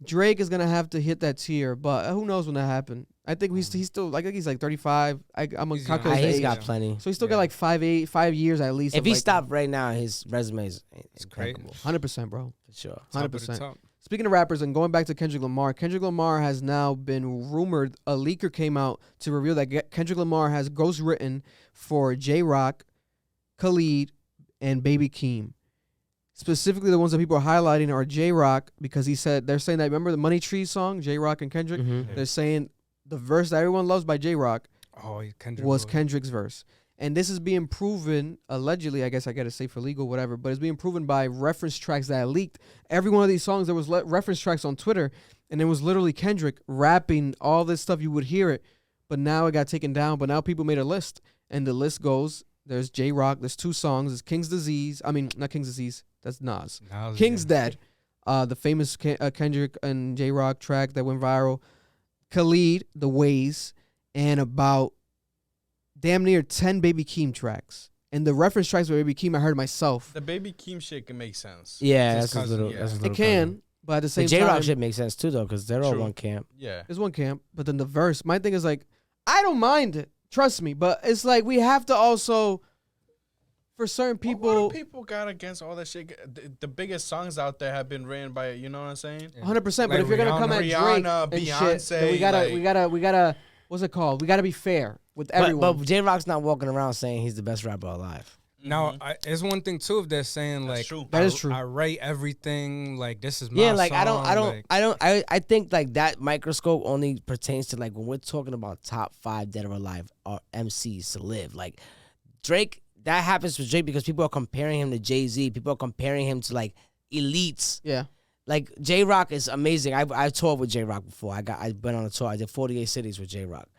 Drake is gonna have to hit that tier, but who knows when that happens? I think he's still like I think he's like 35. I'm gonna He's calculate young. his He's age. got plenty. So he's still got like 5 years at least. If of he like, stopped right now, his resume is great. impeccable 100%, bro. for sure. 100%. speaking of rappers and going back to Kendrick Lamar has now been rumored. A leaker came out to reveal that Kendrick Lamar has ghostwritten for J-Rock, Khalid, and Baby Keem. Specifically, the ones that people are highlighting are J-Rock, because they're saying that, remember the Money Tree song, J-Rock and Kendrick? Mm-hmm. They're saying the verse that everyone loves by J-Rock was Kendrick's verse. And this is being proven, allegedly, I guess I got to say for legal, whatever, but it's being proven by reference tracks that leaked. Every one of these songs, there was reference tracks on Twitter, and it was literally Kendrick rapping all this stuff. You would hear it, but now it got taken down. But now people made a list, and the list goes, there's J-Rock, there's 2 songs, there's King's Disease. I mean, not King's Disease. That's Nas. King's Dead, the famous Kendrick and J-Rock track that went viral. Khalid, The Ways, and about damn near 10 Baby Keem tracks. And the reference tracks with Baby Keem, I heard myself. The Baby Keem shit can make sense. Yeah, that's a little. It can, but at the same time, J-Rock shit makes sense too, though, because they're all one camp. Yeah, it's one camp. But then the verse, my thing is like, I don't mind it, trust me. But it's like we have to also. For certain people, what do people got against all that shit? The biggest songs out there have been written by, you know what I'm saying? 100%. But if you're gonna come at Drake and Beyonce, shit, then we gotta. What's it called? We gotta be fair with everyone. But J-Rock's not walking around saying he's the best rapper alive. Now, it's one thing too if they're saying like that is true. I write everything like this is my song. Like I think like that microscope only pertains to like when we're talking about top 5 dead or alive MCs to live. Like Drake. That happens with Drake because people are comparing him to Jay-Z. People are comparing him to, like, elites. Yeah. Like, J-Rock is amazing. I've toured with J-Rock before. I've been on a tour. I did 48 cities with J-Rock.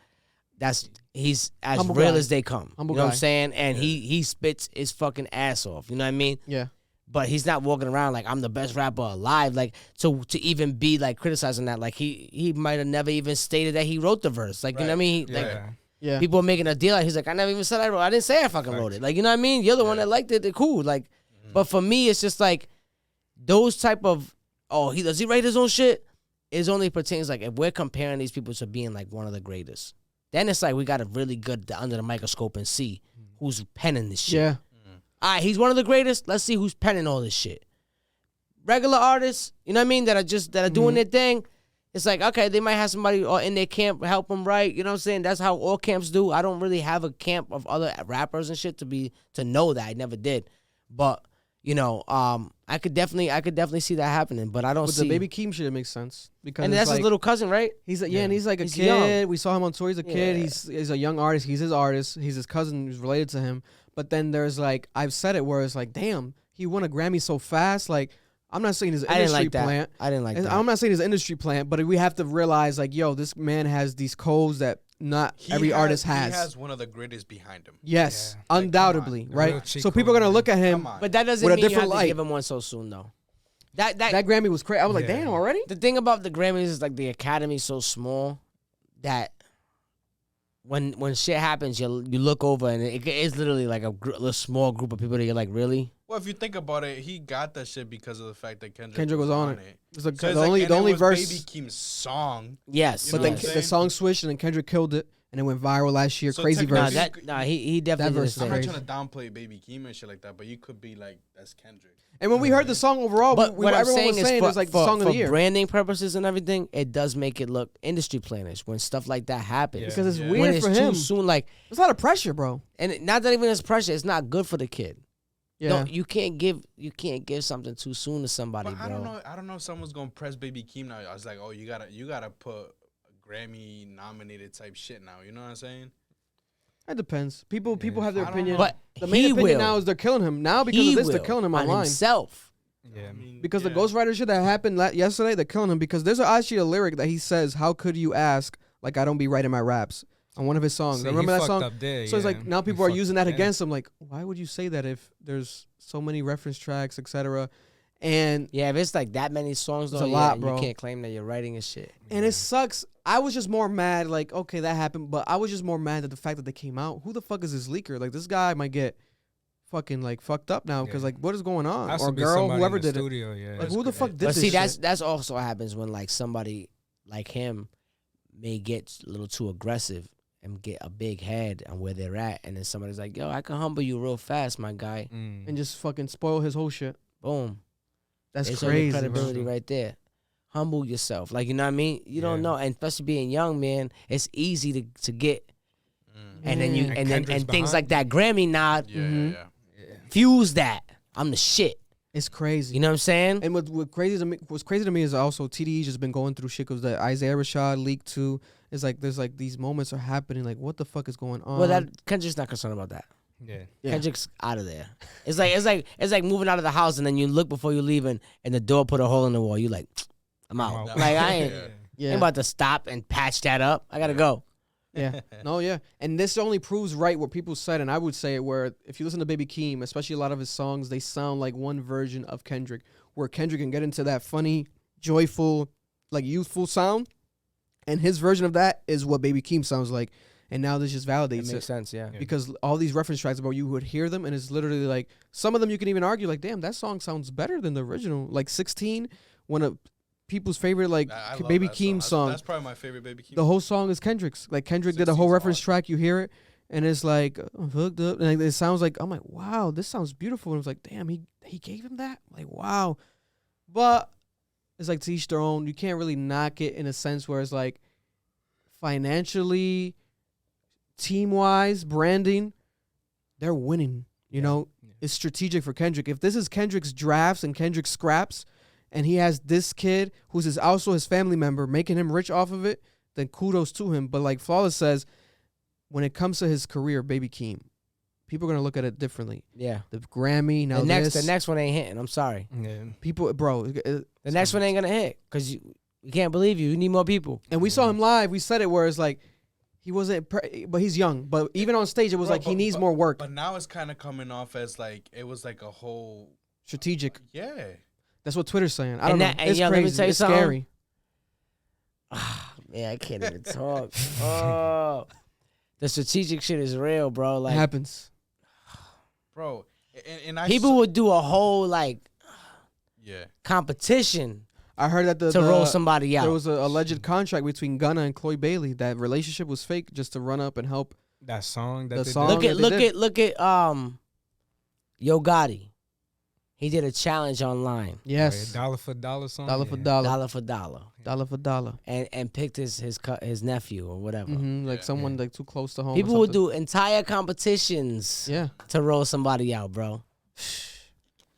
He's as humble real guy. As they come. Humble you know guy. What I'm saying? And he spits his fucking ass off. You know what I mean? Yeah. But he's not walking around like, I'm the best rapper alive. Like, to even be, like, criticizing that. Like, he might have never even stated that he wrote the verse. Like, right. You know what I mean? Yeah. People are making a deal. He's like, I never even said I wrote. I didn't say I fucking wrote it. Like, you know what I mean? You're the one that liked it. They're cool. Like, but for me, it's just like those type of, does he write his own shit? It only pertains like if we're comparing these people to being like one of the greatest, then it's like we got to really good under the microscope and see who's penning this shit. Yeah. All right, he's one of the greatest. Let's see who's penning all this shit. Regular artists, you know what I mean? That are doing their thing. It's like, okay, they might have somebody in their camp help them write. You know what I'm saying? That's how all camps do. I don't really have a camp of other rappers and shit to know that. I never did. But, you know, I could definitely see that happening. But I don't see. With the Baby Keem shit, it makes sense. Because and that's like, his little cousin, right? He's and he's like a kid. Young. We saw him on tour. He's a kid. He's a young artist. He's his artist. He's his cousin who's related to him. But then there's like, I've said it where it's like, damn, he won a Grammy so fast. Like, I'm not saying his industry plant. I didn't like that. I'm not saying his industry plant, but we have to realize, like, yo, this man has these codes that not every artist has. He has one of the greatest behind him. Yes, undoubtedly, right? So people are gonna look at him, but that doesn't mean you have to give him one so soon, though. That Grammy was crazy. I was like, damn, already? The thing about the Grammys is like the Academy's so small that when shit happens, you look over and it is literally like a small group of people that you're like, really? Well, if you think about it, he got that shit because of the fact that Kendrick was on it. It was the only verse. Baby Keem's song. Yes, but then the song switched and then Kendrick killed it and it went viral last year. So crazy verse. He definitely. That verse I'm not trying to downplay Baby Keem and shit like that, but you could be like, that's Kendrick. And when we heard the song overall, but what everyone was saying is it was like the song of the year. For branding purposes and everything, it does make it look industry planish when stuff like that happens. Because it's weird when it's for him. Too soon, like there's a lot of pressure, bro. And not that even it's pressure. It's not good for the kid. Yeah, you can't give something too soon to somebody, but bro. I don't know if someone's gonna press Baby Keem now. I was like, oh, you gotta put Grammy nominated type shit now. You know what I'm saying? That depends. People have their opinion. But the main opinion now is they're killing him. Now because of this, they're killing him online. Himself. Yeah, because the ghostwriter shit that happened yesterday, they're killing him because there's actually a lyric that he says, "How could you ask? Like I don't be writing my raps." On one of his songs. So remember that song? There, so it's like now people are using that against him. Like, why would you say that if there's so many reference tracks, etc.? And if it's like that many songs, it's a lot, bro. You can't claim that you're writing a shit. And it sucks. I was just more mad. Like, okay, that happened, but I was just more mad at the fact that they came out. Who the fuck is this leaker? Like, this guy might get fucking like fucked up now because like, what is going on? Or girl, whoever did studio, it. Like, who the fuck did this? But see, shit? that's also what happens when like somebody like him may get a little too aggressive and get a big head on where they're at, and then somebody's like, yo, I can humble you real fast, my guy. And just fucking spoil his whole shit. Boom. That's it's crazy, credibility bro. right there. humble yourself. Like, you know what I mean? You don't know, and especially being young, man, it's easy to get. And then and things like that Grammy nod. Fuse that. I'm the shit. It's crazy. You know what I'm saying? And what's crazy to me is also TDE just been going through shit because the Isaiah Rashad leak too. It's like there's like these moments are happening. Like, what the fuck is going on? Well, Kendrick's not concerned about that. Yeah. Kendrick's out of there. It's like moving out of the house and then you look before you leave and the door put a hole in the wall. You like, I'm out. Like, I ain't about to stop and patch that up. I gotta go. Yeah. No, yeah. And this only proves right what people said, and I would say it, where if you listen to Baby Keem, especially a lot of his songs, they sound like one version of Kendrick, where Kendrick can get into that funny, joyful, like youthful sound, and his version of that is what Baby Keem sounds like. And now this just validates it. Makes sense, yeah. Because all these reference tracks about you would hear them, and it's literally like, some of them you can even argue, like, damn, that song sounds better than the original. Like 16, one of people's favorite, like, Baby Keem song. That's probably my favorite Baby Keem. The whole song is Kendrick's. Like, Kendrick did a whole reference track, you hear it, and it's like, hooked up, and it sounds like, I'm like, wow, this sounds beautiful. And it's like, damn, he gave him that? Like, wow. But it's like, to each their own. You can't really knock it in a sense where it's like, financially, team-wise, branding, they're winning. You know, it's strategic for Kendrick. If this is Kendrick's drafts and Kendrick's scraps, and he has this kid who's also his family member making him rich off of it, then kudos to him. But like Flawless says, when it comes to his career, Baby Keem, people are gonna look at it differently. Yeah. The Grammy, now the next one ain't hitting. I'm sorry. Yeah. People, bro. The next one ain't gonna hit because we can't believe you. You need more people. And we saw him live. We said it where it's like, he wasn't, but he's young. But even on stage, it was like he needs more work. But now it's kind of coming off as like, it was like a whole. Strategic. Yeah. That's what Twitter's saying. I don't know. It's crazy. Let me tell you it's something. Scary. Man, I can't even talk. Oh, the strategic shit is real, bro. Like, it happens, bro. And people would do a whole like, competition. I heard that to roll somebody out. There was an alleged contract between Gunna and Chloe Bailey. That relationship was fake, just to run up and help that song. Look at Yo Gotti. He did a challenge online. Yes. $1 for $1 song. $1 for $1. $1 for $1. $1 for $1. And picked his nephew or whatever. Mm-hmm, like someone like too close to home. People would do entire competitions. To roll somebody out, bro.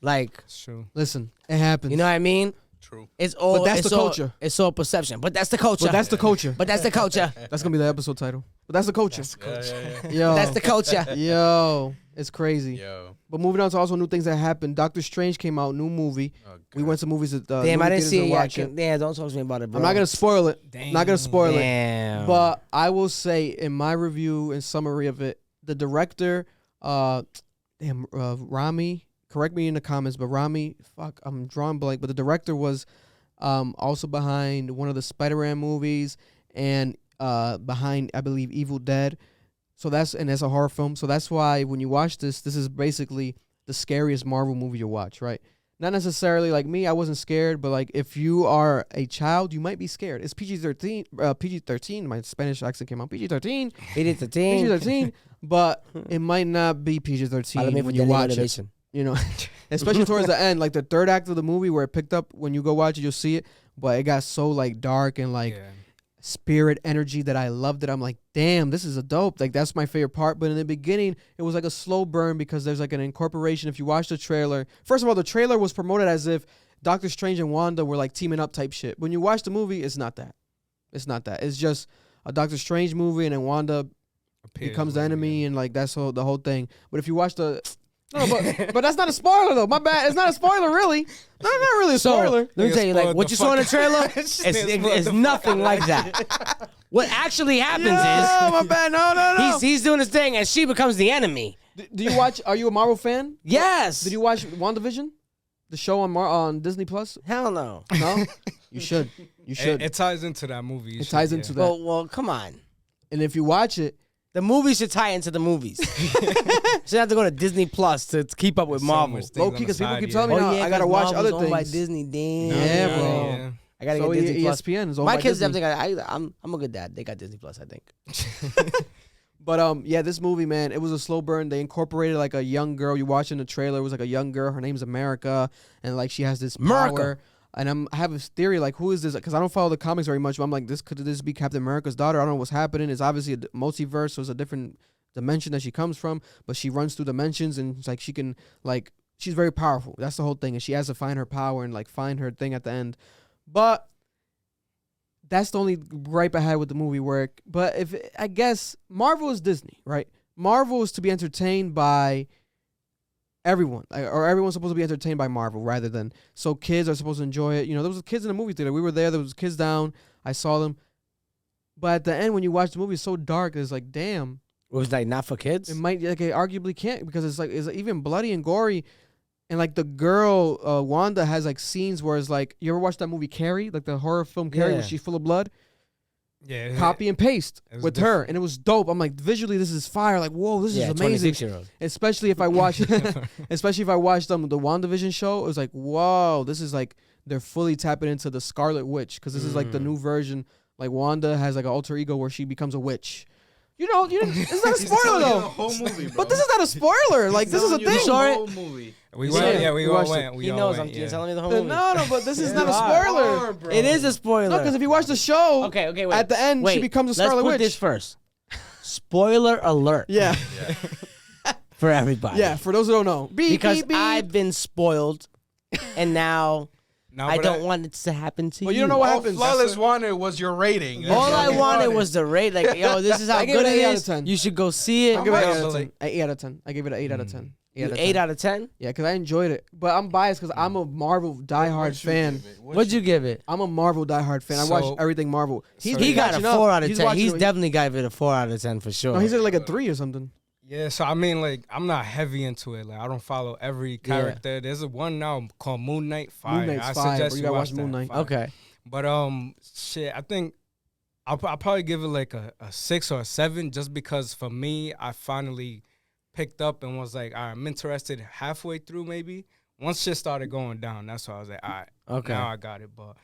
Like, it's true. Listen, it happens. You know what I mean? True. It's all. But that's the culture. It's all perception. But that's the culture. But that's the culture. But that's the culture. That's gonna be the episode title. But that's the culture. That's the culture. Yo, that's the culture. Yo, it's crazy. Yo. But moving on to also new things that happened. Doctor Strange came out, new movie. We went to movies at damn, I didn't see it. Damn, don't talk to me about it, bro. I'm not gonna spoil it. Damn. Not gonna spoil it. But I will say in my review and summary of it, the director, Rami. Correct me in the comments, but Rami, I'm drawing blank. But the director was also behind one of the Spider-Man movies and behind, I believe, Evil Dead. So that's a horror film. So that's why when you watch this is basically the scariest Marvel movie you watch, right? Not necessarily like me, I wasn't scared, but like if you are a child, you might be scared. It's PG-13. PG-13. My Spanish accent came out. PG-13. PG-13. But it might not be PG-13 when you watch it. You know, especially towards the end, like the third act of the movie where it picked up. When you go watch it, you'll see it. But it got so like dark and like spirit energy that I loved it. I'm like, damn, this is a dope. Like that's my favorite part. But in the beginning, it was like a slow burn because there's like an incorporation. If you watch the trailer, first of all, the trailer was promoted as if Doctor Strange and Wanda were like teaming up type shit. When you watch the movie, it's not that. It's not that. It's just a Doctor Strange movie and then Wanda becomes the enemy and like that's the whole thing. But if you watch the No, but that's not a spoiler though. My bad. It's not a spoiler, really. Not really a spoiler. Let me tell you, like what you saw in the trailer, it's nothing like that. What actually happens is, my bad. No. He's doing his thing, and she becomes the enemy. Do you watch? Are you a Marvel fan? Yes. Did you watch WandaVision, the show on Disney Plus? Hell no. No. You should. You should. It ties into that movie. It ties into that. Well, come on. And if you watch it. The movies should tie into the movies. Should have to go to Disney Plus to keep up with Marvel. Low key, because people keep telling me, I gotta watch other things. Owned by Disney, damn. Yeah, bro. Yeah. I gotta get Disney Plus. ESPN is owned My by kids Disney. I'm a good dad. They got Disney Plus, I think. But yeah, this movie, man, it was a slow burn. They incorporated like a young girl. You watching the trailer, it was like a young girl. Her name's America, and like she has this power. And I have this theory, like, who is this? Because I don't follow the comics very much, but I'm like, could this be Captain America's daughter? I don't know what's happening. It's obviously a multiverse, so it's a different dimension that she comes from, but she runs through dimensions, and it's like she can, like, she's very powerful. That's the whole thing, and she has to find her power and, like, find her thing at the end. But that's the only gripe I had with the movie work. But I guess Marvel is Disney, right? Marvel is to be entertained by everyone, or everyone's supposed to be entertained by Marvel rather than, so kids are supposed to enjoy it. You know, there was kids in the movie theater. We were there was kids down. I saw them. But at the end, when you watch the movie, it's so dark. It's like, damn. It was like not for kids? It might, like, it arguably can't, because it's even bloody and gory. And like the girl, Wanda, has like scenes where it's like, you ever watch that movie Carrie? Like the horror film Carrie, where she's full of blood? Yeah. Copy and paste with her. And it was dope. I'm like, visually, this is fire. Like, whoa, this is amazing. Especially if I watch the WandaVision show, it was like, whoa, this is like, they're fully tapping into the Scarlet Witch, because this is like the new version. Like Wanda has like an alter ego where she becomes a witch. You know, it's not a spoiler though. Whole movie, but this is not a spoiler. Like, this is a thing. Whole movie. We all went. He knows I'm telling you the whole movie. No, but this is not a spoiler. It is a spoiler. No, because if you watch the show, okay, wait. At the end, she becomes a Scarlet Witch. Let's put this first. Spoiler alert. Yeah. For everybody. Yeah, for those who don't know. Because I've been spoiled, and now I don't want it to happen to you. Well, you don't know what happens. All Flawless wanted was your rating. All I wanted was the rate. Like, yo, this is how good it is. You should go see it. I give it an 8 out of 10. I give it an 8 out of 10. 8 out of 10? Yeah, because I enjoyed it. But I'm biased because I'm a Marvel diehard fan. What'd you give it? I'm a Marvel diehard fan. I watch everything Marvel. He got a 4 out of 10. He's definitely got it a 4 out of 10 for sure. No, he's at like a 3 or something. Yeah, so I mean, like, I'm not heavy into it. Like, I don't follow every character. There's a one now called Moon Knight. Fire. Moon Knight's I fire, suggest you gotta watch Moon Knight. Okay. But shit, I think I'll probably give it like a 6 or a 7, just because for me, I finally picked up and was like, all right, I'm interested halfway through maybe. Once shit started going down, that's why I was like, all right, okay, now I got it. But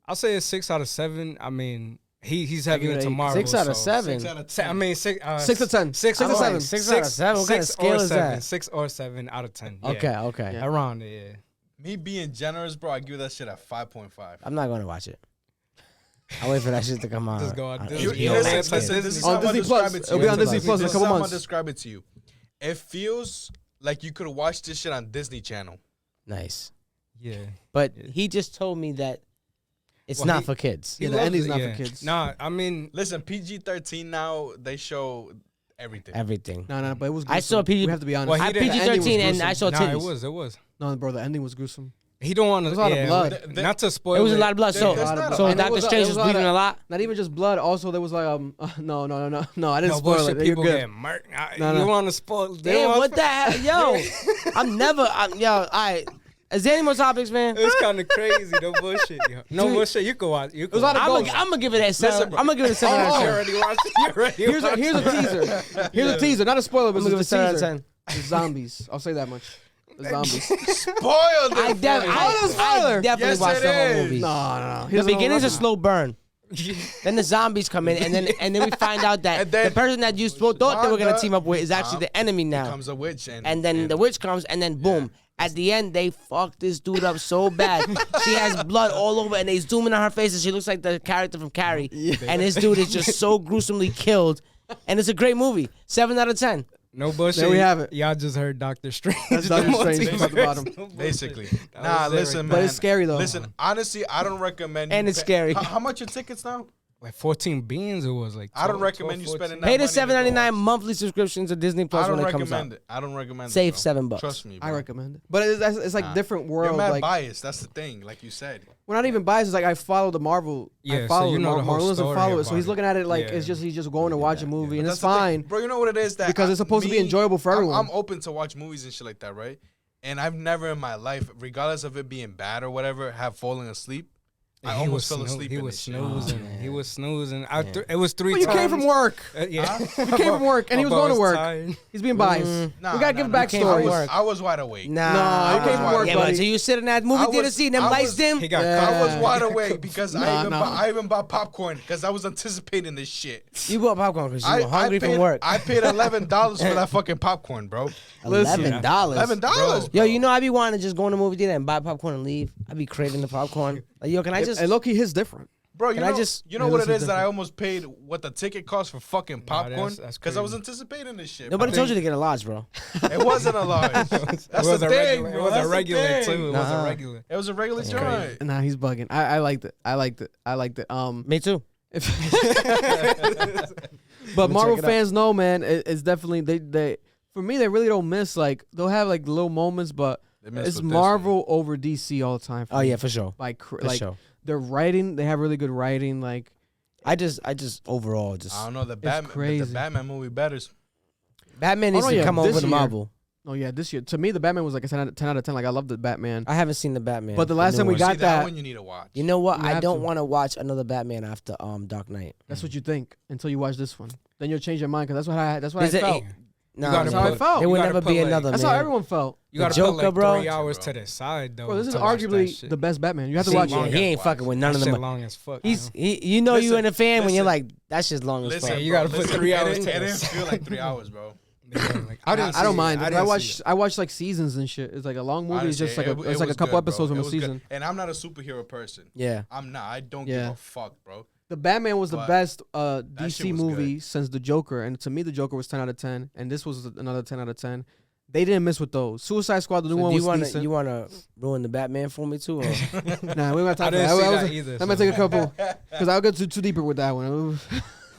I'll say a 6 out of 7. I mean, he's heavy into Marvel. 6 out of 7. 6 out of 10. I mean, 6 to 10. 6 out of 7. 6 out of 7. What kind of scale is that? 6 or 7 out of 10. Yeah. Okay. Yeah. Around it, yeah. Me being generous, bro, I give that shit a 5.5. I'm not going to watch it. I'll wait for that shit to come on. Just go on Disney. Listen, this is how I'm gonna describe it to you. It'll be on Disney Plus in a couple months. I'm gonna describe it to you. It feels like you could watch this shit on Disney Channel. Nice. Yeah. But he just told me that it's not for kids. Yeah, the ending's not for kids. Nah, I mean, listen, PG-13 now, they show everything. No, but it was gruesome. I saw PG. We have to be honest. Well, I PG-13 and I saw titties. It was. No, bro, the ending was gruesome. He don't want to. There's a lot of blood. Not to spoil. It was a lot of blood. So Dr. Strange was bleeding a lot. Not even just blood. Also, there was like no. I didn't spoil bullshit, it. People get murked. You want to spoil? Damn, what the hell, yo? Is there any more topics, man? It's kind of crazy. No bullshit. Yo. No bullshit. You go out. I'm gonna give it a 7. I'm gonna give it a 7 out of 10. You already watched it. Here's a teaser. Here's a teaser. Not a spoiler, but I'm gonna give it a 7 out of 10. The zombies. I'll say that much. The zombies. Spoiled it. I definitely watched the whole movie. No. The beginning's a slow burn. Then the zombies come in, and then we find out that the person that you thought they were gonna team up with is actually the enemy now. Becomes a witch, and then the witch comes, and then boom. At the end, they fucked this dude up so bad. She has blood all over, and they zoom in on her face, and she looks like the character from Carrie. Yeah. And this dude is just so gruesomely killed. And it's a great movie. 7 out of 10. No bullshit. There we have it. Y'all just heard Doctor Strange. That's Doctor Strange from the bottom. Basically. Nah, listen, man. But it's scary, though. Listen, honestly, I don't recommend. And it's scary. How much are tickets now? Like 14 beans, it was like 12, I don't recommend 12, you spending that money. Pay the $7.99 monthly subscription to Disney Plus when it comes out. I don't recommend it. Save $7. Trust me, bro. I recommend it. But it's like different world. You're mad like, biased. That's the thing, like you said. We're not even biased. It's like I follow the Marvel. Yeah, I follow so you know the whole Marvel doesn't follow it. So he's it. looking at it like he's just going to watch a movie, and it's fine. Bro, you know what it is? That because it's supposed to be enjoyable for everyone. I'm open to watch movies and shit like that, right? And I've never in my life, regardless of it being bad or whatever, have fallen asleep. I almost fell asleep. He in was this shit. snoozing. He was snoozing. It was 3 Well, you times. came from work. Yeah. You came from work, and he was going to work. Tired. He's being biased. Nah, we gotta give backstories. I was wide awake. Nah, you came from work, yeah, buddy. but so you sit in that movie theater seat and them I lights was- dim. He got I was caught. wide awake because Nah. I even bought popcorn because I was anticipating this shit. You bought popcorn because you were hungry paid, from work. I paid $11 for that fucking popcorn, bro. $11. $11. Yo, you know I be wanting to just go in the movie theater and buy popcorn and leave. I be craving the popcorn. Like, yo, can I just? And low-key, his different. Bro, Can I just- you know Yeah, what it this is is that I different. almost paid what the ticket cost for fucking popcorn that's because I was crazy. anticipating this shit. Nobody bro. told you to get a large, bro. It wasn't a large. That's It the was a thing, regular. bro. It was That's a the regular thing. too. It was a regular. It was a regular joint. Nah, he's bugging. I liked it. I liked it. Me too. But Marvel check it out. fans know, man, it's definitely they for me they really don't miss, like they'll have like little moments, but They messed it's with this Marvel over DC all the time. For Oh me. yeah, for sure. like For like sure. their writing, they have really good writing. Like I just overall just I don't know. The Batman movie better. Batman Oh, needs no, to yeah, come over this to year. Marvel. oh yeah, this year to me the Batman was like a 10 out of 10. Like I love the Batman. I haven't seen the Batman. But the last new time we one. got See, that that- one you need to watch. You know what? You I have don't to. want to watch another Batman after Dark Knight. That's what you think until you watch this one. Then you'll change your mind because that's what I Is it- felt. No, gotta That's how I put- felt. there you would gotta never put, be like- another. That's man. how everyone felt. You gotta Joker, put like bro. 3 hours Bro. to the side though. Bro, this is to watch that arguably shit. the best Batman. You have to See, watch yeah, it. he ain't fucking with none That of shit them. long as fuck. You know you Listen, in a fan when you're listen. like that shit's long as Listen, fuck. you gotta bro, put listen, 3 it hours didn't- to It the didn't side. feel like 3 hours, bro. I don't see mind. it. I watch like seasons and shit. It's like a long movie. It's just like Honestly, it's like a was couple good, bro. episodes from It a was good. season. And I'm not a superhero person. Yeah. I'm not. I don't Yeah. give a fuck, bro. The Batman was the But best shit DC was movie since the Joker, and to me the Joker was 10 out of 10, and this was another 10 out of 10. They didn't miss with those. Suicide Squad, the new So one do was you wanna decent. you wanna ruin the Batman for me too? Or? Nah, we don't have I time for didn't see that. that either. I'm gonna take a couple because I'll get too deeper with that one.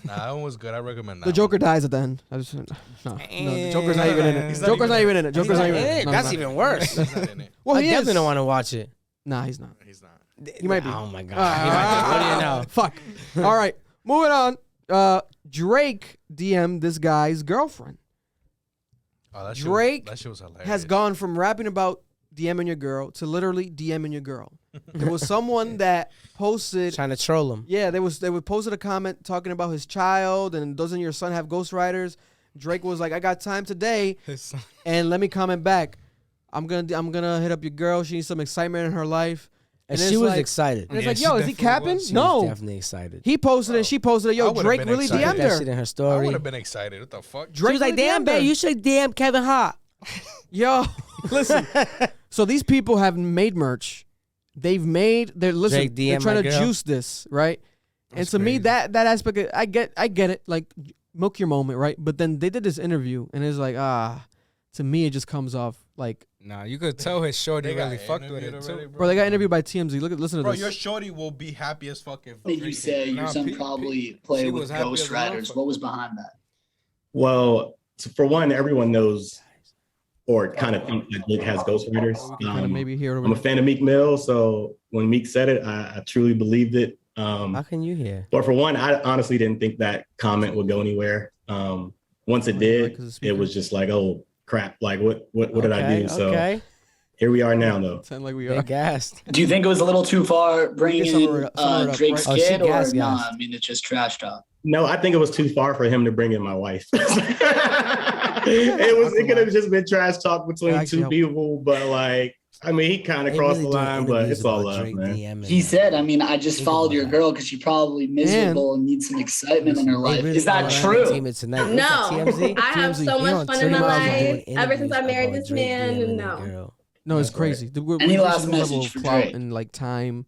Nah, that one was good. I recommend that. The Joker dies at the end. I just no, the Joker's not even in it. He's Joker's not even in it. Joker's not even in it. No, That's no. even worse. He's not in it. Well, I he definitely is. don't want to watch it. Nah, he's not. He's not. He might be. Oh my god. He might be. What do you know? Fuck. All right, moving on. Drake DM'd this guy's girlfriend. Oh, that Drake that shit was hilarious. Has gone from rapping about DMing your girl to literally DMing your girl. There was someone that posted. Trying to troll him. Yeah, they would posted a comment talking about his child and doesn't your son have ghostwriters? Drake was like, I got time today, and let me comment back. I'm gonna hit up your girl. She needs some excitement in her life. And it's she was like- excited. And it's Yeah, like, she yo, is he definitely capping? was. She No. was definitely excited. He posted it. She posted it. I Yo, would've Drake been really excited. DM'd that her. shit in her I story. would have been excited. What the fuck? Drake She was like, really damn, DM'd her. babe, you should DM Kevin Hart. Yo, listen. So these people have made merch. They're listen. Drake They're DM trying my to girl. juice this, right? And That's to me, crazy. that aspect, I get it. Like, milk your moment, right? But then they did this interview, and it's like, to me, it just comes off like, Nah, you could tell his shorty They got really fucked with interviewed it already, too. bro, they got interviewed by TMZ. Listen to Bro, this. your shorty will be happy as fuck if Did you Drake say did. your Nah, son Pete- probably she played was with happy as a ghostwriters? motherfucker. What was behind that? Well, for one, everyone knows or kind of thinks that Drake has ghostwriters. Kind of maybe hear it over I'm a fan of Meek Mill, so when Meek said it, I truly believed it. How can you hear? But for one, I honestly didn't think that comment would go anywhere. Once it Oh, did, because the it was speaker. just like, oh crap! Like what did I do? So Okay. here we are now, though. Sound like we are. They're gassed. Do you think it was a little too far bringing summer in it up, Drake's right? Oh, she kid, or gassed. nah? I mean, it's just trash talk. No, I think it was too far for him to bring in my wife. It could have just been trash talk between Actually two helped. people, but like, I mean, he kind of They crossed really the doing line, but interviews it's all about love, Drake man. DMing He her. said, I mean, I just Think followed about your that. girl because she's probably miserable and needs some excitement in her They life. really Is that are true? entertainment tonight. What's No, that, TMZ? I have TMZ, so he much on fun in 30 my miles Doing life ever since I interviews married about this Drake man. DMing No. the girl. No, it's That's right. crazy. We're Any reaching last a level message of for clout Drake? and like time.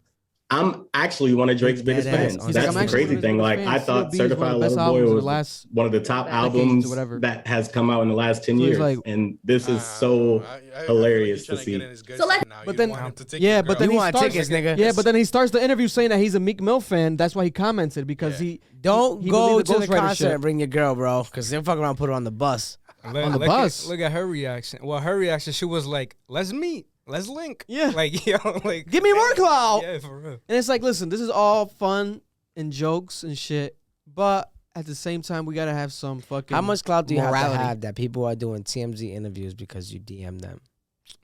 I'm actually one of Drake's biggest Dead ass. fans. He's That's like, the I'm crazy actually thing. one of Like, his I fans. thought CLB is one of the Certified best Lover albums Boy of the was last one of the top decades or albums whatever. that has come out in the last 10 So he's years. like- And this is so hilarious to see. So let's- But then- but then You he want starts, tickets, nigga. Yeah, but then he starts the interview saying that he's a Meek Mill fan. That's why he commented because Yeah. he Don't he go believed to the ghostwriter concert shit. and bring your girl, bro, because they'll fuck around and put her on the bus. On the bus. Look at her reaction. Well, her reaction, she was like, "Let's meet, let's link." Yeah. like yo, like Give me more clout. Yeah, for real. And it's like, listen, this is all fun and jokes and shit, but at the same time, we gotta have some fucking. How much clout do you have morality. to have that people are doing TMZ interviews because you DM them?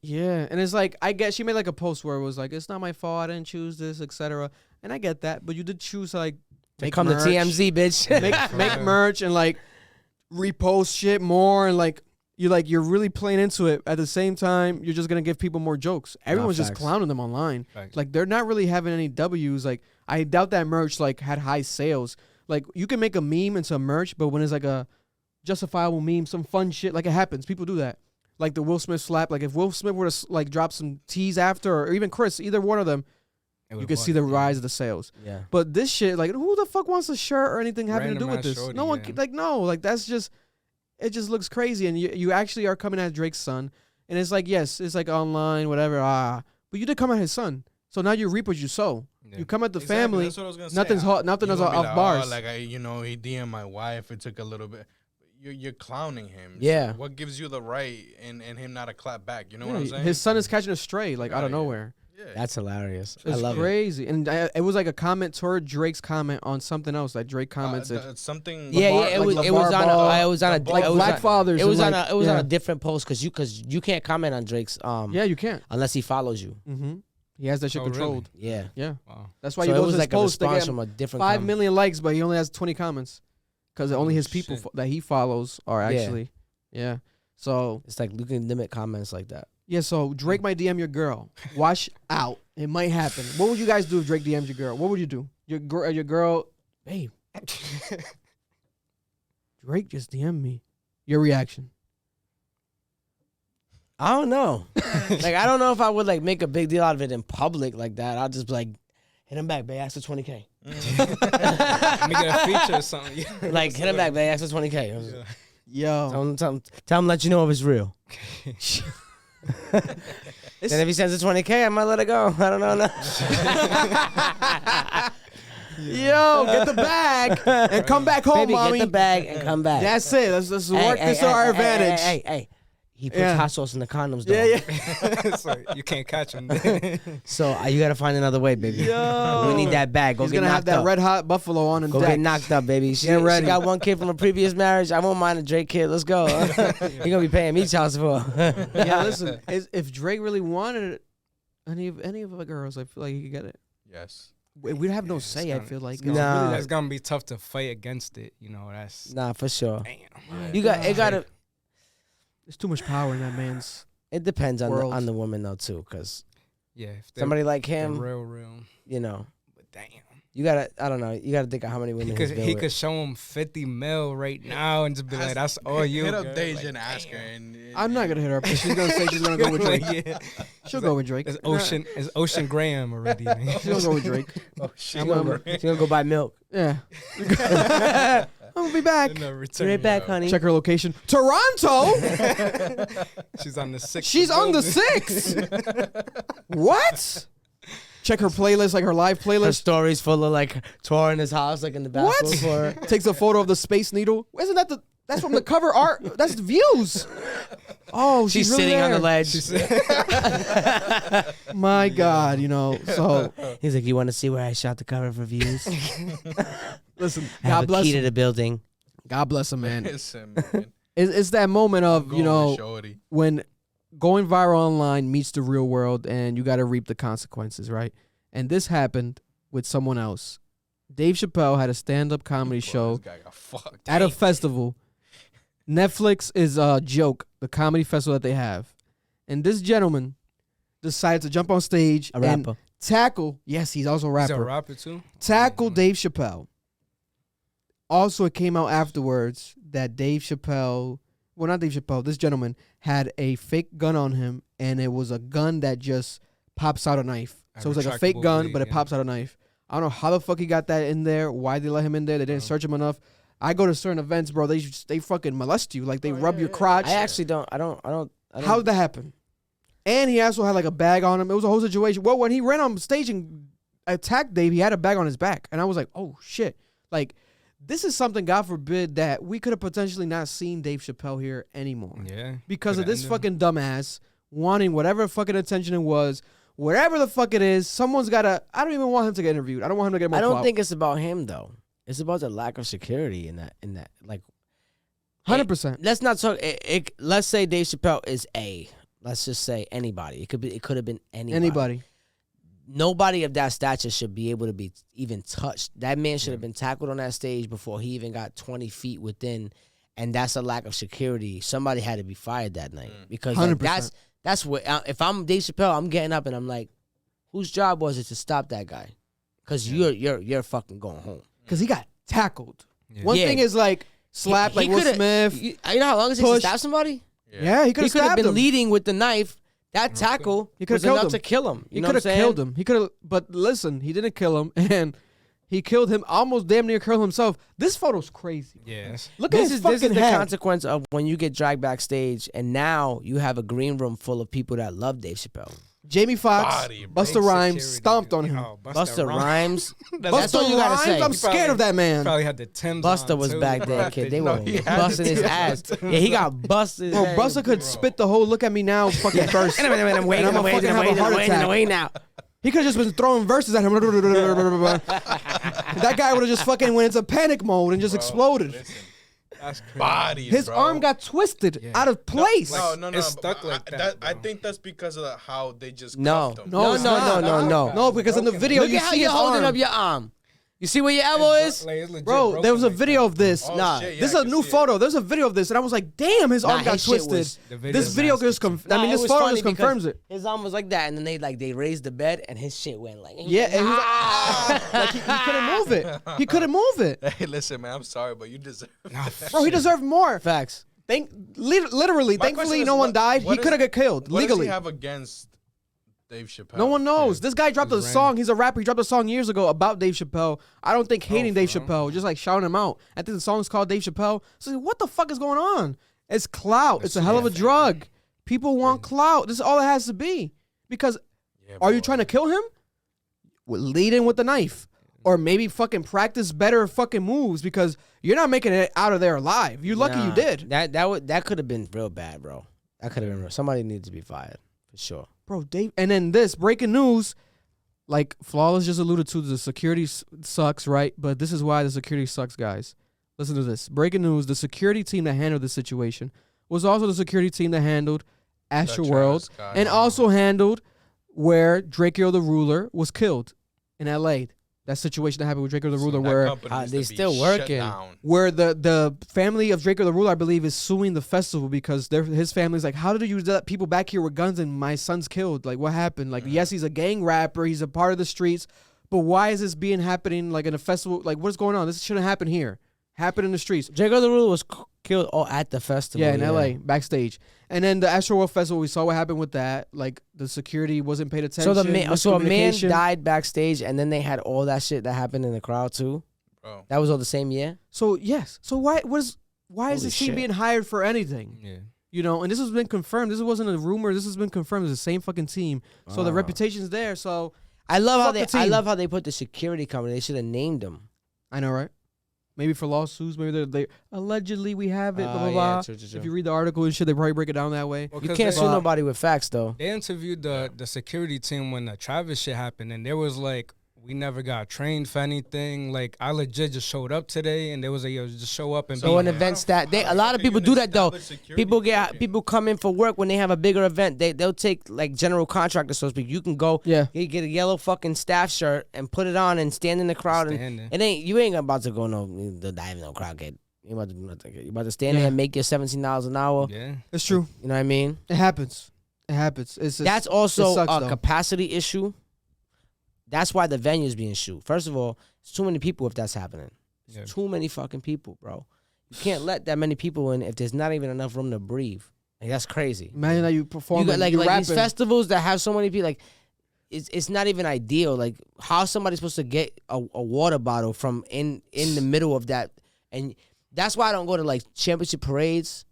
Yeah, and it's like I guess she made like a post where it was like, it's not my fault, I didn't choose this, etc. And I get that, but you did choose to like make Come merch, to TMZ, bitch. make merch and like repost shit more, and like you're really playing into it. At the same time, you're just gonna give people more jokes. Everyone's just clowning them online. Facts. Like they're not really having any W's. Like I doubt that merch like had high sales. Like you can make a meme into merch, but when it's like a justifiable meme, some fun shit, like it happens. People do that. Like the Will Smith slap. Like if Will Smith were to like drop some teas after, or even Chris, either one of them, you could see the rise of the sales. Yeah. But this shit, like who the fuck wants a shirt or anything having to do with this? Shorty, No one, like no, like that's just, it just looks crazy. And you actually are coming at Drake's son, and it's like yes, it's like online, whatever. But you did come at his son, so now you reap what you sow. Yeah. You come at the family. That's what I was gonna say. Nothing is off bars. Like he DM'd my wife. It took a little bit. You're clowning him. Yeah. So what gives you the right and him not to clap back? You know what I'm saying? His son is catching a stray like out of nowhere. Yeah. That's hilarious. It's I love crazy. And it was like a comment toward Drake's comment on something else. Like Drake commented something. It was on a Black fathers. It was on a different post because you can't comment on Drake's yeah, you can't unless he follows you. Mm-hmm. He has that shit controlled. Really? Yeah. Wow. That's why you go to his post. A response from a different 5 million likes, but he only has 20 comments because only his people that he follows are actually. Yeah. So it's like you can limit comments like that. Yeah. So Drake might DM your girl. Watch out. It might happen. What would you guys do if Drake DMs your girl? What would you do? Your girl, babe. Drake just DM'd me. Your reaction? I don't know. Like, I don't know if I would like make a big deal out of it in public like that. I'll just be like, hit him back, babe. Ask for 20K. Let me get a feature or something. Like, hit him back, babe. Ask for 20K. Yo. Tell him, let you know if it's real. And if he sends a 20K, I might let it go. I don't know. Yo, get the bag and come back home, baby, mommy. Get the bag and come back. That's it. Let's work this to our advantage. Hey. He puts hot sauce in the condoms, though. Yeah. So you can't catch him. So you got to find another way, baby. Yo. We need that bag. He's going to have that red hot buffalo on and go get knocked up, baby. She got one kid from a previous marriage. I won't mind a Drake kid. Let's go. You're going to be paying me child support. Yeah, listen. If Drake really wanted it, any of the girls, I feel like he could get it. Yes. We'd have no say, I feel like. It's going to be tough to fight against it. You know, that's... Nah, for sure. Damn. You got to... There's too much power in that man's. It depends on the woman though too, because if somebody like him, real, you know. But damn, you gotta. I don't know. You gotta think of how many women he could show him 50 mil right now and just be like, "That's all you." Hit up Deja and ask her. I'm not gonna hit her up. She's gonna say she's gonna go with Drake. She'll go with Drake. It's Ocean Graham already. She's gonna go with Drake. She's gonna go buy milk. Yeah. I'm gonna be back. Be right back, honey. Check her location. Toronto. She's on the 6th. She's on the 6th. What? Check her playlist, like her live playlist. Her stories full of like tour in his house, like in the bathroom. For her. Takes a photo of the Space Needle. Isn't that that's from the cover art? That's the views. Oh, she's really sitting there. on the ledge. My God, so he's like, you want to see where I shot the cover for views? Listen, God bless him. Key to the building. God bless him, man. Listen, man. It's that moment of, when going viral online meets the real world and you got to reap the consequences, right? And this happened with someone else. Dave Chappelle had a stand-up comedy show at a festival. Netflix is a joke, the comedy festival that they have. And this gentleman decided to jump on stage and tackle. Yes, he's also a rapper. He's a rapper too? Tackle Dave Chappelle. Also, it came out afterwards that Dave Chappelle, well, not Dave Chappelle, this gentleman had a fake gun on him, and it was a gun that just pops out a knife. So it was like a fake gun, but it pops out a knife. I don't know how the fuck he got that in there, why they let him in there. They didn't search him enough. I go to certain events, bro. They fucking molest you. Like, they rub your crotch. I actually don't. I don't. How did that happen? And he also had like a bag on him. It was a whole situation. Well, when he ran on stage and attacked Dave, he had a bag on his back. And I was like, oh, shit. Like, this is something, God forbid, that we could have potentially not seen Dave Chappelle here anymore. Yeah. Because of this fucking dumbass wanting whatever fucking attention it was, whatever the fuck it is, someone's got to, I don't even want him to get interviewed. I don't want him to get more I don't clout. think it's about him, though. It's about the lack of security in that, like. 100%. Let's not talk, let's say Dave Chappelle is A. let's just say anybody. It could have been anybody. Anybody. Nobody of that stature should be able to be even touched. That man should have been tackled on that stage before he even got 20 feet within, and that's a lack of security. Somebody had to be fired that night because like, that's what. If I'm Dave Chappelle, I'm getting up and I'm like, whose job was it to stop that guy? Because you're fucking going home. Because he got tackled. Yeah. One thing is like slap like Will Smith. You know how long it takes to stab somebody? Yeah, he could have been leading with the knife. That tackle was enough to kill him. He could have killed him. He could have, but listen, he didn't kill him, and he killed him. Almost damn near killed himself. This photo's crazy. Yes. Look at his fucking head. This is the consequence of when you get dragged backstage, and now you have a green room full of people that love Dave Chappelle. Jamie Foxx, Busta Rhymes stomped on him. Busta Rhymes. That's all you gotta say. I'm scared of that man. Probably had the Timbs. Busta was back there, kid. They were busting his ass. Yeah, he got busted. Bro, Busta could spit the whole "look at me now" fucking verse. I'm waiting now. He could have just been throwing verses at him. That guy would have just fucking went into panic mode and just exploded. Listen. That's crazy. His arm got twisted out of place. No. It's stuck like that. I think that's because of how they just no, cuffed him. No, because in the video look you at how see you're his holding arm. up your arm. You see where your elbow is? Bro, there was a video of this. Shit, this is a new photo. There's a video of this, and I was like, damn, his arm got twisted. This video just this photo just confirms it. His arm was like that, and then they raised the bed, and his shit went like. Yeah, and he was like, he couldn't move it. He couldn't move it. Hey, listen, man, I'm sorry, but you deserve. Bro, he deserved more. Facts. Literally, thankfully, no one died. He could have got killed legally. What does he have against Dave Chappelle? No one knows. This guy dropped a song. He's a rapper. He dropped a song years ago about Dave Chappelle. I don't think hating Dave Chappelle, just like shouting him out. I think the song's called Dave Chappelle. So what the fuck is going on? It's clout. It's a hell of a drug. People want clout. This is all it has to be. Because are you trying to kill him? Lead in with the knife. Or maybe fucking practice better fucking moves because you're not making it out of there alive. You're lucky you did. That could have been real bad, bro. That could have been real. Somebody needs to be fired for sure. Bro, Dave, and then this breaking news, like Flawless just alluded to, the security sucks, right? But this is why the security sucks, guys. Listen to this. Breaking news, the security team that handled this situation was also the security team that handled Astroworld and also handled where Draco the Ruler was killed in L.A. That situation that happened with Draco the Ruler where they still working. Where the family of Draco the Ruler, I believe, is suing the festival because his family's like, how did you let people back here with guns and my son's killed? Like, what happened? Like, yes, he's a gang rapper. He's a part of the streets. But why is this happening like in a festival? Like, what's going on? This shouldn't happen here. Happen in the streets. Draco the Ruler was killed at the festival. Yeah, in L.A., backstage. And then the Astroworld Festival, we saw what happened with that. Like, the security wasn't paid attention. So a man died backstage, and then they had all that shit that happened in the crowd, too? Bro. That was all the same year? So, yes. So why is this team being hired for anything? Yeah. You know, and this has been confirmed. This wasn't a rumor. This has been confirmed. It's the same fucking team. So the reputation's there. So I love how they put the security company. They should have named them. I know, right? Maybe for lawsuits, maybe they allegedly we have it, blah, blah, blah. Yeah, true. If you read the article and shit, they probably break it down that way. Well, you can't sue nobody with facts, though. They interviewed the security team when the Travis shit happened, and there was like, we never got trained for anything. Like, I legit just showed up today, and there was just show up and so an event a lot of people do that though. People come in for work when they have a bigger event. They'll take like general contractors, so to speak. You can go, you get a yellow fucking staff shirt and put it on and stand in the crowd. You ain't about to go the dive no crowd kid. You about to stand there and make your $17 an hour. Yeah, it's true. You know what I mean? It happens. That's also a capacity issue. That's why the venue is being shoot. First of all, it's too many people if that's happening. It's too many fucking people, bro. You can't let that many people in if there's not even enough room to breathe. Like, that's crazy. Imagine that you perform like these festivals that have so many people. Like, it's not even ideal. Like, how somebody's supposed to get a water bottle from in the middle of that? And that's why I don't go to like championship parades.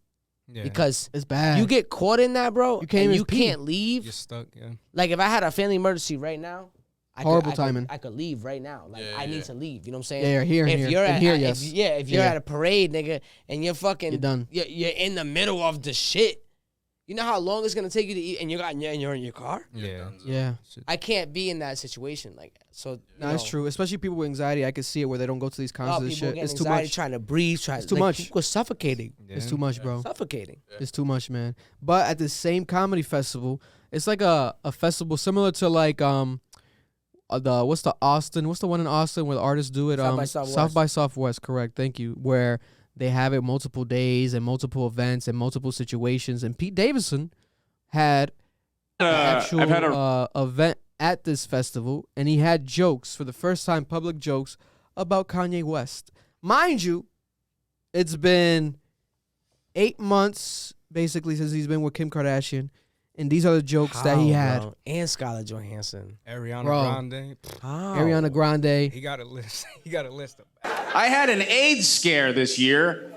Yeah. Because it's bad. You get caught in that, bro. You can't leave. You're stuck. Yeah. Like, if I had a family emergency right now. Horrible timing. I could leave right now. Like, I need to leave. You know what I'm saying? Yeah, here. If you're at a parade, nigga, and you're fucking, you're done. You're in the middle of the shit. You know how long it's gonna take you to eat, and you're in your car. Yeah. I can't be in that situation, like so. No, it's true. Especially people with anxiety, I can see it where they don't go to these concerts and shit. It's too much. Trying to breathe. It's too much. People are suffocating. It's too much, bro. Suffocating. It's too much, man. But at the same comedy festival, it's like a festival similar to like what's the one in Austin where the artists do it? South by Southwest, correct. Thank you. Where they have it multiple days and multiple events and multiple situations. And Pete Davidson had an actual event at this festival, and he had jokes for the first time, public jokes about Kanye West. Mind you, it's been 8 months basically since he's been with Kim Kardashian, and these are the jokes that he had. Bro. And Scarlett Johansson, Ariana Grande. Ariana Grande. He got a list. He got a list of. I had an AIDS scare this year.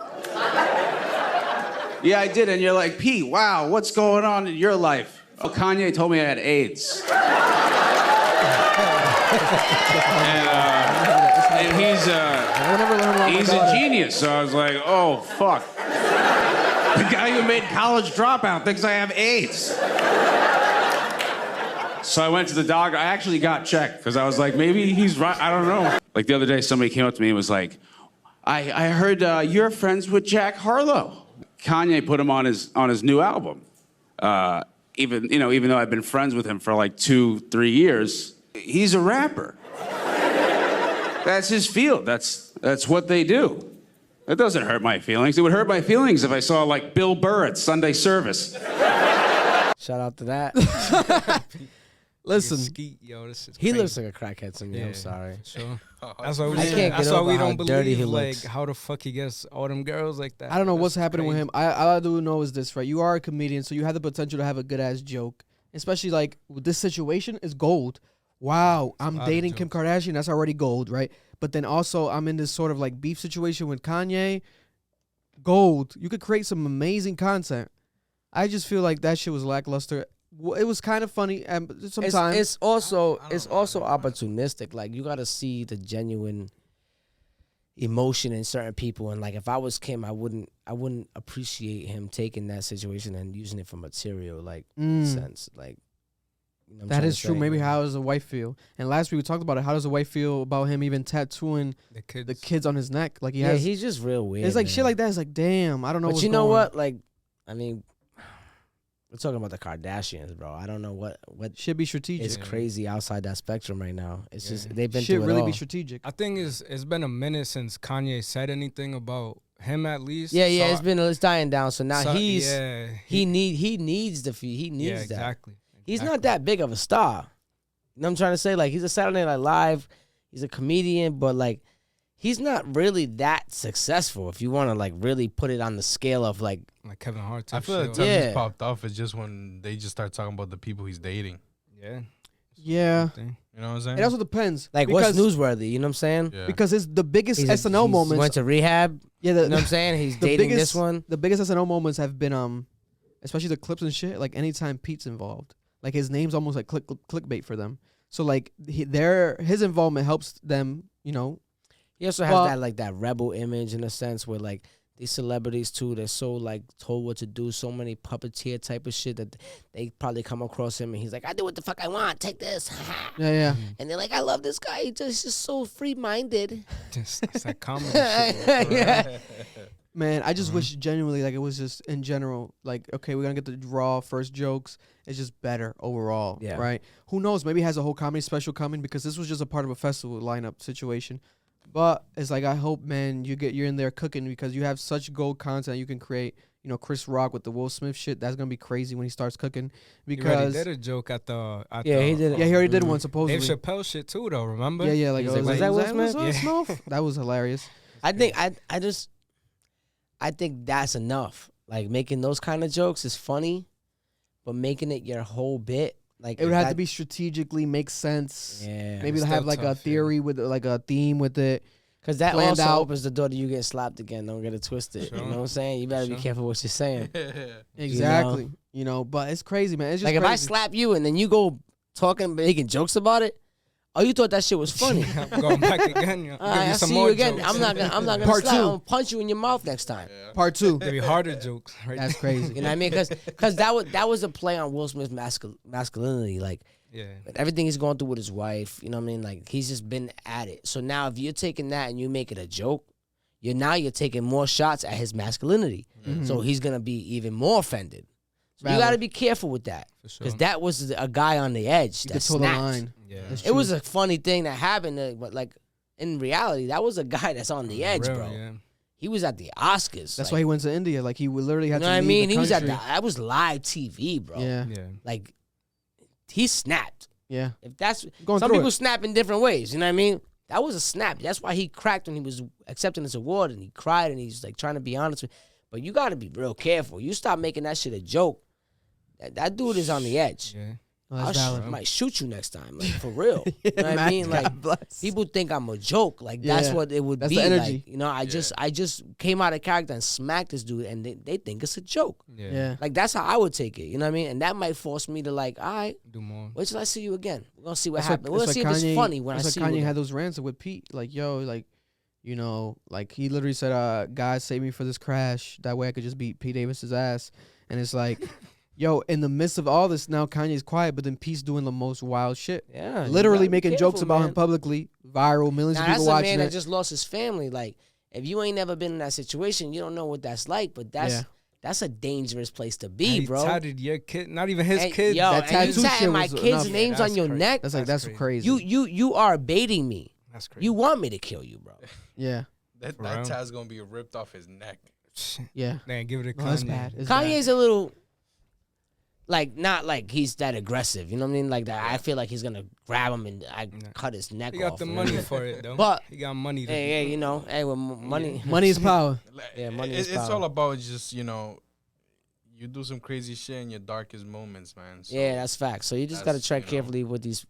Yeah, I did. And you're like, Pete, wow, what's going on in your life? Oh, Kanye told me I had AIDS. And he's a genius. So I was like, oh, fuck. The guy who made College Dropout thinks I have AIDS. So I went to the doctor. I actually got checked because I was like, maybe he's right. I don't know. Like the other day, somebody came up to me and was like, I heard you're friends with Jack Harlow. Kanye put him on his new album. Even though I've been friends with him for like 2-3 years, he's a rapper. That's his field. That's what they do. That doesn't hurt my feelings. It would hurt my feelings if I saw like Bill Burr at Sunday service. Shout out to that. Listen, this is he crazy. looks like a crackhead to me. I'm sorry. Sure. That's why we don't dirty he believe like looks. how the fuck he gets all them girls like that. I don't know what's That's happening with crazy. him. All I do know is this, right? You are a comedian, so you have the potential to have a good ass joke. Especially like with this situation is gold. Wow, I'm dating Kim Kardashian. That's already gold, right? But then also I'm in this sort of like beef situation with Kanye. Gold. You could create some amazing content. I just feel like that shit was lackluster. It was kind of funny sometimes. It's also opportunistic. Like you got to see the genuine emotion in certain people, and like if I was Kim, I wouldn't appreciate him taking that situation and using it for material, like sense. Like you know that is true. Maybe how does a wife feel? And last week we talked about it. How does a wife feel about him even tattooing the kids on his neck? Like he's just real weird. It's like man. shit like that. It's like damn. I don't know. But you know what? Like I mean. We're talking about the Kardashians, bro. I don't know what should be strategic. It's crazy outside that spectrum right now. It's just they've been should through it really all. be strategic. I think it's been a minute since Kanye said anything about him at least. Yeah, So it's dying down. So now he needs that. Exactly. He's not that big of a star. You know what I'm trying to say? Like he's a Saturday Night Live. He's a comedian, but like he's not really that successful. If you want to like really put it on the scale of like Kevin Hart. I feel like the time he's popped off is just when they just start talking about the people he's dating. Yeah. Yeah. You know what I'm saying? It also depends. Like what's newsworthy, you know what I'm saying? Yeah. Because it's the biggest SNL moments. He went to rehab. Yeah, you know what I'm saying? He's dating this one. The biggest SNL moments have been especially the clips and shit, like anytime Pete's involved. Like his name's almost like clickbait for them. So like his involvement helps them, you know. He also has that rebel image in a sense where like these celebrities too, they're so like told what to do, so many puppeteer type of shit that they probably come across him and he's like, I do what the fuck I want, take this. Yeah. And they're like, I love this guy, he's just so free minded. It's that comedy shit. Yeah. Man, I just wish genuinely like it was just in general, like, okay, we're gonna get the raw first jokes. It's just better overall. Yeah. Right? Who knows? Maybe he has a whole comedy special coming because this was just a part of a festival lineup situation. But it's like I hope, man, you're in there cooking because you have such gold content you can create. You know, Chris Rock with the Will Smith shit. That's gonna be crazy when he starts cooking. Because he already did a joke at the. He did. Yeah, he already did one supposedly. Dave Chappelle shit too, though. Remember? Yeah. Like, was that Will Smith? Yeah. That was hilarious. I think I think that's enough. Like making those kind of jokes is funny, but making it your whole bit. Like it would have to be strategically make sense. Yeah, maybe have like a theory with like a theme with it, because that also opens the door to you getting slapped again. Don't get it twisted. Sure. You know what I'm saying? You better be careful what you're saying. Exactly. You know, but it's crazy, man. It's just like crazy. if I slap you and then you go talking, making jokes about it, Oh, you thought that shit was funny? I'm going back again. Yo. All right, you I some see more you again. jokes. I'm not gonna Part slap. two. I'm gonna punch you in your mouth next time. Part 2. Maybe harder jokes. Right That's there. crazy. You know what I mean? Because that was a play on Will Smith's masculinity. Like Yeah. everything he's going through with his wife. You know what I mean? Like he's just been at it. So now if you're taking that and you make it a joke, you're taking more shots at his masculinity. Mm-hmm. So he's gonna be even more offended. So you Valid. got to be careful with that For sure. because that was a guy on the edge You that could toe the snapped. line. Yeah. That's It was a funny thing that happened, but like in reality, that was a guy that's on the edge, Real, bro. Yeah. He was at the Oscars. That's like, why he went to India. Like he would literally had you know to what I leave mean? the He was at country. that was live TV, bro. Yeah. Yeah. Like he snapped. Yeah. If that's Going some through people it. snap in different ways. You know what I mean? That was a snap. That's why he cracked when he was accepting this award and he cried and he's like trying to be honest with. But you got to be real careful. You stop making that shit a joke. That dude is on the edge. Yeah. Well, that's valid. Might shoot you next time, like for real. You know what I mean? Like people think I'm a joke. Like that's Yeah. what it would That's be the energy. like. You know, I just came out of character and smacked this dude, and they think it's a joke. Yeah. Yeah. Like that's how I would take it. You know what I mean? And that might force me to like, all right, Do more. wait till I see you again. We're gonna see what That's happens. why- We're gonna that's see why if it's Kanye- funny when I that's see why you. Kanye again. had those rants with Pete. Like, yo, like, you know, like he literally said, "God save me for this crash. That way I could just beat Pete Davis's ass." And it's like, yo, in the midst of all this, now Kanye's quiet, but then Pete's doing the most wild shit. Yeah, you Literally gotta be making jokes careful, about man. him publicly, viral, millions Now, of that's people a watching man it. that just lost his family. Like, if you ain't never been in that situation, you don't know what that's like. But that's a dangerous place to be, He bro. tatted your kid, not even his And, kid. yo, That and you tattoo tatting shit my was kids' enough. names That's on your crazy. neck. That's crazy. You are baiting me. That's crazy. You want me to kill you, bro. Yeah, That For real? tag's gonna be ripped off his neck. yeah. Man, give it a No, that's Kanye. bad. It's Kanye's a little, like, not like he's that aggressive. You know what I mean? Like that. I feel like he's gonna grab him and cut his neck He off. got the you know? money for it though. But- he got money. To Hey, you know, hey, with money. Money is power. Yeah, money is It's power. all about just, you know, you do some crazy shit in your darkest moments, man. So Yeah, that's facts. So you just gotta that's, tread you know. carefully with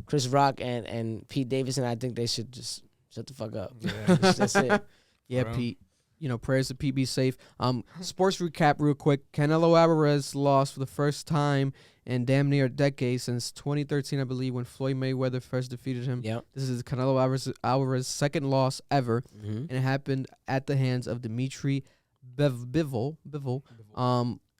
Chris Rock and Pete Davidson. I think they should just shut the fuck up. Yeah. That's it. Yeah, Bro. Pete. You know, prayers to Pete, be safe. Sports recap real quick. Canelo Alvarez lost for the first time in damn near a decade since 2013, I believe, when Floyd Mayweather first defeated him. Yep. This is Canelo Alvarez's second loss ever, Mm-hmm. and it happened at the hands of Dimitri Bivol.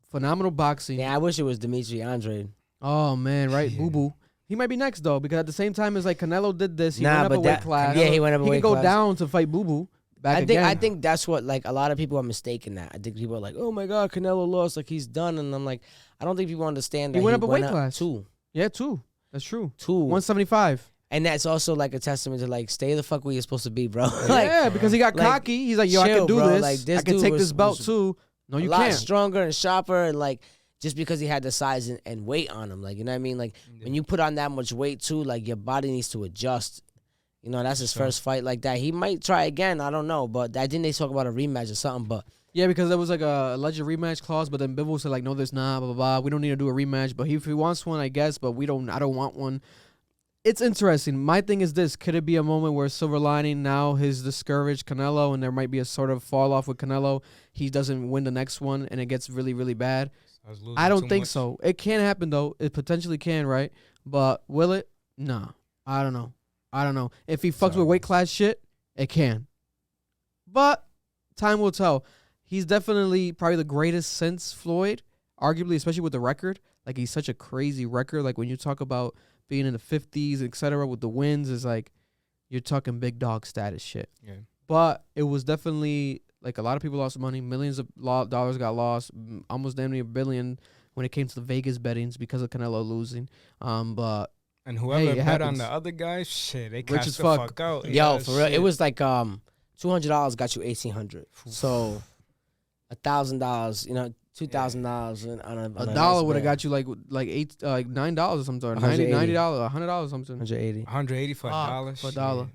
Phenomenal boxing. Yeah, I wish it was Dimitri Andre. Oh man, right, Yeah. Boo Boo. He might be next though, because at the same time as like Canelo did this, he Nah, went up but a weight that- class. yeah, he went up a He weight could go class. down to fight Boo Boo. Back again. I think that's what like a lot of people are mistaken that. I think people are like, oh my God, Canelo lost, like he's done, and I'm like, I don't think people understand that He went up a weight class. two, Yeah, two. That's true. two, 175. and that's also like a testament to like stay the fuck where you're supposed to be, bro. Yeah, because he got like, cocky. He's like, yo, I chill, can do bro. this. Like, this I can dude take was- this belt was too. No, you a lot can't. stronger and sharper, and like just because he had the size and weight on him, like you know what I mean. Like when you put on that much weight too, like your body needs to adjust. You know, that's his first fight like that. He might try again. I don't know, but I think they talk about a rematch or something. But Yeah, because there was like a alleged rematch clause, but then Bivol said like, no, there's not. Blah blah blah. We don't need to do a rematch, but if he wants one, I guess. But I don't want one. It's interesting. My thing is this: could it be a moment where silver lining now has discouraged Canelo, and there might be a sort of fall off with Canelo? He doesn't win the next one, and it gets really, really bad. I don't think so. It can happen though. It potentially can, right? But will it? Nah. I don't know. If he fucks with weight class shit, it can. But time will tell. He's definitely probably the greatest since Floyd, arguably, especially with the record. Like he's such a crazy record. Like when you talk about being in the 50s, etc., with the wins, is like you're talking big dog status shit. Yeah. But it was definitely like a lot of people lost money. Millions of dollars got lost. Almost damn near $1 billion when it came to the Vegas bettings because of Canelo losing. But And whoever Hey, it bet happens. on the other guy, shit, they Rich cashed as the fuck. fuck out. yo, Yeah, for real, it shit. was like $200 got you $1,800. So $1,000, you know, $2,000 on a a dollar would have got you like $9 or something, or $90, $180. $100 or something. 180. 180 for a Fuck, dollar. for a dollar.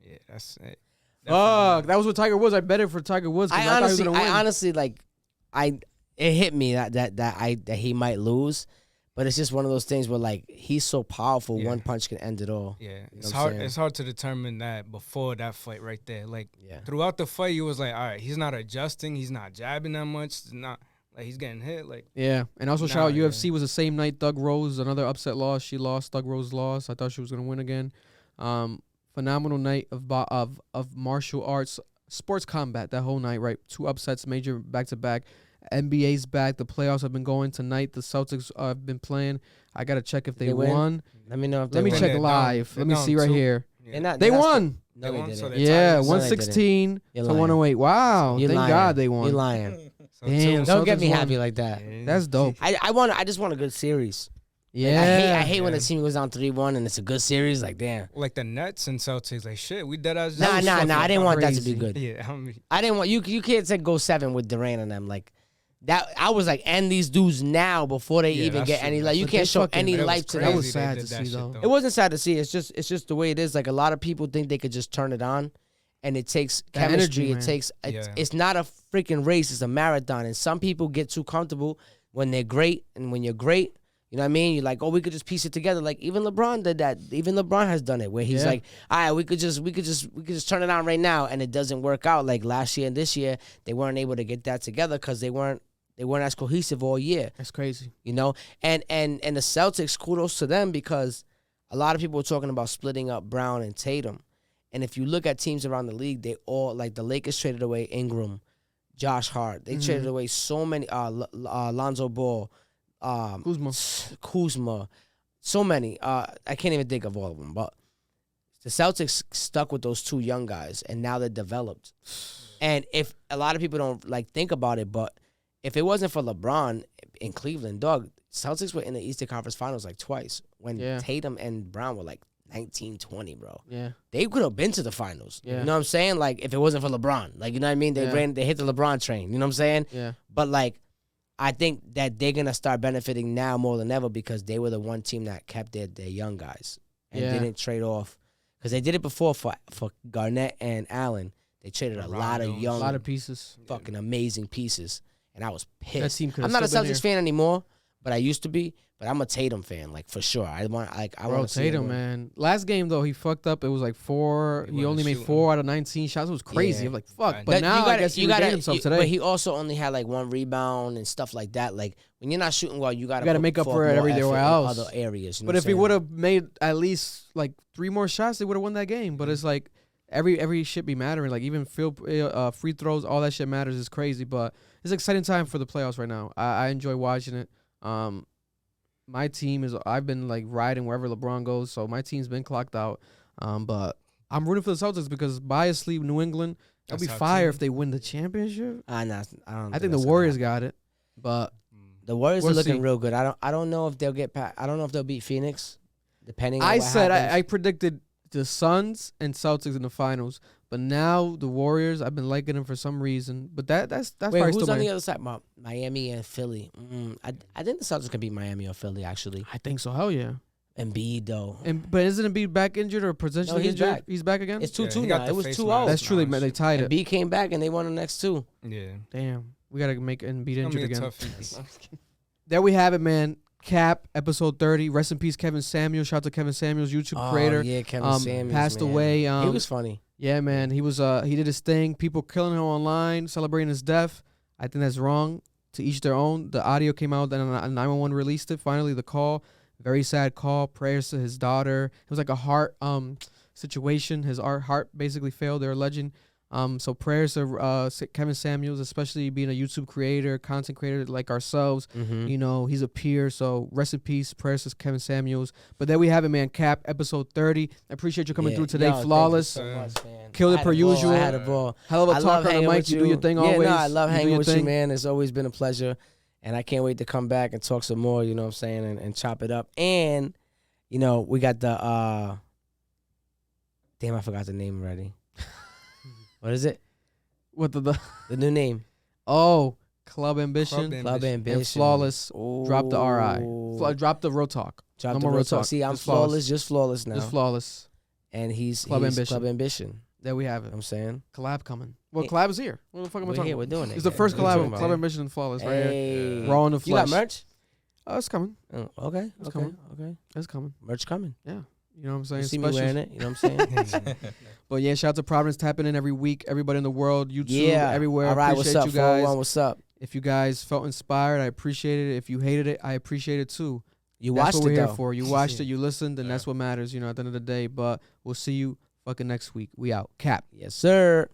Yeah, that's it. Fuck, that was with Tiger Woods. I bet it for Tiger Woods. 'cause thought he was gonna win. I honestly like, it hit me that he might lose, but it's just one of those things where like he's so powerful, Yeah. one punch can end it all. Yeah, You know it's what I'm hard. saying? It's hard to determine that before that fight right there. Like Yeah. throughout the fight, you was like, all right, he's not adjusting, he's not jabbing that much. It's not Like he's getting hit. Like Yeah, and also shout out Nah, UFC was the same night. Thug Rose, another upset loss. She lost. Thug Rose lost. I thought she was gonna win again. Phenomenal night of martial arts, sports combat. That whole night, right? 2 upsets, major back to back. NBA's back. The playoffs have been going tonight. The Celtics have been playing. I gotta check if they won. Let me know if they Let me won. check They're live. down. Let me They're see down right two. here. Yeah. They won. No, They they won, so didn't. they Yeah, tied. 116 You're to lying. 108. Wow, You're thank lying. God they won. You're lying. So Damn, two- Don't get Celtics me won. happy like that. That's dope. I just want a good series. Yeah, I hate when Yeah. the team goes down 3-1 and it's a good series. Like, damn. Like the Nets and Celtics, like shit, we dead ass. Nah. I didn't want that to be crazy. good. Yeah, I mean, I didn't want you can't say go 7 with Durant and them like that. I was like, end these dudes now before they Yeah, even that's get true. any like. You But they can't show fucking- any That was life to crazy them. was they sad did to that see, shit, though. It wasn't sad to see. It's just the way it is. Like a lot of people think they could just turn it on, and it takes That chemistry. energy, It man. takes. Yeah. It's not a freaking race. It's a marathon, and some people get too comfortable when they're great, and when you're great. You know what I mean? You're like, oh, we could just piece it together. Like even LeBron did that. Even LeBron has done it, where he's Yeah. like, all right, we could just turn it on right now, and it doesn't work out. Like last year and this year, they weren't able to get that together because they weren't as cohesive all year. That's crazy. You know, and the Celtics, kudos to them because a lot of people were talking about splitting up Brown and Tatum, and if you look at teams around the league, they all like the Lakers traded away Ingram, Josh Hart. They traded away so many. Lonzo Ball. Kuzma, so many. I can't even think of all of them. But the Celtics stuck with those 2 young guys, and now they're developed. And if a lot of people don't like think about it, but if it wasn't for LeBron in Cleveland, dog, Celtics were in the Eastern Conference Finals like twice when Tatum and Brown were like 19, 20, bro. Yeah, They could have been to the finals. Yeah. You know what I'm saying? Like if it wasn't for LeBron, like you know what I mean? They hit the LeBron train. You know what I'm saying? yeah. But like, I think that they're gonna start benefiting now more than ever because they were the one team that kept their young guys and didn't trade off because they did it before for Garnett and Allen. They traded a lot of young, A lot of pieces. fucking amazing pieces, and I was That pissed. team could I'm have not a still been Celtics fan anymore, but I used to be. But I'm a Tatum fan, like for sure. I Bro, want to see Tatum, him win. man. Last game though, he fucked up. It was like 4. He He wasn't only made shooting. 4 out of 19 shots. It was crazy. Yeah. I'm like, fuck. Right. But That- now I guess he regained himself today. But he also only had like 1 rebound and stuff like that. Like when you're not shooting well, you gotta gotta make up forth for it more everywhere effort in else. other areas. You know But what if I'm he saying? would have made at least like 3 more shots, they would have won that game. But it's like every shit be mattering. Like even free throws, all that shit matters. Is crazy. But it's an exciting time for the playoffs right now. I enjoy watching it. My team I've been like riding wherever LeBron goes, so my team's been clocked out. But I'm rooting for the Celtics because biasly New England, that'll be That's our fire team. if they win the championship. I don't I think the that's gonna Warriors happen. got it, but The Warriors We'll are looking see. real good. I don't know if they'll get past. I don't know if they'll beat Phoenix, depending. on I what said I happens. predicted the Suns and Celtics in the finals, but now the Warriors, I've been liking them for some reason. But that's Wait, probably who's still on my. the other side? Miami and Philly. I think the Celtics can beat Miami or Philly actually. I think so. Hell yeah. Embiid though. But isn't Embiid back injured or potentially he's injured? back. He's back again. It's Yeah, 2-2 he got now. the It was face 2-0. mask. That's true. They tied it. Embiid came back and they won the next 2. Yeah. Damn, we gotta make Embiid It's gonna injured be a again. tough There we have it, man. Cap episode 30. Rest in peace, Kevin Samuels. Shout out to Kevin Samuels, YouTube creator. Yeah, Kevin Samuels passed man. away. He was funny. Yeah, man. He was he did his thing. People killing him online, celebrating his death. I think that's wrong. To each their own. The audio came out, then 911 released it. Finally, the call. Very sad call. Prayers to his daughter. It was like a heart situation. His heart basically failed. They're alleging. So prayers to Kevin Samuels, especially being a YouTube creator, content creator like ourselves. Mm-hmm. You know, he's a peer. So rest in peace. Prayers to Kevin Samuels. But there we have it, man. Cap, episode 30. I appreciate you coming through today. Flawless. Thank you so much, man. Killed it I had per a ball. usual. I had a ball. Hell of a I love talker on the hanging mic. with You do your thing yeah, always. no, I love You do hanging your with thing. you, man. It's always been a pleasure. And I can't wait to come back and talk some more, you know what I'm saying, and chop it up. And, you know, we got the, damn, I forgot the name already. What is it? What the The new name. Oh, Club Ambition. Club Ambition. And Flawless. Drop the RI. Ooh. Drop the Real Talk. Drop No the more real Real talk. Talk. See, I'm Just Flawless. flawless, just flawless now. Just Flawless. And he's Club Ambition. Club Ambition. There we have You it. know what I'm saying? Collab coming. Well, Hey. collab is here. What the fuck am I We're talking here, we're about? doing it. It's the first What you talking collab. about? Club Ambition and Flawless right here. Hey. Raw in the You got flesh. merch? Oh, it's coming. Oh, okay, It's okay, coming. okay. It's coming. Merch coming. Yeah. You know what I'm saying? You see me wearing it. You know what I'm saying? But yeah, shout out to Providence tapping in every week. Everybody in the world, YouTube, Yeah. everywhere. All right, what's Appreciate up, you guys. 401, what's up? If you guys felt inspired, I appreciate it. If you hated it, I appreciate it too. You That's watched what we're it here though. for. You watched it, you listened, and that's what matters, at the end of the day. But we'll see you fucking next week. We out. Cap. Yes, sir.